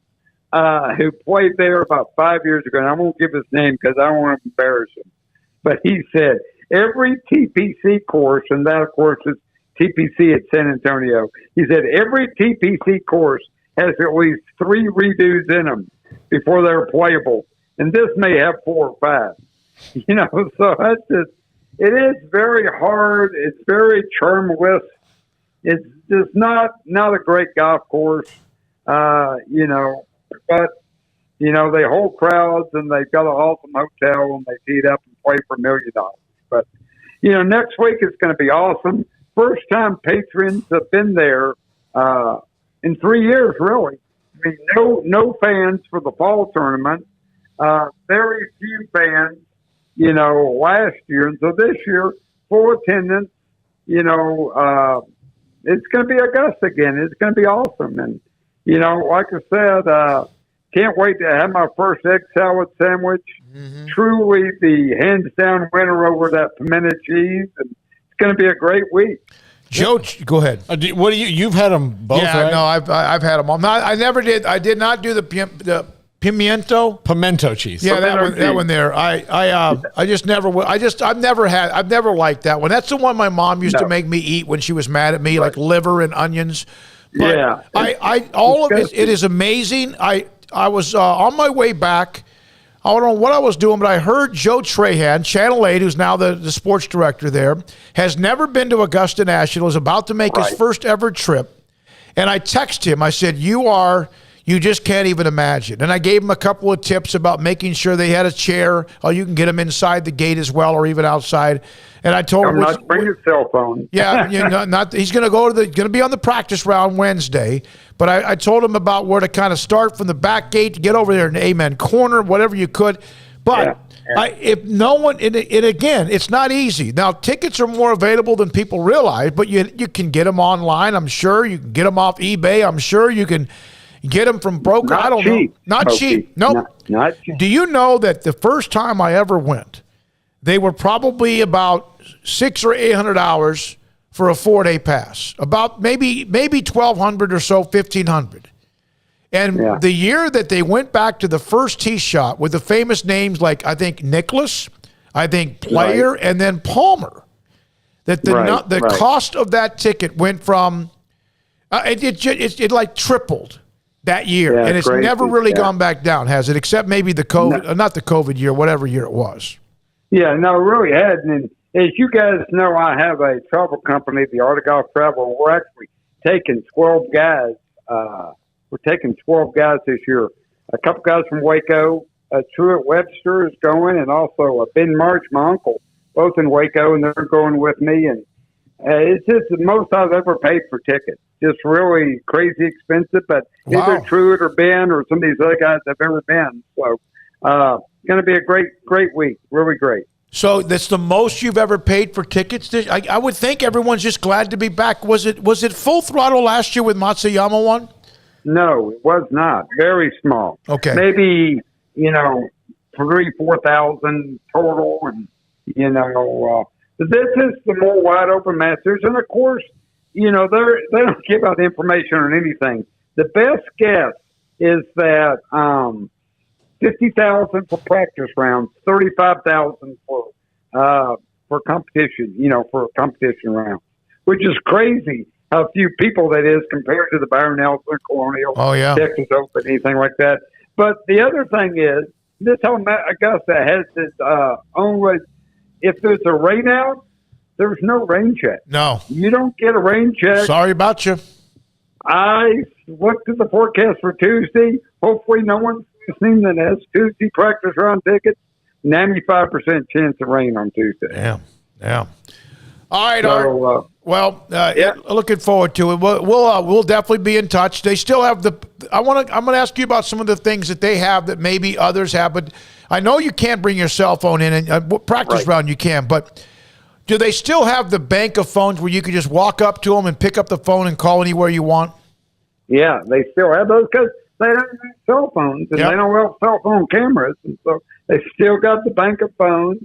who played there about 5 years ago, and I won't give his name because I don't want to embarrass him. But he said every TPC course, and that, of course, is TPC at San Antonio, he said every TPC course has at least 3 redos in them before they're playable. And this may have 4 or 5. So that's just, it is very hard. It's very charmless. It's just not a great golf course, but, they hold crowds and they've got an awesome hotel and they tee it up and play for $1 million. But, next week it's going to be awesome. First time patrons have been there, in 3 years, really. I mean, no fans for the fall tournament. Very few fans, last year. And so this year, full attendance, it's going to be Augusta again. It's going to be awesome. And, like I said, can't wait to have my first egg salad sandwich. Mm-hmm. Truly the hands-down winner over that pimento cheese. And it's going to be a great week. Joe, go ahead. What do you've had them both? Yeah, right? No, I've had them all. No, I never did. I did not do the pimento cheese. Yeah, that one there. I just never. I've never liked that one. That's the one my mom used to make me eat when she was mad at me, like liver and onions. But all of it. It is amazing. I was on my way back. I don't know what I was doing, but I heard Joe Trahan, Channel 8, who's now the sports director there, has never been to Augusta National, is about to make his first ever trip. And I texted him. I said, you just can't even imagine. And I gave him a couple of tips about making sure they had a chair. Oh, you can get them inside the gate as well or even outside. And I told him, not bring your cell phone. Yeah, he's going to be on the practice round Wednesday. But I told him about where to kind of start from the back gate to get over there in the Amen corner, whatever you could. But if no one, and again, it's not easy. Now, tickets are more available than people realize, but you can get them online, I'm sure. You can get them off eBay. I'm sure you can get them from broker. I don't know. Not cheap. Nope. Not cheap. Do you know that the first time I ever went, they were probably about $600 or $800 for a 4-day pass, about maybe $1,200 or so, $1,500. And the year that they went back to the first tee shot with the famous names like, I think, Nicholas, I think Player and then Palmer. That the cost of that ticket went from it like tripled that year, and it's never really gone back down, has it? Except maybe the COVID, not the COVID year, whatever year it was. Yeah, no, it really hadn't. And as you guys know, I have a travel company, the Art of Golf Travel. We're actually taking 12 guys. We're taking 12 guys this year. A couple guys from Waco, Truett Webster is going, and also Ben March, my uncle, both in Waco, and they're going with me. And it's just the most I've ever paid for tickets. Just really crazy expensive, but either Truett or Ben or some of these other guys have ever been. So going to be a great week. Really great. So that's the most you've ever paid for tickets? I would think everyone's just glad to be back. Was it full throttle last year with Matsuyama one? No, it was not. Very small. Okay. Maybe, 3,000-4,000 total. And, this is the more wide open Masters. And of course, they don't give out information on anything. The best guess is that, 50,000 for practice rounds, 35,000 for competition, for competition rounds, which is crazy how few people that is compared to the Byron Nelson, Colonial, Texas Open, anything like that. But the other thing is, this whole Augusta has its own way. If there's a rain out, there's no rain check. No. You don't get a rain check. Sorry about you. I looked at the forecast for Tuesday. Hopefully no one's listening to this. Tuesday practice round tickets, 95% chance of rain on Tuesday. Yeah. All right, Art. Looking forward to it. We'll definitely be in touch. They still have I'm going to ask you about some of the things that they have that maybe others have, but I know you can't bring your cell phone in, and practice round you can, but do they still have the bank of phones where you can just walk up to them and pick up the phone and call anywhere you want? Yeah, they still have those because they don't have cell phones and they don't have cell phone cameras, and so they still got the bank of phones.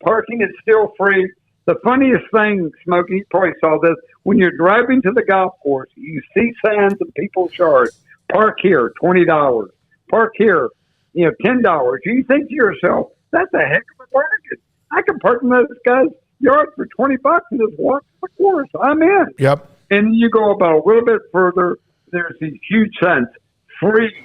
Parking is still free. The funniest thing, Smokey, you probably saw this, when you're driving to the golf course, you see signs and people charge, park here, $20, park here, $10. You think to yourself, that's a heck of a bargain. I can park in those guys' yard for $20 and just walk to the course. I'm in. Yep. And you go about a little bit further, there's these huge signs, free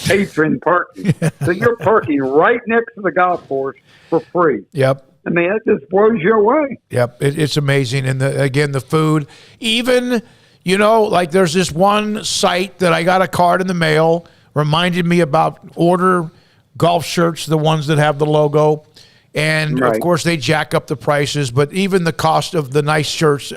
patron parking. So you're parking right next to the golf course for free. Yep. I mean, it just blows you away. Yep, it's amazing. And the food, even, like there's this one site that I got a card in the mail, reminded me about order golf shirts, the ones that have the logo. And, of course, they jack up the prices, but even the cost of the nice shirts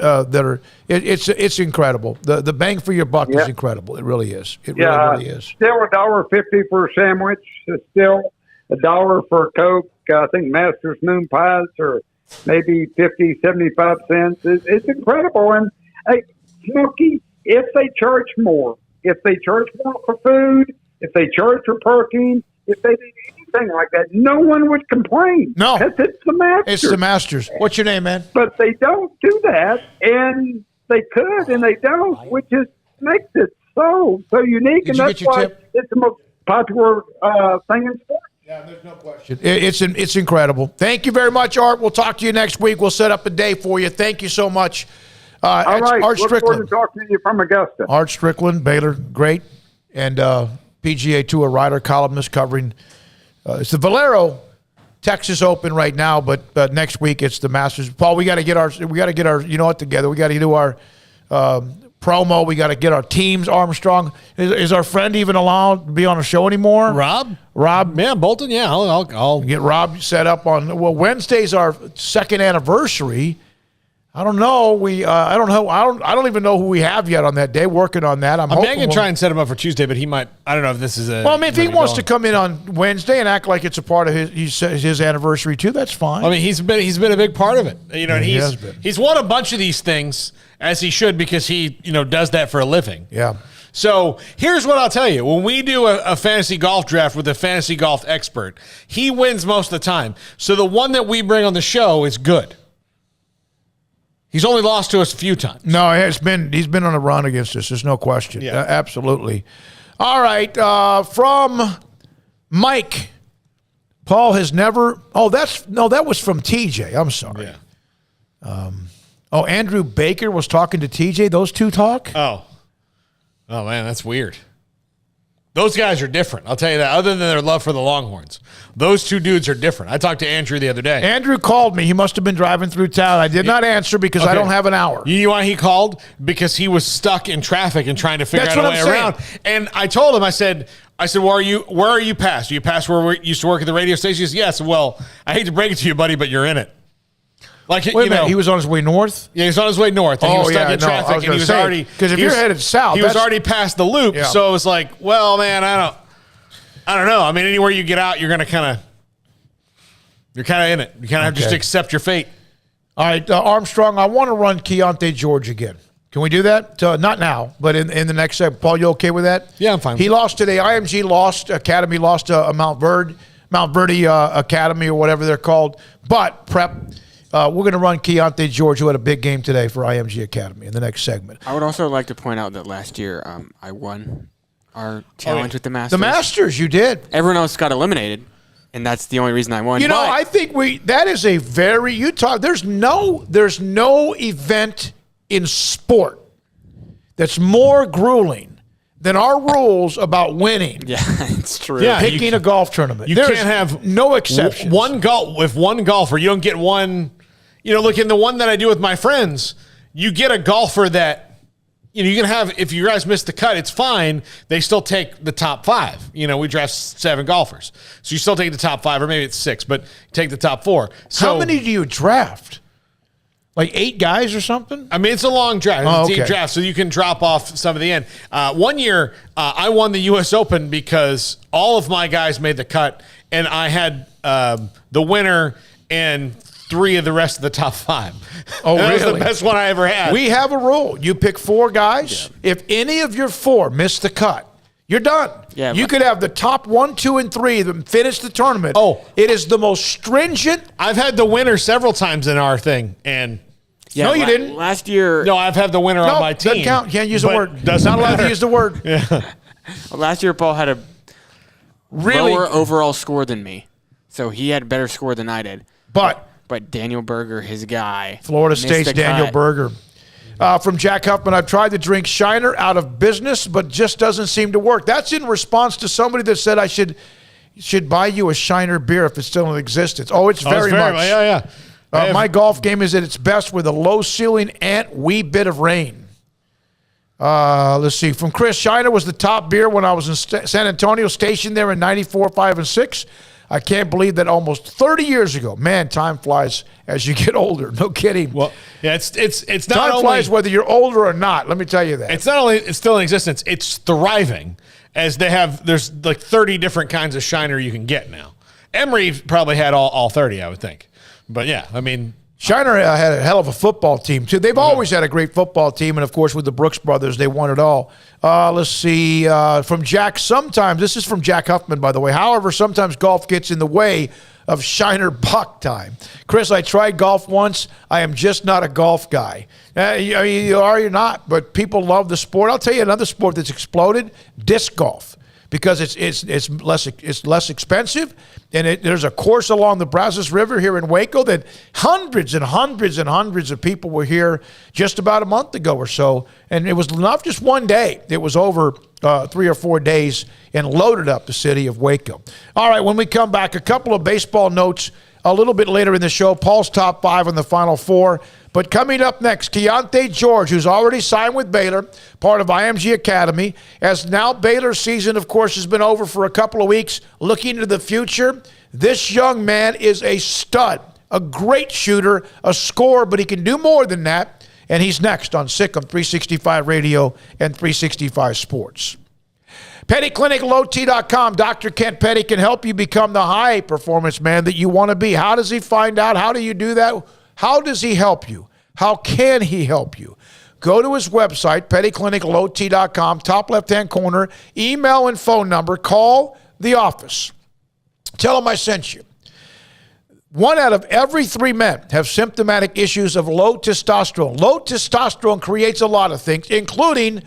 it's incredible. The bang for your buck is incredible. It really is. It really is. Still $1.50 for a sandwich. It's still $1 for a Coke. I think Master's Moon Pies are maybe 50, 75 cents. It's incredible. And, hey, Smokey, if they charge more for food, if they charge for parking, if they did anything like that, no one would complain. No. Because it's the Masters. It's the Masters. What's your name, man? But they don't do that, and they could, and they don't, which just makes it so unique. Did and you that's get your why tip? it's the most popular thing in sports. Yeah, there's no question. It's incredible. Thank you very much, Art. We'll talk to you next week. We'll set up a day for you. Thank you so much. All right. Art Look Strickland. forward to talking to you from Augusta. Art Strickland, Baylor, great. And PGA Tour writer, columnist covering. It's the Valero Texas Open right now, but next week it's the Masters. Paul, we got to get our together. We got to do our promo. We got to get our teams. Armstrong is our friend even allowed to be on a show anymore? Rob, yeah, Bolton, yeah. I'll get Rob set up on. Well, Wednesday's our second anniversary. I don't know. I don't even know who we have yet on that day. Working on that. I'm going to try and set him up for Tuesday, but he might. I don't know if this is a. Well, I mean, if he wants to come in on Wednesday and act like it's a part of his anniversary too, that's fine. I mean, he's been a big part of it. And he has been. He's won a bunch of these things as he should because he does that for a living. Yeah. So here's what I'll tell you. When we do a fantasy golf draft with a fantasy golf expert, he wins most of the time. So the one that we bring on the show is good. He's only lost to us a few times. No, he's been on a run against us. There's no question. Yeah. Absolutely. All right. From Mike, Paul has never. Oh, that was from TJ. I'm sorry. Yeah. Andrew Baker was talking to TJ. Those two talk? Oh, man, that's weird. Those guys are different. I'll tell you that. Other than their love for the Longhorns, those two dudes are different. I talked to Andrew the other day. Andrew called me. He must have been driving through town. I did not answer because I don't have an hour. You know why he called? Because he was stuck in traffic and trying to figure out a way around. And I told him, I said, where are you past? Are you past where we used to work at the radio station? He says, yes. Well, I hate to break it to you, buddy, but you're in it. Like, Wait a minute, he was on his way north? Yeah, he was on his way north. And he was stuck in traffic. And he was already, because if you're headed south, he was already past the loop. Yeah. So it was like, well, man, I don't know. I mean, anywhere you get out, you're kind of in it. You kind of have to just accept your fate. All right, Armstrong, I want to run Keontae George again. Can we do that? Not now, but in the next segment. Paul, you okay with that? Yeah, I'm fine. He lost today. IMG lost. Academy lost to Mount Verde Academy or whatever they're called. But prep. We're going to run Keontae George, who had a big game today for IMG Academy in the next segment. I would also like to point out that last year I won our challenge with the Masters. The Masters, you did. Everyone else got eliminated, and that's the only reason I won. You know, I think that is a very there's no event in sport that's more grueling than our rules about winning. Yeah, it's true. Yeah, picking a golf tournament. Can't have no exceptions. One golfer, you don't get one. You know, look, in the one that I do with my friends, you get a golfer that, you can have, if you guys miss the cut, it's fine. They still take the top 5. We draft 7 golfers. So you still take the top 5, or maybe it's 6, but take the top 4. So, how many do you draft? Like 8 guys or something? I mean, it's a long draft. It's a team draft, so you can drop off some of the end. One year, I won the U.S. Open because all of my guys made the cut, and I had the winner and 3 of the rest of the top 5. Oh, really? That was the best one I ever had. We have a rule. You pick 4 guys. Yeah. If any of your 4 miss the cut, you're done. Yeah, you could have the top 1, 2, and 3 that finish the tournament. Oh. It is the most stringent. I've had the winner several times in our thing, and... Yeah, no, you didn't. Last year... No, I've had the winner on my team. Doesn't count. Can't use the word. Doesn't Not allowed matter. to use the word. Yeah. Well, last year, Paul had a lower overall score than me. So he had a better score than I did. But Daniel Berger, his guy... Florida State's Daniel Berger. From Jack Huffman, I've tried to drink Shiner out of business, but just doesn't seem to work. That's in response to somebody that said I should buy you a Shiner beer if it's still in existence. Oh, it's very much. Yeah. My golf game is at its best with a low ceiling and wee bit of rain. Let's see. From Chris, Shiner was the top beer when I was in San Antonio, stationed there in 94, 5, and 6. I can't believe that almost 30 years ago. Man, time flies as you get older. No kidding. Well, yeah, it's not time only, flies whether you're older or not. Let me tell you that. It's not only it's still in existence, it's thriving as there's like 30 different kinds of Shiner you can get now. Emory probably had all 30, I would think. But yeah, I mean, Shiner had a hell of a football team, too. They've always had a great football team, and, of course, with the Brooks brothers, they won it all. Let's see. From Jack, this is from Jack Huffman, by the way. However, sometimes golf gets in the way of Shiner puck time. Chris, I tried golf once. I am just not a golf guy. You are, you're not, but people love the sport. I'll tell you another sport that's exploded, disc golf. Because it's less expensive, and there's a course along the Brazos River here in Waco that hundreds and hundreds and hundreds of people were here just about a month ago or so, and it was not just one day. It was over 3 or 4 days and loaded up the city of Waco. All right, when we come back, a couple of baseball notes a little bit later in the show. Paul's top 5 on the Final 4. But coming up next, Keontae George, who's already signed with Baylor, part of IMG Academy, as now Baylor's season, of course, has been over for a couple of weeks. Looking to the future, this young man is a stud, a great shooter, a scorer, but he can do more than that. And he's next on Sikkim 365 Radio and 365 Sports. PettyClinicLowT.com. Dr. Kent Petty can help you become the high-performance man that you want to be. How does he find out? How do you do that? How does he help you? How can he help you? Go to his website, PettyClinicLowT.com, top left-hand corner, email and phone number. Call the office. Tell him I sent you. 1 out of every 3 men have symptomatic issues of low testosterone. Low testosterone creates a lot of things, including,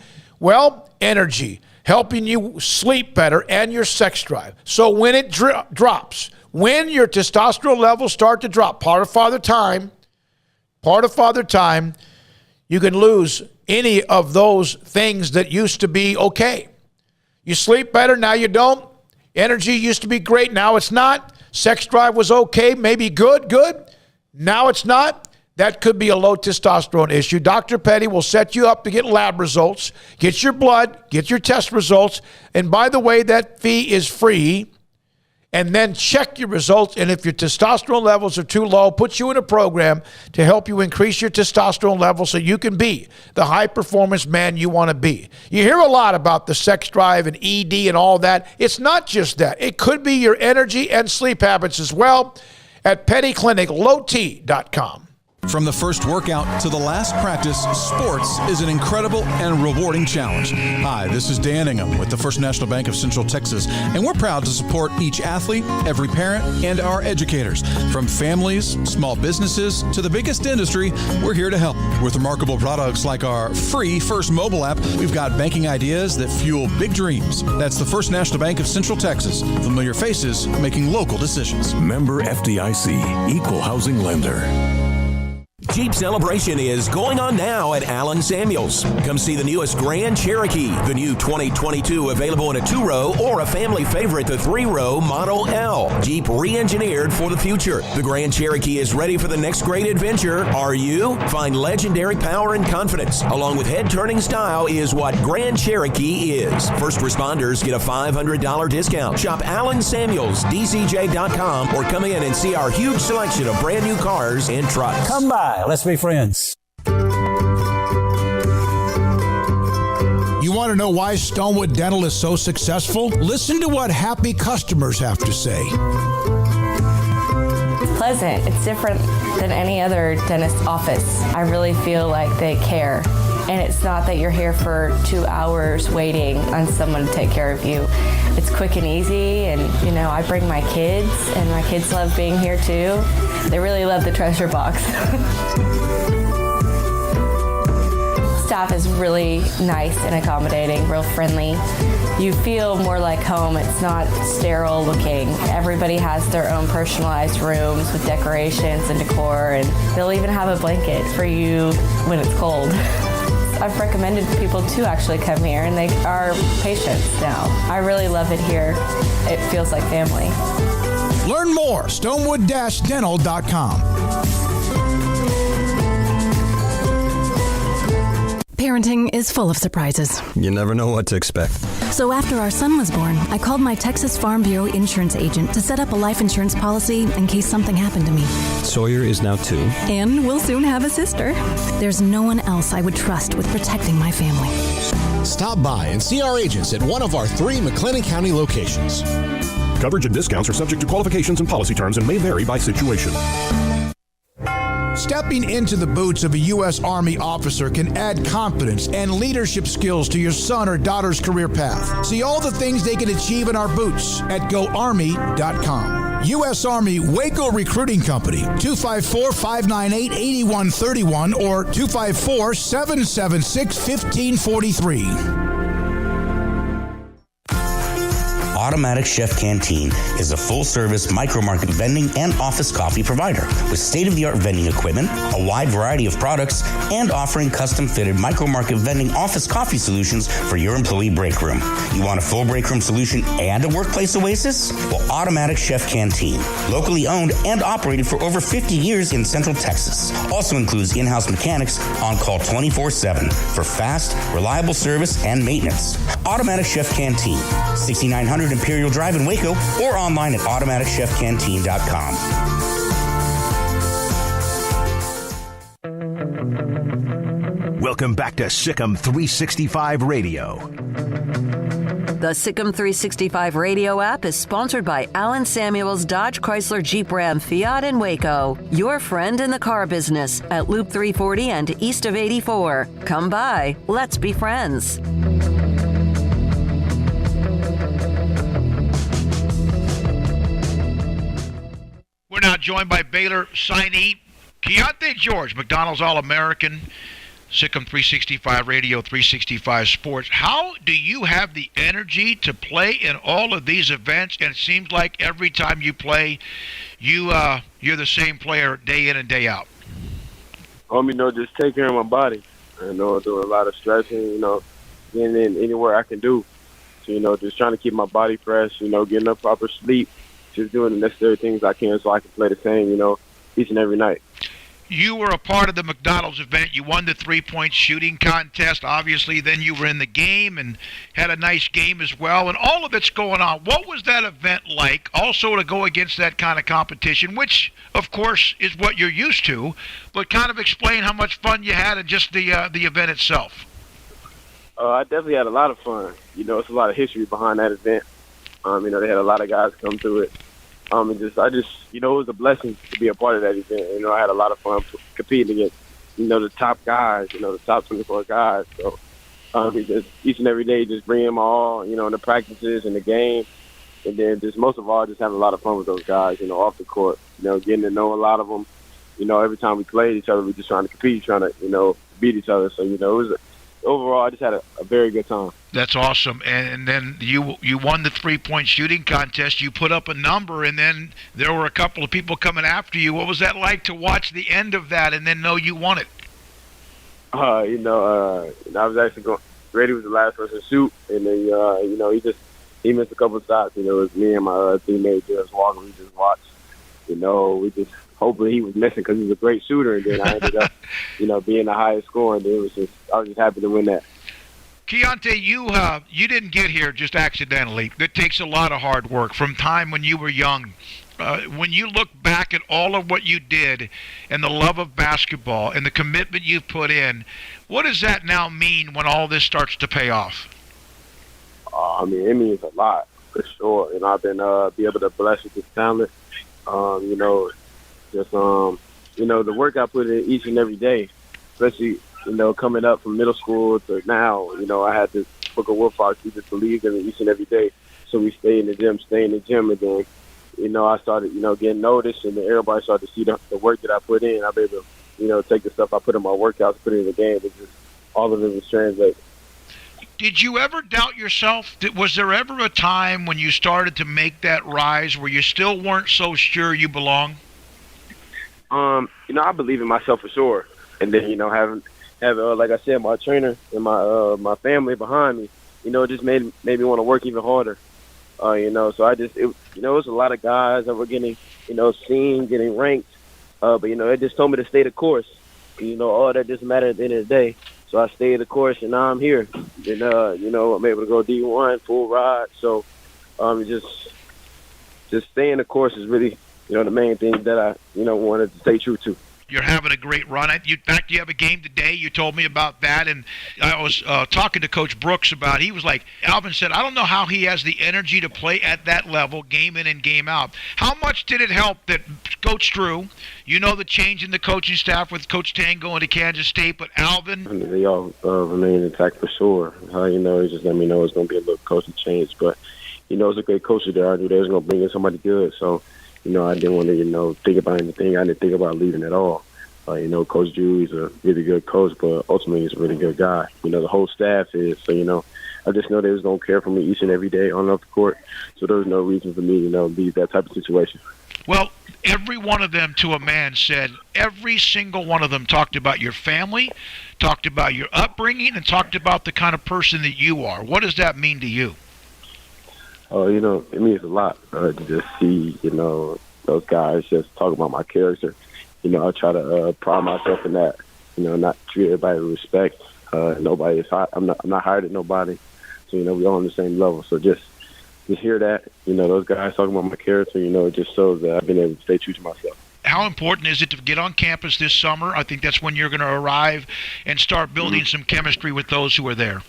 energy, helping you sleep better and your sex drive. So when it drops, when your testosterone levels start to drop, part of Father Time, you can lose any of those things that used to be okay. You sleep better, now you don't. Energy used to be great, now it's not. Sex drive was okay, maybe good. Now it's not. That could be a low testosterone issue. Dr. Petty will set you up to get lab results, get your blood, get your test results. And by the way, that fee is free. And then check your results. And if your testosterone levels are too low, put you in a program to help you increase your testosterone levels so you can be the high-performance man you want to be. You hear a lot about the sex drive and ED and all that. It's not just that. It could be your energy and sleep habits as well at pettycliniclowt.com. From the first workout to the last practice, sports is an incredible and rewarding challenge. Hi, this is Dan Ingham with the First National Bank of Central Texas, and we're proud to support each athlete, every parent, and our educators. From families, small businesses, to the biggest industry, we're here to help. With remarkable products like our free First mobile app, we've got banking ideas that fuel big dreams. That's the First National Bank of Central Texas. Familiar faces making local decisions. Member FDIC, Equal Housing Lender. Jeep Celebration is going on now at Allen Samuels. Come see the newest Grand Cherokee, the new 2022 available in a 2-row or a family favorite, the 3-row Model L. Jeep re-engineered for the future. The Grand Cherokee is ready for the next great adventure. Are you? Find legendary power and confidence, along with head-turning style, is what Grand Cherokee is. First responders get a $500 discount. Shop Allen Samuels, DCJ.com, or come in and see our huge selection of brand new cars and trucks. Come by. Let's be friends. You want to know why Stonewood Dental is so successful? Listen to what happy customers have to say. It's pleasant. It's different than any other dentist office. I really feel like they care. And it's not that you're here for 2 hours waiting on someone to take care of you. It's quick and easy, and I bring my kids, and my kids love being here too. They really love the treasure box. Staff is really nice and accommodating, real friendly. You feel more like home. It's not sterile looking. Everybody has their own personalized rooms with decorations and decor, and they'll even have a blanket for you when it's cold. I've recommended people to actually come here, and they are patients now. I really love it here. It feels like family. Learn more, stonewood-dental.com. Parenting is full of surprises. You never know what to expect. So after our son was born, I called my Texas Farm Bureau insurance agent to set up a life insurance policy in case something happened to me. Sawyer is now 2. And we'll soon have a sister. There's no one else I would trust with protecting my family. Stop by and see our agents at one of our 3 McLennan County locations. Coverage and discounts are subject to qualifications and policy terms and may vary by situation. Stepping into the boots of a U.S. Army officer can add confidence and leadership skills to your son or daughter's career path. See all the things they can achieve in our boots at GoArmy.com. U.S. Army Waco Recruiting Company, 254-598-8131 or 254-776-1543. Automatic Chef Canteen is a full-service micro-market vending and office coffee provider with state-of-the-art vending equipment, a wide variety of products, and offering custom-fitted micro-market vending office coffee solutions for your employee break room. You want a full break room solution and a workplace oasis? Well, Automatic Chef Canteen, locally owned and operated for over 50 years in Central Texas, also includes in-house mechanics on call 24/7 for fast, reliable service and maintenance. Automatic Chef Canteen, 6900 Imperial Drive in Waco, or online at automaticchefcanteen.com. Welcome back to Sikkim 365 Radio. The Sikkim 365 Radio app is sponsored by Allen Samuels Dodge Chrysler Jeep Ram Fiat in Waco, your friend in the car business at Loop 340 and east of 84. Come by. Let's be friends. We're now joined by Baylor signee Keontae George, McDonald's All-American, Sikkim 365 Radio, 365 Sports. How do you have the energy to play in all of these events? And it seems like every time you play, you're the same player day in and day out. Just take care of my body. Doing a lot of stretching, getting in anywhere I can do. So, just trying to keep my body fresh, getting a proper sleep, just doing the necessary things I can so I can play the same, each and every night. You were a part of the McDonald's event. You won the three-point shooting contest. Obviously, then you were in the game and had a nice game as well. And all of it's going on. What was that event like? Also to go against that kind of competition, which, of course, is what you're used to. But kind of explain how much fun you had and just the event itself. I definitely had a lot of fun. It's a lot of history behind that event. They had a lot of guys come through it. It was a blessing to be a part of that event. I had a lot of fun competing against, the top guys, the top 24 guys. So, just each and every day, just bringing my all, in the practices and the game. And then just most of all, just having a lot of fun with those guys, off the court, getting to know a lot of them. Every time we played each other, we just trying to compete, trying to, beat each other. So, overall, I just had a very good time. That's awesome. And then you won the three-point shooting contest. You put up a number, and then there were a couple of people coming after you. What was that like to watch the end of that and then know you won it? I was actually going. Grady was the last person to shoot, and then he missed a couple of shots. It was me and my teammate just walking. We just watched. We just hopefully he was missing because he was a great shooter, and then I ended up, being the highest scorer. And I was just happy to win that. Keontae, you didn't get here just accidentally. It takes a lot of hard work from time when you were young. When you look back at all of what you did and the love of basketball and the commitment you've put in, what does that now mean when all this starts to pay off? It means a lot, for sure. I've been be able to bless with this talent. The work I put in each and every day, especially, coming up from middle school to now, I had this book of Wolfhawks. We just believed in it each and every day. So we stay in the gym, and then, I started, getting noticed, and then everybody started to see the work that I put in. I've been able to, take the stuff I put in my workouts, put it in the game, and just all of it was translated. Did you ever doubt yourself? Was there ever a time when you started to make that rise where you still weren't so sure you belong? I believe in myself for sure. And then, having like I said, my trainer and my family behind me, it just made me want to work even harder. So it was a lot of guys that were getting, seen, getting ranked. But, it just told me to stay the course. All that just mattered at the end of the day. So I stayed the course, and now I'm here. And, I'm able to go D1, full ride. So just staying the course is really, the main thing that I, wanted to stay true to. You're having a great run. In fact, you have a game today. You told me about that, and I was talking to Coach Brooks about it. He was like, Alvin said, I don't know how he has the energy to play at that level, game in and game out. How much did it help that Coach Drew, the change in the coaching staff with Coach Tango going to Kansas State, but Alvin? They all remain intact for sure. He just let me know it's going to be a little coaching change, but it's a great coach there. I knew they was going to bring in somebody good, so I didn't want to, think about anything. I didn't think about leaving at all. Coach Drew, he's a really good coach, but ultimately he's a really good guy. The whole staff is. So, I just know they was going to care for me each and every day on and off the court. So there was no reason for me, to leave that type of situation. Well, every one of them to a man said, every single one of them talked about your family, talked about your upbringing, and talked about the kind of person that you are. What does that mean to you? It means a lot to just see, those guys just talk about my character. I try to pride myself in that, not treat everybody with respect. Nobody is hot. I'm not higher than nobody. So, we're all on the same level. So just hear that, those guys talking about my character, it just shows that I've been able to stay true to myself. How important is it to get on campus this summer? I think that's when you're going to arrive and start building some chemistry with those who are there.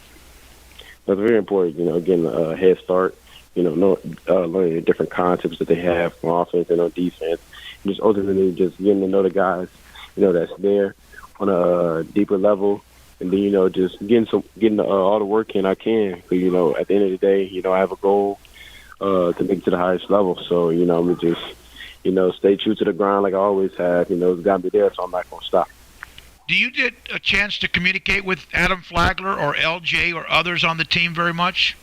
That's very important, getting a head start. Learning the different concepts that they have on offense and on defense. Just ultimately just getting to know the guys, that's there on a deeper level. And then, just getting all the work in I can. But, at the end of the day, I have a goal to make it to the highest level. So, I'm just, stay true to the grind like I always have. It's got to be there, so I'm not going to stop. Do you get a chance to communicate with Adam Flagler or LJ or others on the team very much?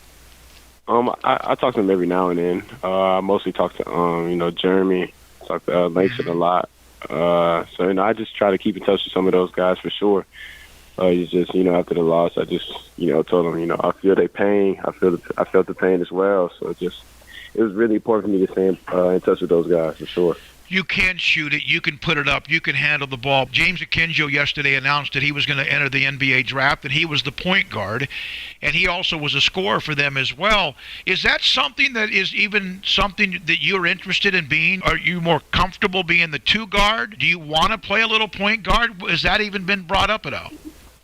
I talk to them every now and then. I mostly talk to, Jeremy, talk to Langston a lot. So, I just try to keep in touch with some of those guys for sure. It's just, after the loss, I just, told them, I feel their pain. I felt the pain as well. So it was really important for me to stay in touch with those guys for sure. You can shoot it. You can put it up. You can handle the ball. James Akinjo yesterday announced that he was going to enter the NBA draft, and he was the point guard, and he also was a scorer for them as well. Is that something that is even something that you're interested in being? Are you more comfortable being the two guard? Do you want to play a little point guard? Has that even been brought up at all?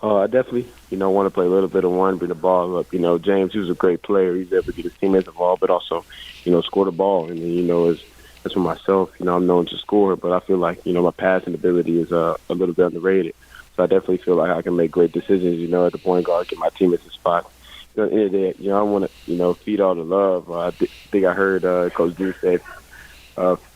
I definitely, want to play a little bit of one, bring the ball up. James, he was a great player. He's able to get his teammates involved, but also, score the ball. And then, as for myself, I'm known to score, but I feel like, my passing ability is a little bit underrated. So I definitely feel like I can make great decisions, at the point guard, get my teammates a spot. At the end of the day, I want to, feed all the love. I think I heard Coach D say, share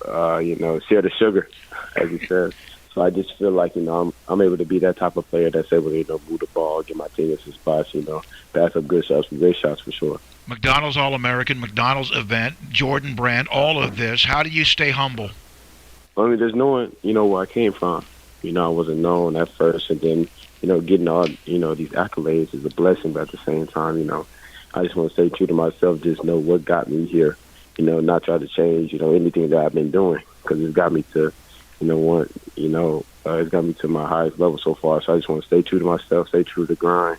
the sugar, as he says. So I just feel like, I'm able to be that type of player that's able to, move the ball, get my teammates in spots, pass up good shots, great shots for sure. McDonald's All-American, McDonald's event, Jordan Brand, all of this. How do you stay humble? There's knowing, where I came from. I wasn't known at first, and then, getting all, these accolades is a blessing, but at the same time, I just want to stay true to myself, just know what got me here, not try to change, anything that I've been doing, because it's got me to, it's got me to my highest level so far. So I just want to stay true to myself, stay true to the grind.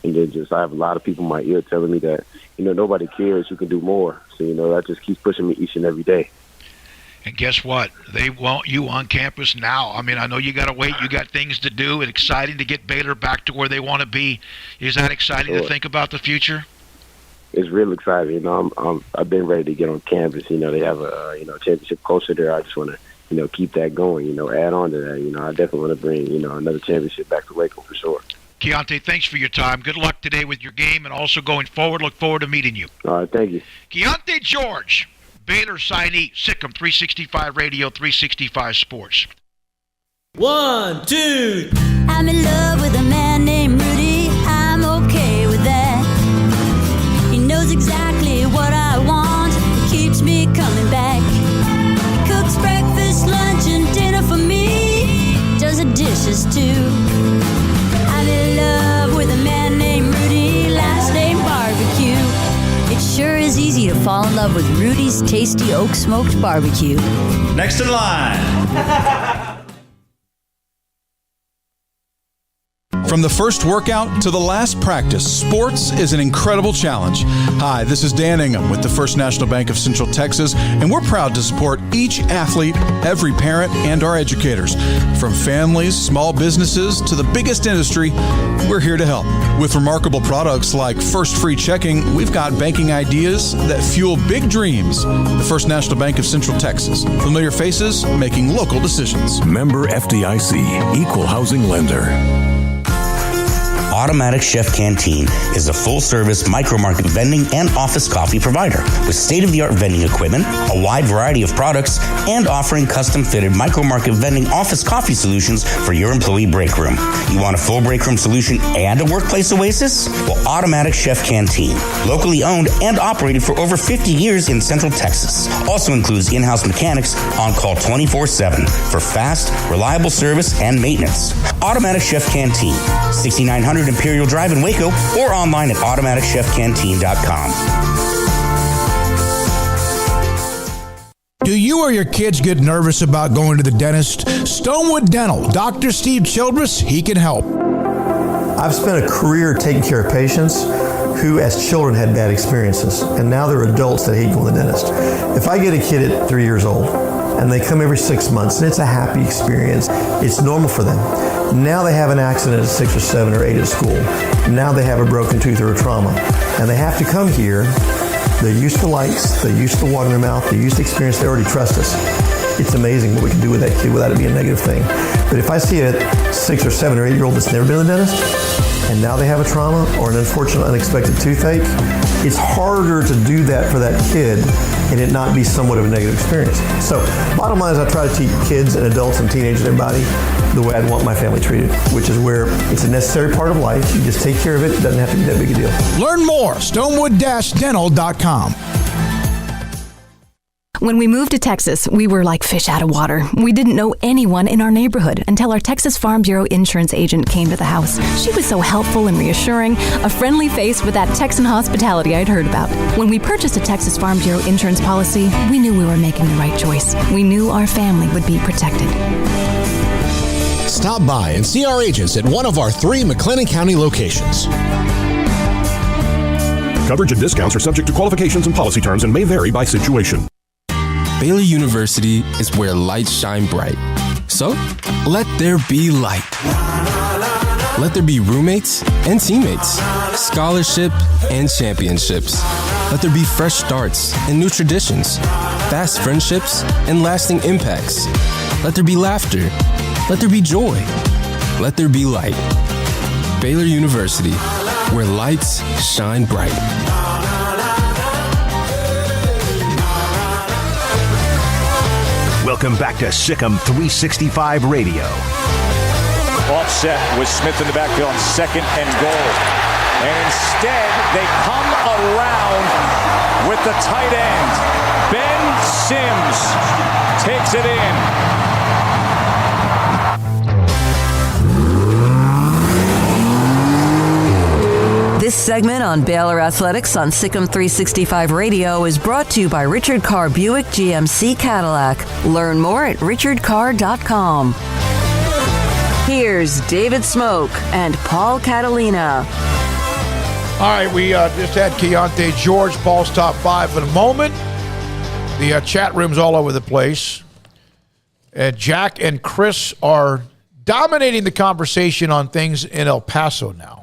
And then I have a lot of people in my ear telling me that, nobody cares, you can do more. So, that just keeps pushing me each and every day. And guess what? They want you on campus now. I know you got to wait. You got things to do. It's exciting to get Baylor back to where they want to be. Is that exciting to think about the future? It's real exciting. I've been ready to get on campus. They have a, championship culture there. I just want to, keep that going, add on to that. I definitely want to bring, another championship back to Waco for sure. Keontae, thanks for your time. Good luck today with your game and also going forward. Look forward to meeting you. All right, thank you. Keontae George, Baylor signee, Sikkim 365 Radio, 365 Sports. 1, 2. I'm in love with a man named Rudy. I'm okay with that. He knows exactly what I want. He keeps me coming back. Cooks breakfast, lunch, and dinner for me. Does the dishes too. I'm in love with a man named Rudy, last name Barbecue. It sure is easy to fall in love with Rudy's tasty oak smoked barbecue. Next in line. From the first workout to the last practice, sports is an incredible challenge. Hi, this is Dan Ingham with the First National Bank of Central Texas, and we're proud to support each athlete, every parent, and our educators. From families, small businesses, to the biggest industry, we're here to help. With remarkable products like First Free Checking, we've got banking ideas that fuel big dreams. The First National Bank of Central Texas. Familiar faces making local decisions. Member FDIC, Equal Housing Lender. Automatic Chef Canteen is a full-service micro-market vending and office coffee provider with state-of-the-art vending equipment, a wide variety of products, and offering custom-fitted micro-market vending office coffee solutions for your employee break room. You want a full break room solution and a workplace oasis? Well, Automatic Chef Canteen, locally owned and operated for over 50 years in Central Texas, also includes in-house mechanics on call 24/7 for fast, reliable service and maintenance. Automatic Chef Canteen, 6900 Imperial Drive in Waco, or online at automaticchefcanteen.com. Do you or your kids get nervous about going to the dentist? Stonewood Dental, Dr. Steve Childress, he can help. I've spent a career taking care of patients who as children had bad experiences, and now they're adults that hate going to the dentist. If I get a kid at 3 years old and they come every 6 months and it's a happy experience, it's normal for them. Now they have an accident at 6 or 7 or 8 at school. Now they have a broken tooth or a trauma. And they have to come here. They're used to lights. They're used to water in their mouth. They're used to experience. They already trust us. it's amazing what we can do with that kid without it being a negative thing. But if I see a 6 or 7 or 8-year-old that's never been to the dentist, and now they have a trauma or an unfortunate unexpected toothache, it's harder to do that for that kid and it not be somewhat of a negative experience. So bottom line is I try to teach kids and adults and teenagers and everybody the way I'd want my family treated, which is where it's a necessary part of life. You just take care of it. It doesn't have to be that big a deal. Learn more, stonewood-dental.com. When we moved to Texas, we were like fish out of water. We didn't know anyone in our neighborhood until our Texas Farm Bureau insurance agent came to the house. She was so helpful and reassuring, a friendly face with that Texan hospitality I'd heard about. When we purchased a Texas Farm Bureau insurance policy, we knew we were making the right choice. We knew our family would be protected. Stop by and see our agents at one of our 3 McLennan County locations. Coverage and discounts are subject to qualifications and policy terms and may vary by situation. Baylor University is where lights shine bright. So, let there be light. Let there be roommates and teammates, scholarship and championships. Let there be fresh starts and new traditions, fast friendships and lasting impacts. Let there be laughter. Let there be joy. Let there be light. Baylor University, where lights shine bright. Welcome back to Sikkim 365 Radio. Offset with Smith in the backfield on 2nd and goal. And instead, they come around with the tight end. Ben Sims takes it in. This segment on Baylor Athletics on Sikkim 365 Radio is brought to you by Richard Carr Buick GMC Cadillac. Learn more at richardcarr.com. Here's David Smoak and Paul Catalina. All right, we just had Keontae George, Paul's top 5 in a moment. The chat room's all over the place. Jack and Chris are dominating the conversation on things in El Paso now.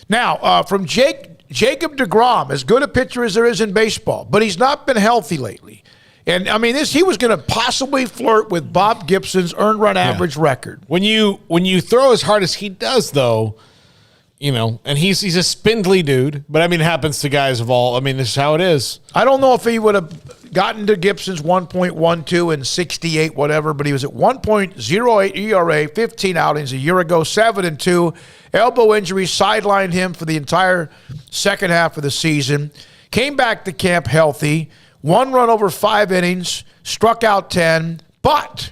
Now, from Jacob deGrom, as good a pitcher as there is in baseball, but he's not been healthy lately. And, I mean, he was going to possibly flirt with Bob Gibson's earned run average record. When you throw as hard as he does, though, you know, and he's a spindly dude, but, I mean, it happens to guys of all. I mean, this is how it is. I don't know if he would have gotten to Gibson's 1.12 and 68, whatever, but he was at 1.08 ERA, 15 outings a year ago, 7-2. Elbow injury sidelined him for the entire second half of the season. Came back to camp healthy. 1 run over 5 innings. Struck out 10. But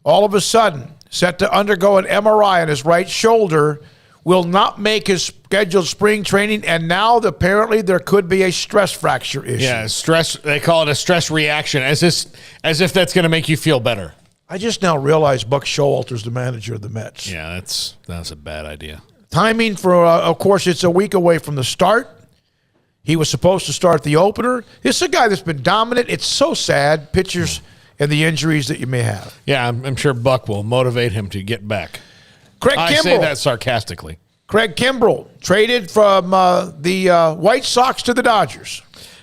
all of a sudden, set to undergo an MRI on his right shoulder. Will not make his scheduled spring training. And now apparently there could be a stress fracture issue. Yeah, stress. They call it a stress reaction, as if that's going to make you feel better. I just now realized Buck Showalter's the manager of the Mets. Yeah, that's a bad idea. Timing for, of course, it's a week away from the start. He was supposed to start the opener. This is a guy that's been dominant. It's so sad, pitchers and the injuries that you may have. Yeah, I'm sure Buck will motivate him to get back. Craig I Kimbrell. say that sarcastically. Craig Kimbrell traded from the White Sox to the Dodgers.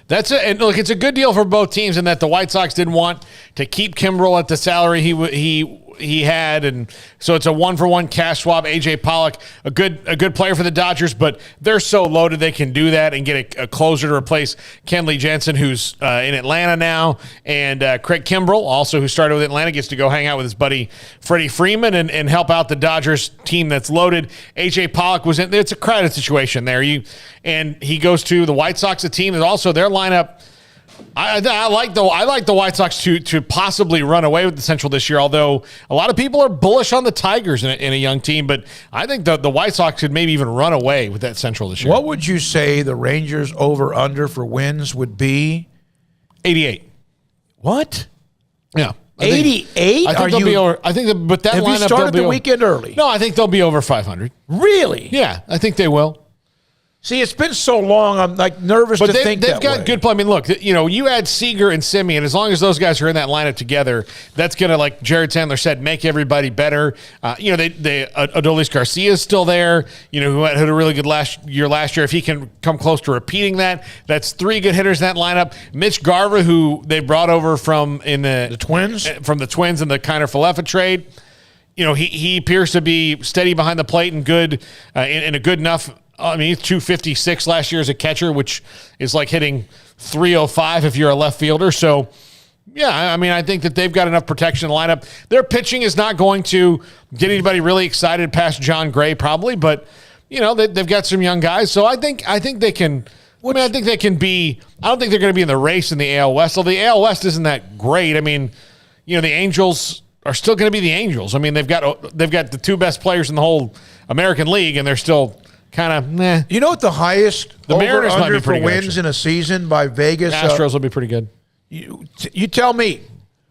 That's it. And look, it's a good deal for both teams in that the White Sox didn't want to keep Kimbrell at the salary he had, and so it's a 1-for-1 cash swap. AJ Pollock, a good player for the Dodgers, but they're so loaded they can do that and get a closer to replace Kenley Jansen, who's in Atlanta now, and Craig Kimbrell, also who started with Atlanta, gets to go hang out with his buddy Freddie Freeman and help out the Dodgers team that's loaded. AJ Pollock was in. It's a crowded situation there. And he goes to the White Sox, a team that also their lineup. I like the White Sox to possibly run away with the Central this year, although a lot of people are bullish on the Tigers in a young team, but I think the White Sox could maybe even run away with that Central this year. What would you say the Rangers over-under for wins would be? 88. What? Yeah. 88? I think they'll be over. I think but that have lineup you started the over, weekend early? No, I think they'll be over 500. Really? Yeah, I think they will. See, it's been so long, I'm like nervous to think they've that got way. good play. I mean, look, you add Seager and Simeon, as long as those guys are in that lineup together, that's going to, like Jared Sandler said, make everybody better. Adolis Garcia is still there, who had a really good last year. If he can come close to repeating that, that's 3 good hitters in that lineup. Mitch Garver, who they brought over from the Twins, in the Kiner-Falefa trade. He appears to be steady behind the plate and good in a good enough. I mean, he's 256 last year as a catcher, which is like hitting 305 if you're a left fielder. So, yeah, I mean, I think that they've got enough protection in the lineup. Their pitching is not going to get anybody really excited past John Gray, probably, but they've got some young guys. So I think they can. I think they can be. I don't think they're going to be in the race in the AL West. Although the AL West isn't that great. I mean, the Angels are still going to be the Angels. I mean, they've got the 2 best players in the whole American League, and they're still kind of meh. You know what the highest Mariners might over-under be for pretty wins good, in a season by Vegas? Astros will be pretty good. You tell me,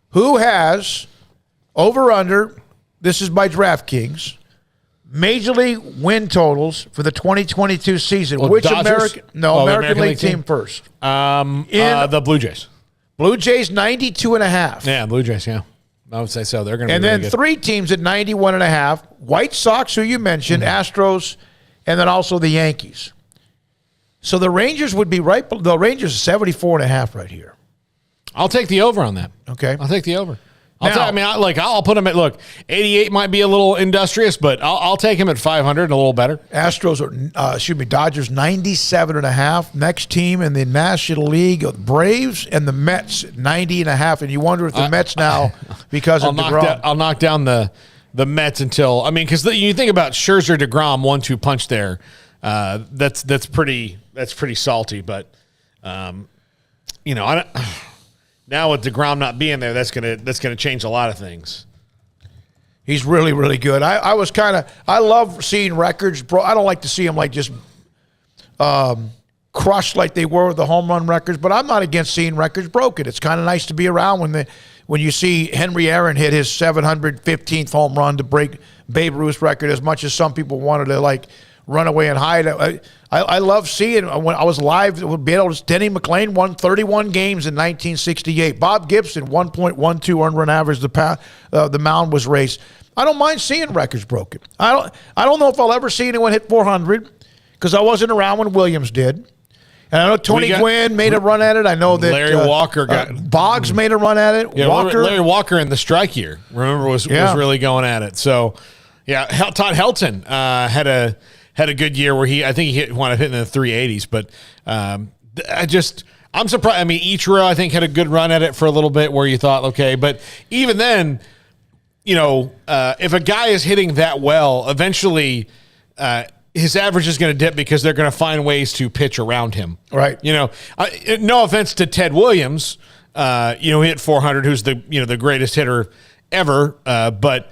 who has over-under, this is by DraftKings, Major League win totals for the 2022 season? Well, Which Dodgers? American League team first? The Blue Jays. Blue Jays 92.5. Yeah, Blue Jays, yeah. I would say so. They're going to be And really then good. 3 teams at 91.5. White Sox, who you mentioned, Astros, and then also the Yankees. So the Rangers would be right. The Rangers are 74.5 right here. I'll take the over on that. Okay. I'll take the over. I'll put them at, 88 might be a little industrious, but I'll take him at 500 and a little better. Dodgers 97.5. Next team in the National League, Braves and the Mets 90.5. And you wonder if the Mets now, because of DeGrom. I'll knock down the Mets until, because you think about Scherzer, DeGrom 1-2 punch there. That's pretty salty, but now with DeGrom not being there, that's gonna change a lot of things. He's really, really good. I love seeing records, bro. I don't like to see them just crushed like they were with the home run records, but I'm not against seeing records broken. It's kind of nice to be around when you see Henry Aaron hit his 715th home run to break Babe Ruth's record, as much as some people wanted to run away and hide. I love seeing when I was live with Denny McLain won 31 games in 1968. Bob Gibson 1.12 earned run average. The mound was raced. I don't mind seeing records broken. I don't know if I'll ever see anyone hit 400 because I wasn't around when Williams did. And I know Tony Gwynn made a run at it. I know that Larry Walker got Boggs made a run at it. Yeah, Walker. Larry Walker in the strike year, remember, was really going at it. So, yeah, Todd Helton had a good year where I think he wound up hitting in the 380s. But I'm surprised. Ichiro, I think, had a good run at it for a little bit where you thought, okay. But even then, if a guy is hitting that well, eventually his average is going to dip because they're going to find ways to pitch around him. Right. No offense to Ted Williams, he hit 400, who's the greatest hitter ever. But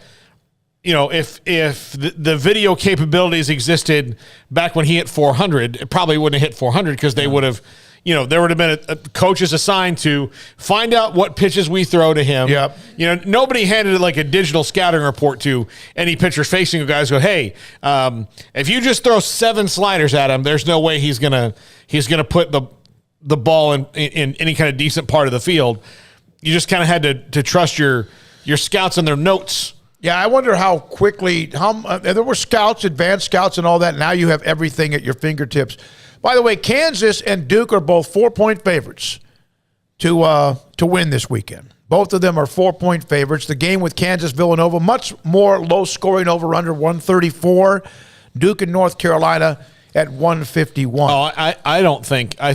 if the video capabilities existed back when he hit 400, it probably wouldn't have hit 400 because they would have, there would have been a coaches assigned to find out what pitches we throw to him. Yep. Nobody handed it like a digital scouting report to any pitchers facing a guys. Go, hey, if you just throw 7 sliders at him, there's no way he's gonna put the ball in any kind of decent part of the field. You just kind of had to trust your scouts and their notes. Yeah, I wonder how quickly there were scouts, advanced scouts, and all that. Now you have everything at your fingertips. By the way, Kansas and Duke are both 4-point favorites to win this weekend. Both of them are 4-point favorites. The game with Kansas-Villanova, much more low-scoring over-under, 134. Duke and North Carolina at 151. Oh, I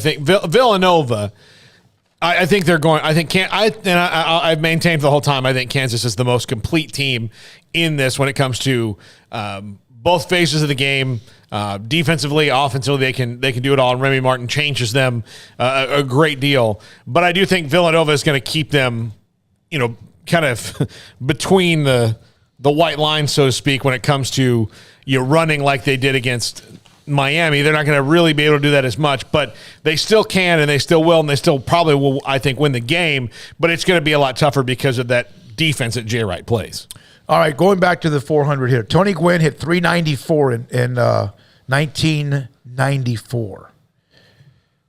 think Villanova. I think they're going. I've maintained the whole time. I think Kansas is the most complete team in this when it comes to both phases of the game. Defensively, offensively, they can do it all. And Remy Martin changes them a great deal. But I do think Villanova is going to keep them, kind of between the white line, so to speak, when it comes to running like they did against Miami. They're not going to really be able to do that as much, but they still can, and they still will, and they still probably will, I think, win the game. But it's going to be a lot tougher because of that defense that Jay Wright plays. All right, going back to the 400 hitter. Tony Gwynn hit 394 in 1990. 94.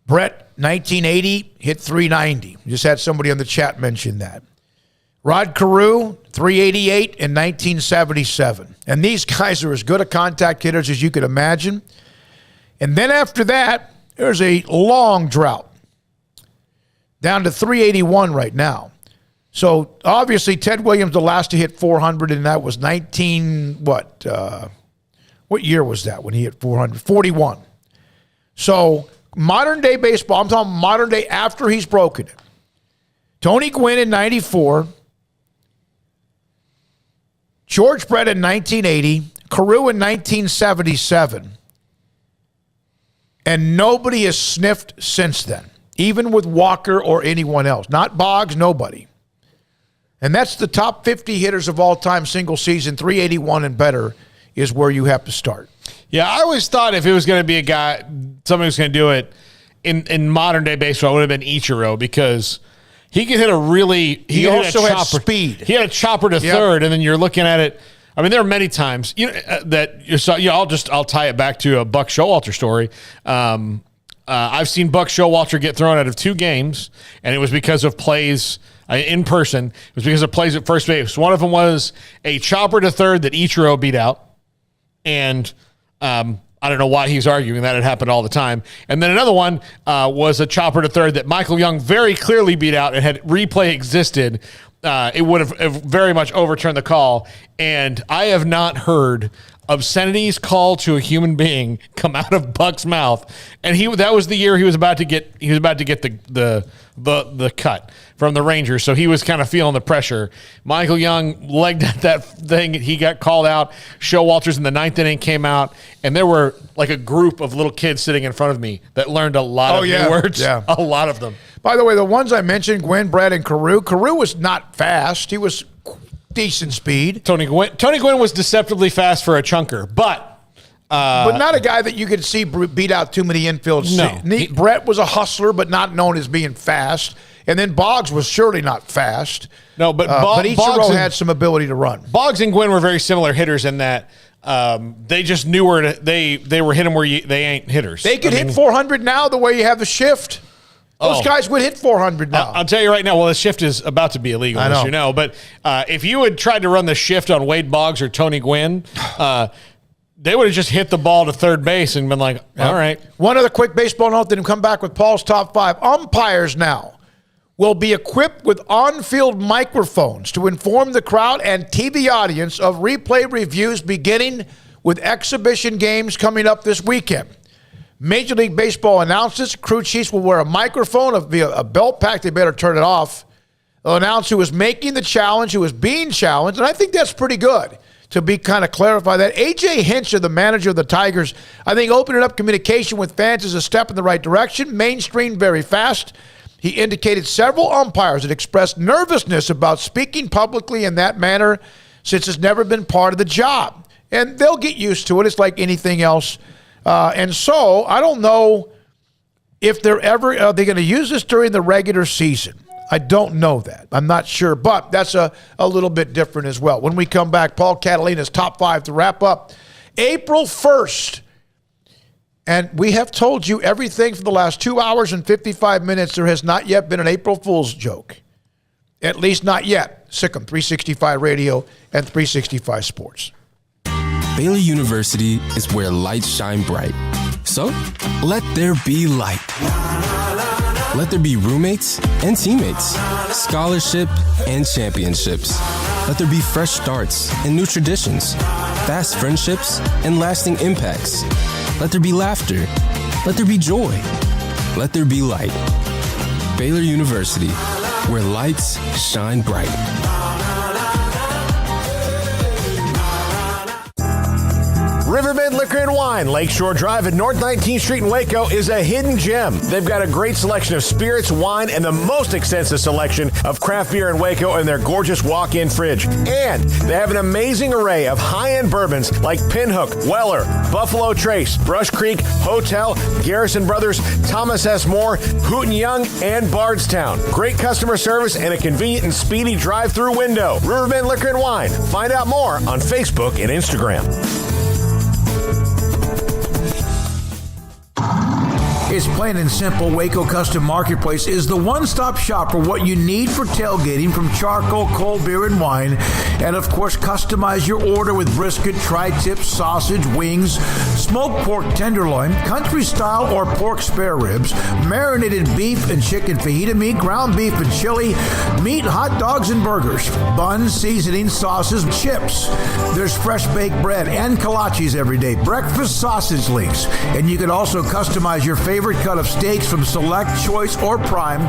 Brett, 1980, hit 390. Just had somebody on the chat mention that. Rod Carew, 388 in 1977. And these guys are as good a contact hitters as you could imagine. And then after that, there's a long drought. Down to 381 right now. So obviously Ted Williams, the last to hit 400, and that was what year was that when he hit 400? 41. So modern day baseball, I'm talking modern day after he's broken it. Tony Gwynn in 94. George Brett in 1980. Carew in 1977. And nobody has sniffed since then, even with Walker or anyone else. Not Boggs, nobody. And that's the top 50 hitters of all time, single season, 381 and better is where you have to start. Yeah, I always thought if it was going to be a guy, somebody was going to do it in modern day baseball, it would have been Ichiro because he could hit a really. He also had speed. He had a chopper to third, and then you're looking at it. I mean, there are many times that you saw. I'll tie it back to a Buck Showalter story. I've seen Buck Showalter get thrown out of 2 games, and it was because of plays in person. It was because of plays at first base. One of them was a chopper to third that Ichiro beat out, and I don't know why he's arguing that it happened all the time. And then another one was a chopper to third that Michael Young very clearly beat out, and had replay existed, it would have very much overturned the call. And I have not heard obscenities called to a human being come out of Buck's mouth. And that was the year he was about to get the cut from the Rangers. So he was kind of feeling the pressure. Michael Young legged at that thing. He got called out. Showalter's in the 9th inning came out, and there were like a group of little kids sitting in front of me that learned a lot of new words. Yeah. A lot of them. By the way, the ones I mentioned, Gwynn, Brad, and Carew was not fast. He was decent speed. Tony Gwynn was deceptively fast for a chunker, but not a guy that you could see beat out too many infields. No. Brett was a hustler, but not known as being fast. And then Boggs was surely not fast. No, but Ichiro had some ability to run. Boggs and Gwynn were very similar hitters in that they just knew where they were hitting where they ain't hitters. They could hit 400 now the way you have the shift. Those guys would hit 400 now. I'll tell you right now, well, the shift is about to be illegal, as you know. But if you had tried to run the shift on Wade Boggs or Tony Gwynn, they would have just hit the ball to third base and been like, all right. One other quick baseball note, then come back with Paul's top 5. Umpires now will be equipped with on-field microphones to inform the crowd and TV audience of replay reviews beginning with exhibition games coming up this weekend. Major League Baseball announces crew chiefs will wear a microphone via a belt pack. They better turn it off. They'll announce who is making the challenge, who is being challenged, and I think that's pretty good to be kind of clarify that. A.J. Hinch, the manager of the Tigers, I think opening up communication with fans is a step in the right direction. Mainstream very fast. He indicated several umpires that expressed nervousness about speaking publicly in that manner since it's never been part of the job. And they'll get used to it. It's like anything else. And so I don't know if are they going to use this during the regular season. I don't know that. I'm not sure, but that's a little bit different as well. When we come back, Paul Catalina's top 5 to wrap up April 1st. And we have told you everything for the last 2 hours and 55 minutes. There has not yet been an April Fool's joke. At least not yet. Sick'em, 365 Radio and 365 Sports. Baylor University is where lights shine bright. So, let there be light. Let there be roommates and teammates, scholarship and championships. Let there be fresh starts and new traditions, fast friendships and lasting impacts. Let there be laughter. Let there be joy. Let there be light. Baylor University, where lights shine bright. Riverbend Liquor and Wine, Lakeshore Drive at North 19th Street in Waco is a hidden gem. They've got a great selection of spirits, wine, and the most extensive selection of craft beer in Waco in their gorgeous walk-in fridge. And they have an amazing array of high-end bourbons like Pinhook, Weller, Buffalo Trace, Brush Creek, Hotel, Garrison Brothers, Thomas S. Moore, Hooten Young, and Bardstown. Great customer service and a convenient and speedy drive-through window. Riverbend Liquor and Wine. Find out more on Facebook and Instagram. It's plain and simple. Waco Custom Marketplace is the one-stop shop for what you need for tailgating, from charcoal, cold beer, and wine. And, of course, customize your order with brisket, tri-tip, sausage, wings, smoked pork tenderloin, country-style or pork spare ribs, marinated beef and chicken fajita meat, ground beef and chili, meat, hot dogs, and burgers, buns, seasoning, sauces, chips. There's fresh baked bread and kolaches every day, breakfast sausage links, and you can also customize your favorite cut of steaks from Select, Choice, or Prime,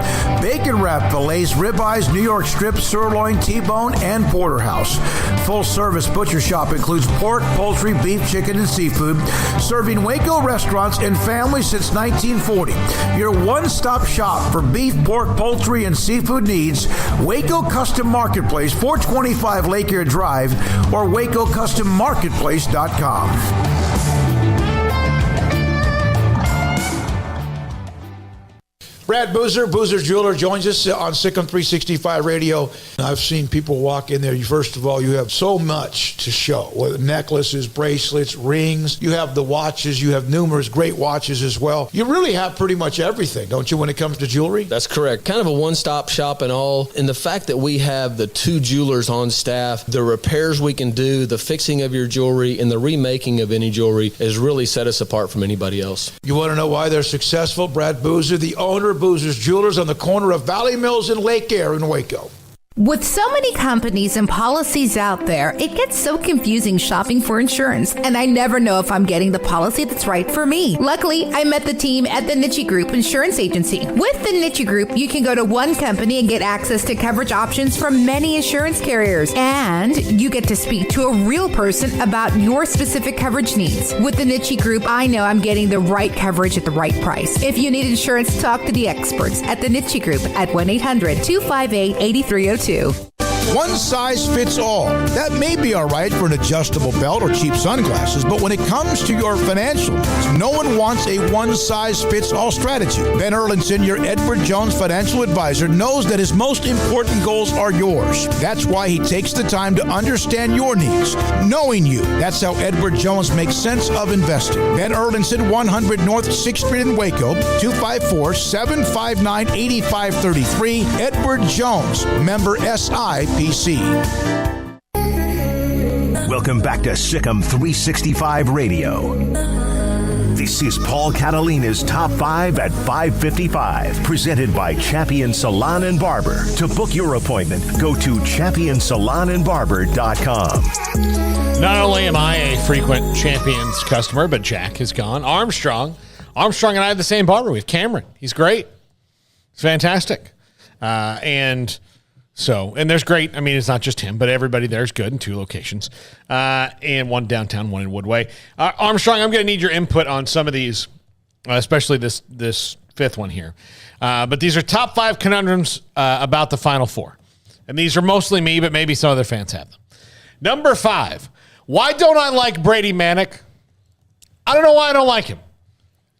bacon wrap fillets, ribeyes, New York strips, sirloin, T-bone, and porterhouse. Full service butcher shop includes pork, poultry, beef, chicken, and seafood, serving Waco restaurants and families since 1940. Your one-stop shop for beef, pork, poultry, and seafood needs. Waco Custom Marketplace, 425 Lake Air Drive, or WacoCustomMarketplace.com. Brad Boozer, Boozer's Jeweler, joins us on Sikkim 365 Radio. I've seen people walk in there. First of all, you have so much to show. Necklaces, bracelets, rings. You have the watches. You have numerous great watches as well. You really have pretty much everything, don't you, when it comes to jewelry? That's correct. Kind of a one-stop shop and all. And the fact that we have the 2 jewelers on staff, the repairs we can do, the fixing of your jewelry, and the remaking of any jewelry has really set us apart from anybody else. You want to know why they're successful? Brad Boozer, the owner of Boozer's Jewelers on the corner of Valley Mills and Lake Air in Waco. With so many companies and policies out there, it gets so confusing shopping for insurance, and I never know if I'm getting the policy that's right for me. Luckily, I met the team at the Niche Group Insurance Agency. With the Niche Group, you can go to one company and get access to coverage options from many insurance carriers, and you get to speak to a real person about your specific coverage needs. With the Niche Group, I know I'm getting the right coverage at the right price. If you need insurance, talk to the experts at the Niche Group at 1-800-258-8302. One size fits all. That may be all right for an adjustable belt or cheap sunglasses, but when it comes to your financial needs, no one wants a one-size-fits-all strategy. Ben Erlinson, your Edward Jones financial advisor, knows that his most important goals are yours. That's why he takes the time to understand your needs, knowing you. That's how Edward Jones makes sense of investing. Ben Erlinson, 100 North 6th Street in Waco, 254-759-8533. Edward Jones, member SIPC. Welcome back to Sikkim 365 Radio. This is Paul Catalina's Top 5 at 5:55, presented by Champion Salon and Barber. To book your appointment, go to championsalonandbarber.com. Not only am I a frequent Champions customer, but Jack has gone. Armstrong and I have the same barber. We have Cameron. He's great. It's fantastic. And there's great, I mean, it's not just him, but everybody there is good in 2 locations. And one downtown, one in Woodway. Armstrong, I'm going to need your input on some of these, especially this 5th one here. But these are top 5 conundrums about the Final Four. And these are mostly me, but maybe some other fans have them. Number 5, why don't I like Brady Manick? I don't know why I don't like him.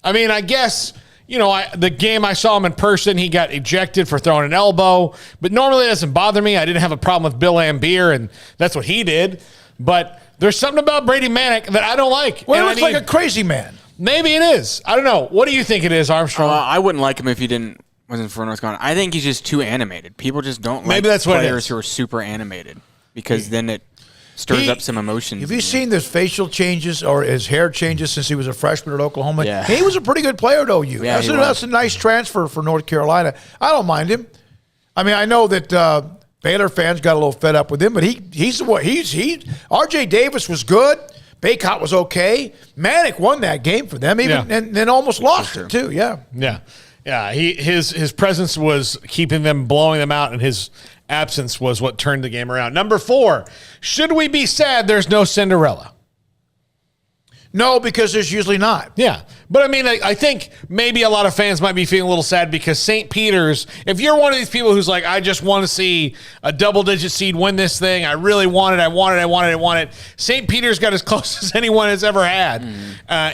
I mean, I guess... the game I saw him in person, he got ejected for throwing an elbow. But normally it doesn't bother me. I didn't have a problem with Bill Lambier, and that's what he did. But there's something about Brady Manick that I don't like. Well, he looks like a crazy man. Maybe it is. I don't know. What do you think it is, Armstrong? I wouldn't like him if he wasn't for North Carolina. I think he's just too animated. People just don't Maybe like that's what players who are super animated because then it stirs up some emotions. Have you seen his facial changes or his hair changes since he was a freshman at Oklahoma? Yeah. He was a pretty good player, though, Yeah, that's a nice transfer for North Carolina. I don't mind him. I mean, I know that Baylor fans got a little fed up with him, but R.J. Davis was good. Baycott was okay. Manick won that game for them, and then almost lost it, too. Yeah. His presence was keeping them, blowing them out, and his absence was what turned the game around. Number 4, should we be sad there's no Cinderella? No, because there's usually not. Yeah. But I mean, I think maybe a lot of fans might be feeling a little sad because St. Peter's, if you're one of these people who's like, I just want to see a double-digit seed win this thing, I really want it. St. Peter's got as close as anyone has ever had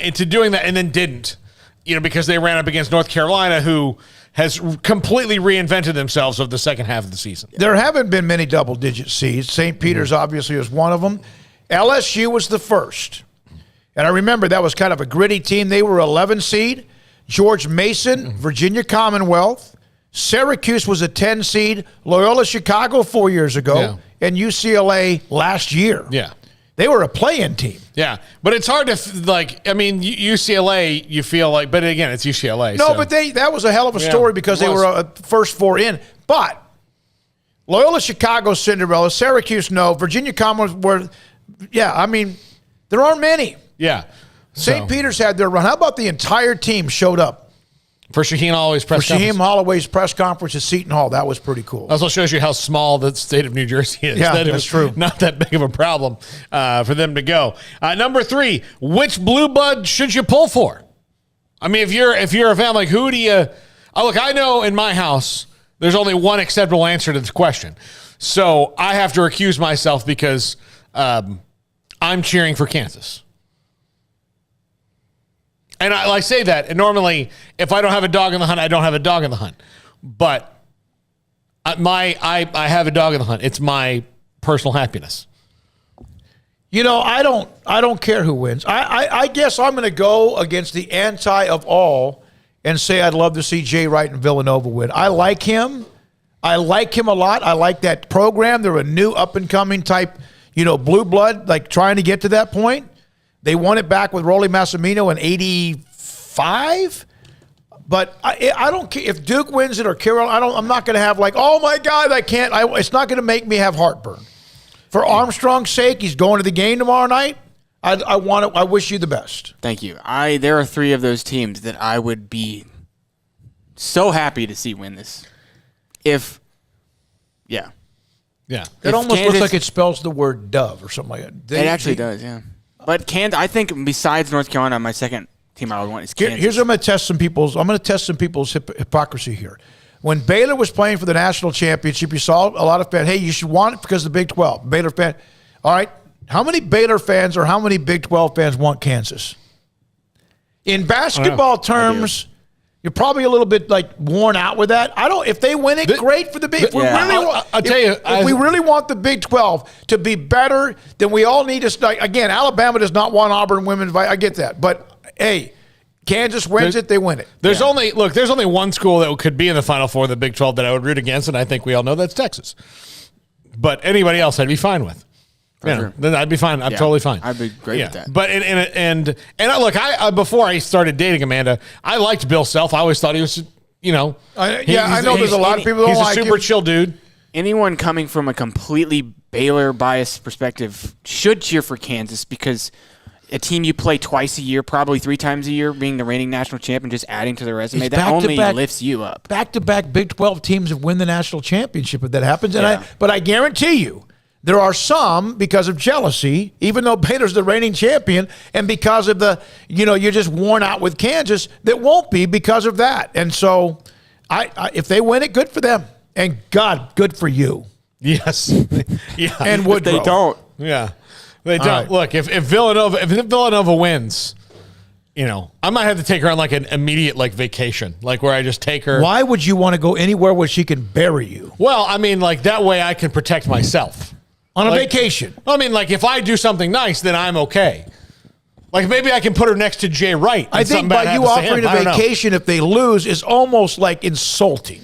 into doing that and then didn't, because they ran up against North Carolina, who has completely reinvented themselves of the second half of the season. There haven't been many double-digit seeds. St. Peter's obviously was one of them. LSU was the first. And I remember that was kind of a gritty team. They were 11 seed. George Mason, Virginia Commonwealth. Syracuse was a 10 seed. Loyola Chicago 4 years ago. And UCLA last year. Yeah. They were a play-in team. Yeah. But it's hard to, UCLA, you feel like, but again, it's UCLA. No, but that was a hell of a story because they were a first 4 in. But Loyola Chicago, Cinderella. Syracuse, no. Virginia Commonwealth were, there aren't many. Yeah. St. Peter's had their run. How about the entire team showed up? For Shaheen Holloway's press conference. For Shaheen Holloway's press conference at Seton Hall. That was pretty cool. Also shows you how small the state of New Jersey is. Yeah, that's true. Not that big of a problem for them to go. Number 3, which blue blood should you pull for? I mean, if you're a fan, like, who do you... Oh, look, I know in my house, there's only one acceptable answer to this question. So I have to recuse myself because I'm cheering for Kansas. And I say that, and normally, if I don't have a dog in the hunt, I don't have a dog in the hunt. But I have a dog in the hunt. It's my personal happiness. I don't care who wins. I guess I'm going to go against the anti of all and say I'd love to see Jay Wright and Villanova win. I like him. I like him a lot. I like that program. They're a new up-and-coming type, blue blood, like trying to get to that point. They won it back with Rolly Massimino in 85. But I don't care if Duke wins it or Carroll. I'm not going to have like, oh my God, I can't. It's not going to make me have heartburn. For Armstrong's sake, he's going to the game tomorrow night. I wish you the best. Thank you. There are 3 of those teams that I would be so happy to see win this. Yeah. It almost looks like it spells the word dove or something like that. It actually does, yeah. But I think besides North Carolina, my second team I would want is Kansas. Here's what I'm going to test some people's hypocrisy here. When Baylor was playing for the national championship, you saw a lot of fans, hey, you should want it because of the Big 12. Baylor fan. All right, how many Baylor fans or how many Big 12 fans want Kansas? In basketball terms, you're probably a little bit worn out with that. If they win it, great for the Big. I'll tell you, if we really want the Big 12 to be better, then we all need to. Again, Alabama does not want Auburn women. I get that, but hey, Kansas wins it, they win it. There's only one school that could be in the Final Four of the Big 12 that I would root against, and I think we all know that's Texas. But anybody else, I'd be fine with. Then I'd be fine. I'm totally fine. I'd be great with that. But look, before I started dating Amanda, I liked Bill Self. I always thought he was, I know there's a lot of people that don't like him. He's a super chill dude. Anyone coming from a completely Baylor biased perspective should cheer for Kansas because a team you play twice a year, probably 3 times a year, being the reigning national champion, just adding to the resume, that only lifts you up. Back-to-back Big 12 teams have win the national championship if that happens. But I guarantee you, there are some, because of jealousy, even though Baylor's the reigning champion, and because of you're just worn out with Kansas, that won't be because of that. And so, if they win it, good for them. And God, good for you. Yes. Yeah. And Woodrow. They don't. Yeah. They don't. Right. Look, if Villanova wins, I might have to take her on an immediate vacation, where I just take her. Why would you want to go anywhere where she can bury you? Well, I mean, that way I can protect myself. On a vacation. I mean, if I do something nice, then I'm okay. Maybe I can put her next to Jay Wright. I think by you offering a vacation if they lose is almost insulting.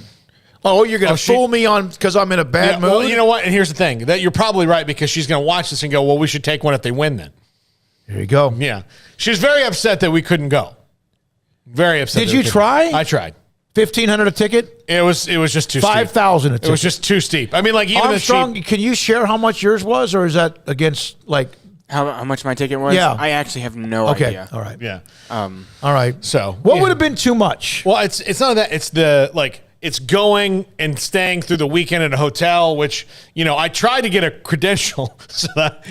Oh, you're going to fool me because I'm in a bad mood? Well, you know what? And here's the thing. That you're probably right because she's going to watch this and go, well, we should take one if they win then. There you go. Yeah. She was very upset that we couldn't go. Very upset. Did you try? I tried. $1,500 a ticket? It was just too steep. $5,000 a ticket. It was just too steep. I mean, even Armstrong, can you share how much yours was, or is that against how much my ticket was? Yeah. I actually have no idea. All right. Yeah. All right. So what would have been too much? Well, it's not that. It's it's going and staying through the weekend at a hotel, which, I tried to get a credential so that,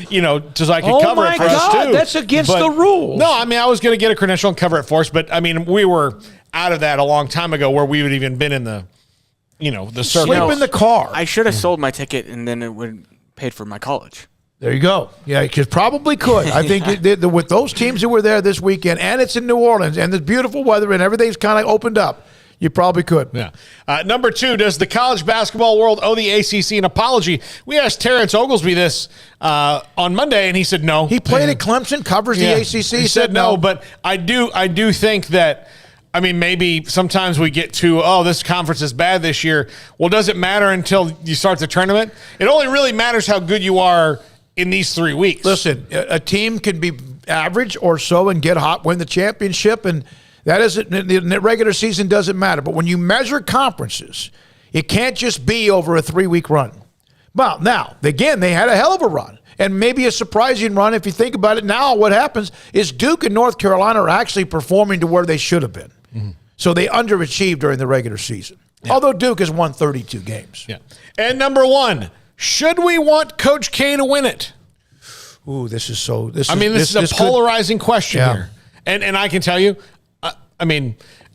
so I could cover it for us too. That's against the rules. No, I mean, I was going to get a credential and cover it for us, but I mean, we were out of that a long time ago where we would even been in the, the circle. Sleep in the car. I should have sold my ticket and then it would have paid for my college. There you go. Yeah, you probably could. I think with those teams who were there this weekend, and it's in New Orleans, and the beautiful weather, and everything's kind of opened up, you probably could. Yeah. Number 2, does the college basketball world owe the ACC an apology? We asked Terrence Oglesby this on Monday, and he said no. He played at Clemson, covers the ACC. He said no, but I do think that I mean, maybe sometimes we get to, this conference is bad this year. Well, does it matter until you start the tournament? It only really matters how good you are in these 3 weeks. Listen, a team can be average or so and get hot, win the championship, and that isn't, the regular season doesn't matter. But when you measure conferences, it can't just be over a 3-week run. Well, now, again, they had a hell of a run. And maybe a surprising run if you think about it. Now what happens is Duke and North Carolina are actually performing to where they should have been. Mm-hmm. So they underachieved during the regular season. Yeah. Although Duke has won 32 games. Yeah. And number one, should we want Coach K to win it? Ooh, this is a polarizing question here. And I can tell you,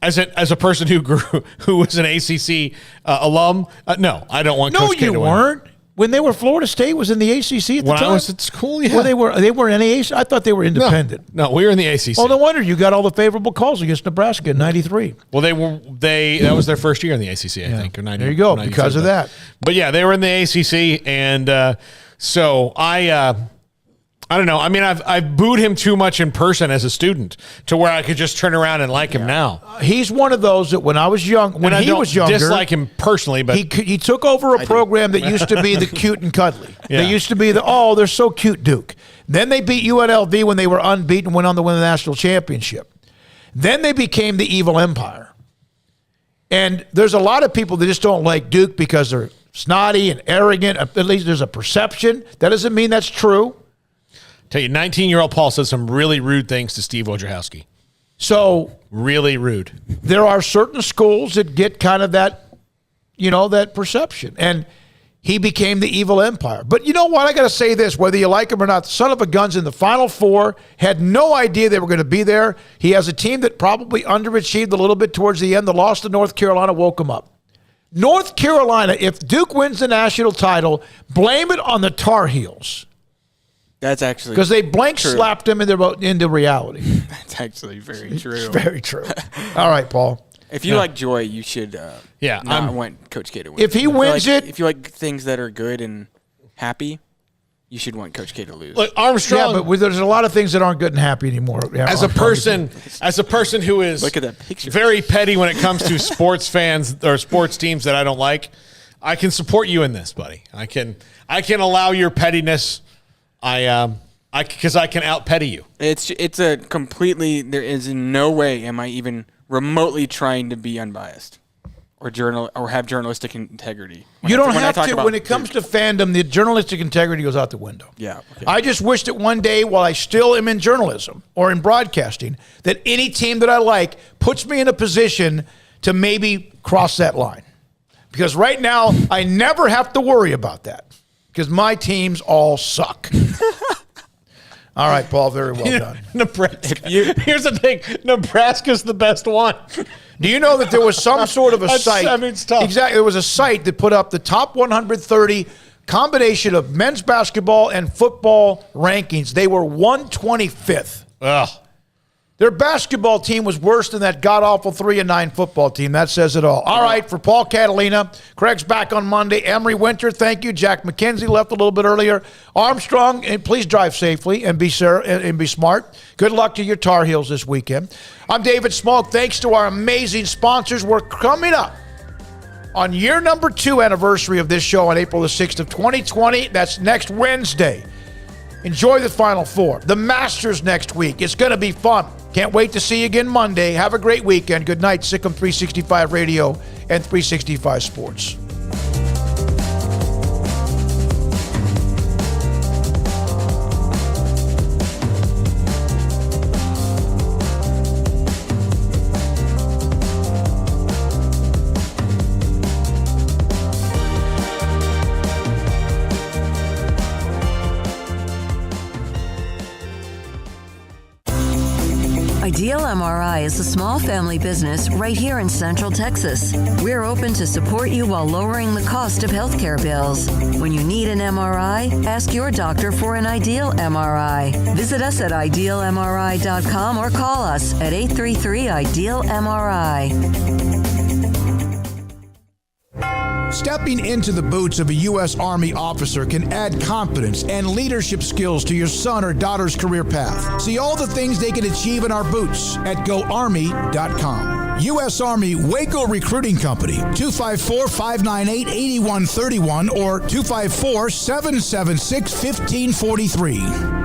as a person who was an ACC alum, no, I don't want Coach K to win. No, you weren't. When they were Florida State was in the ACC at the time? When I was at school, yeah. Well, they were in the ACC? I thought they were independent. No, we were in the ACC. Oh, no wonder you got all the favorable calls against Nebraska in 93. Well, that was their first year in the ACC, I think. Or 90, there you go, because of that. But yeah, they were in the ACC, and so I don't know. I mean, I've booed him too much in person as a student to where I could just turn around and like him now. He's one of those that when I was young, when he was younger, dislike him personally, but he took over a program that used to be the cute and cuddly. Yeah. They used to be they're so cute, Duke. Then they beat UNLV when they were unbeaten, went on to win the national championship. Then they became the evil empire. And there's a lot of people that just don't like Duke because they're snotty and arrogant. At least there's a perception. That doesn't mean that's true. Tell you, 19-year-old Paul said some really rude things to Steve Wojciechowski. So really rude. There are certain schools that get kind of that, that perception. And he became the evil empire. But you know what? I got to say this, whether you like him or not, the son of a gun's in the Final Four, had no idea they were going to be there. He has a team that probably underachieved a little bit towards the end. The loss to North Carolina woke him up. North Carolina, if Duke wins the national title, blame it on the Tar Heels. That's actually because they slapped them into reality. That's actually very true. It's very true. All right, Paul. If you like joy, you should not want Coach K to win. If he wins if you like things that are good and happy, you should want Coach K to lose. Look, Armstrong. Yeah, but there's a lot of things that aren't good and happy anymore. Yeah, as a person who is look at that picture. Very petty when it comes to sports fans or sports teams that I don't like, I can support you in this, buddy. I can allow your pettiness. Because I can out-petty you. It's a completely, there is in no way am I even remotely trying to be unbiased or have journalistic integrity. You don't have to. When it comes to fandom, the journalistic integrity goes out the window. Yeah. Okay. I just wish that one day, while I still am in journalism or in broadcasting, that any team that I like puts me in a position to maybe cross that line. Because right now, I never have to worry about that. Because my teams all suck. All right, Paul, very well done. Nebraska. Here's the thing. Nebraska's the best one. Do you know that there was some sort of a site? It's tough. Exactly. There was a site that put up the top 130 combination of men's basketball and football rankings. They were 125th. Ugh. Their basketball team was worse than that god-awful 3-9 football team. That says it all. All right, for Paul Catalina, Craig's back on Monday. Emery Winter, thank you. Jack McKenzie left a little bit earlier. Armstrong, and please drive safely and be smart. Good luck to your Tar Heels this weekend. I'm David Smoak. Thanks to our amazing sponsors. We're coming up on year number 2 anniversary of this show on April the 6th of 2020. That's next Wednesday. Enjoy the Final Four. The Masters next week. It's going to be fun. Can't wait to see you again Monday. Have a great weekend. Good night, Sikkim 365 Radio and 365 Sports. Ideal MRI is a small family business right here in Central Texas. We're open to support you while lowering the cost of healthcare bills. When you need an MRI, ask your doctor for an Ideal MRI. Visit us at idealmri.com or call us at 833-IDEAL-MRI. Stepping into the boots of a U.S. Army officer can add confidence and leadership skills to your son or daughter's career path. See all the things they can achieve in our boots at GoArmy.com. U.S. Army Waco Recruiting Company, 254-598-8131 or 254-776-1543.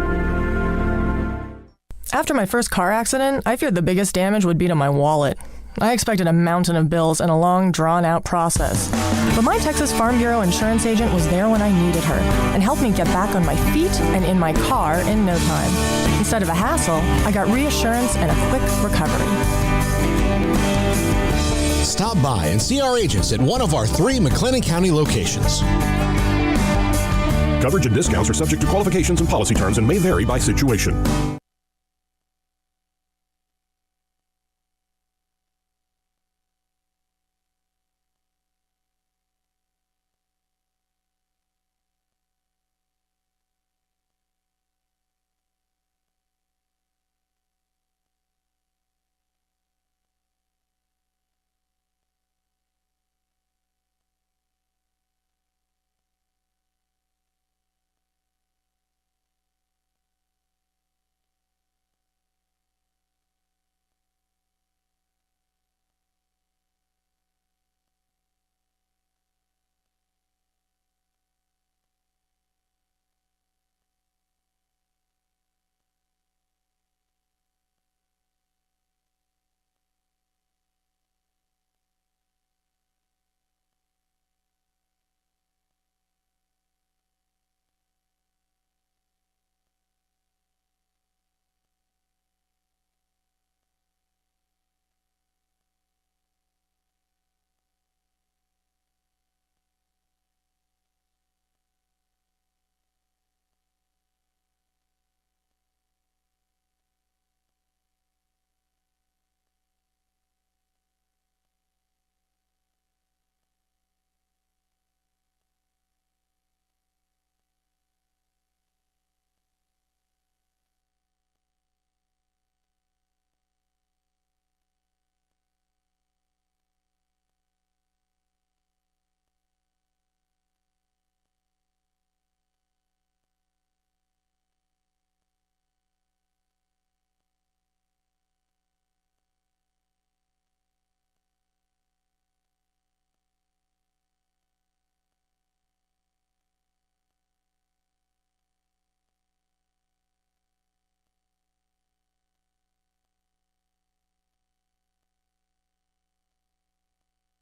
After my first car accident, I feared the biggest damage would be to my wallet. I expected a mountain of bills and a long, drawn-out process. But my Texas Farm Bureau insurance agent was there when I needed her and helped me get back on my feet and in my car in no time. Instead of a hassle, I got reassurance and a quick recovery. Stop by and see our agents at one of our 3 McLennan County locations. Coverage and discounts are subject to qualifications and policy terms and may vary by situation.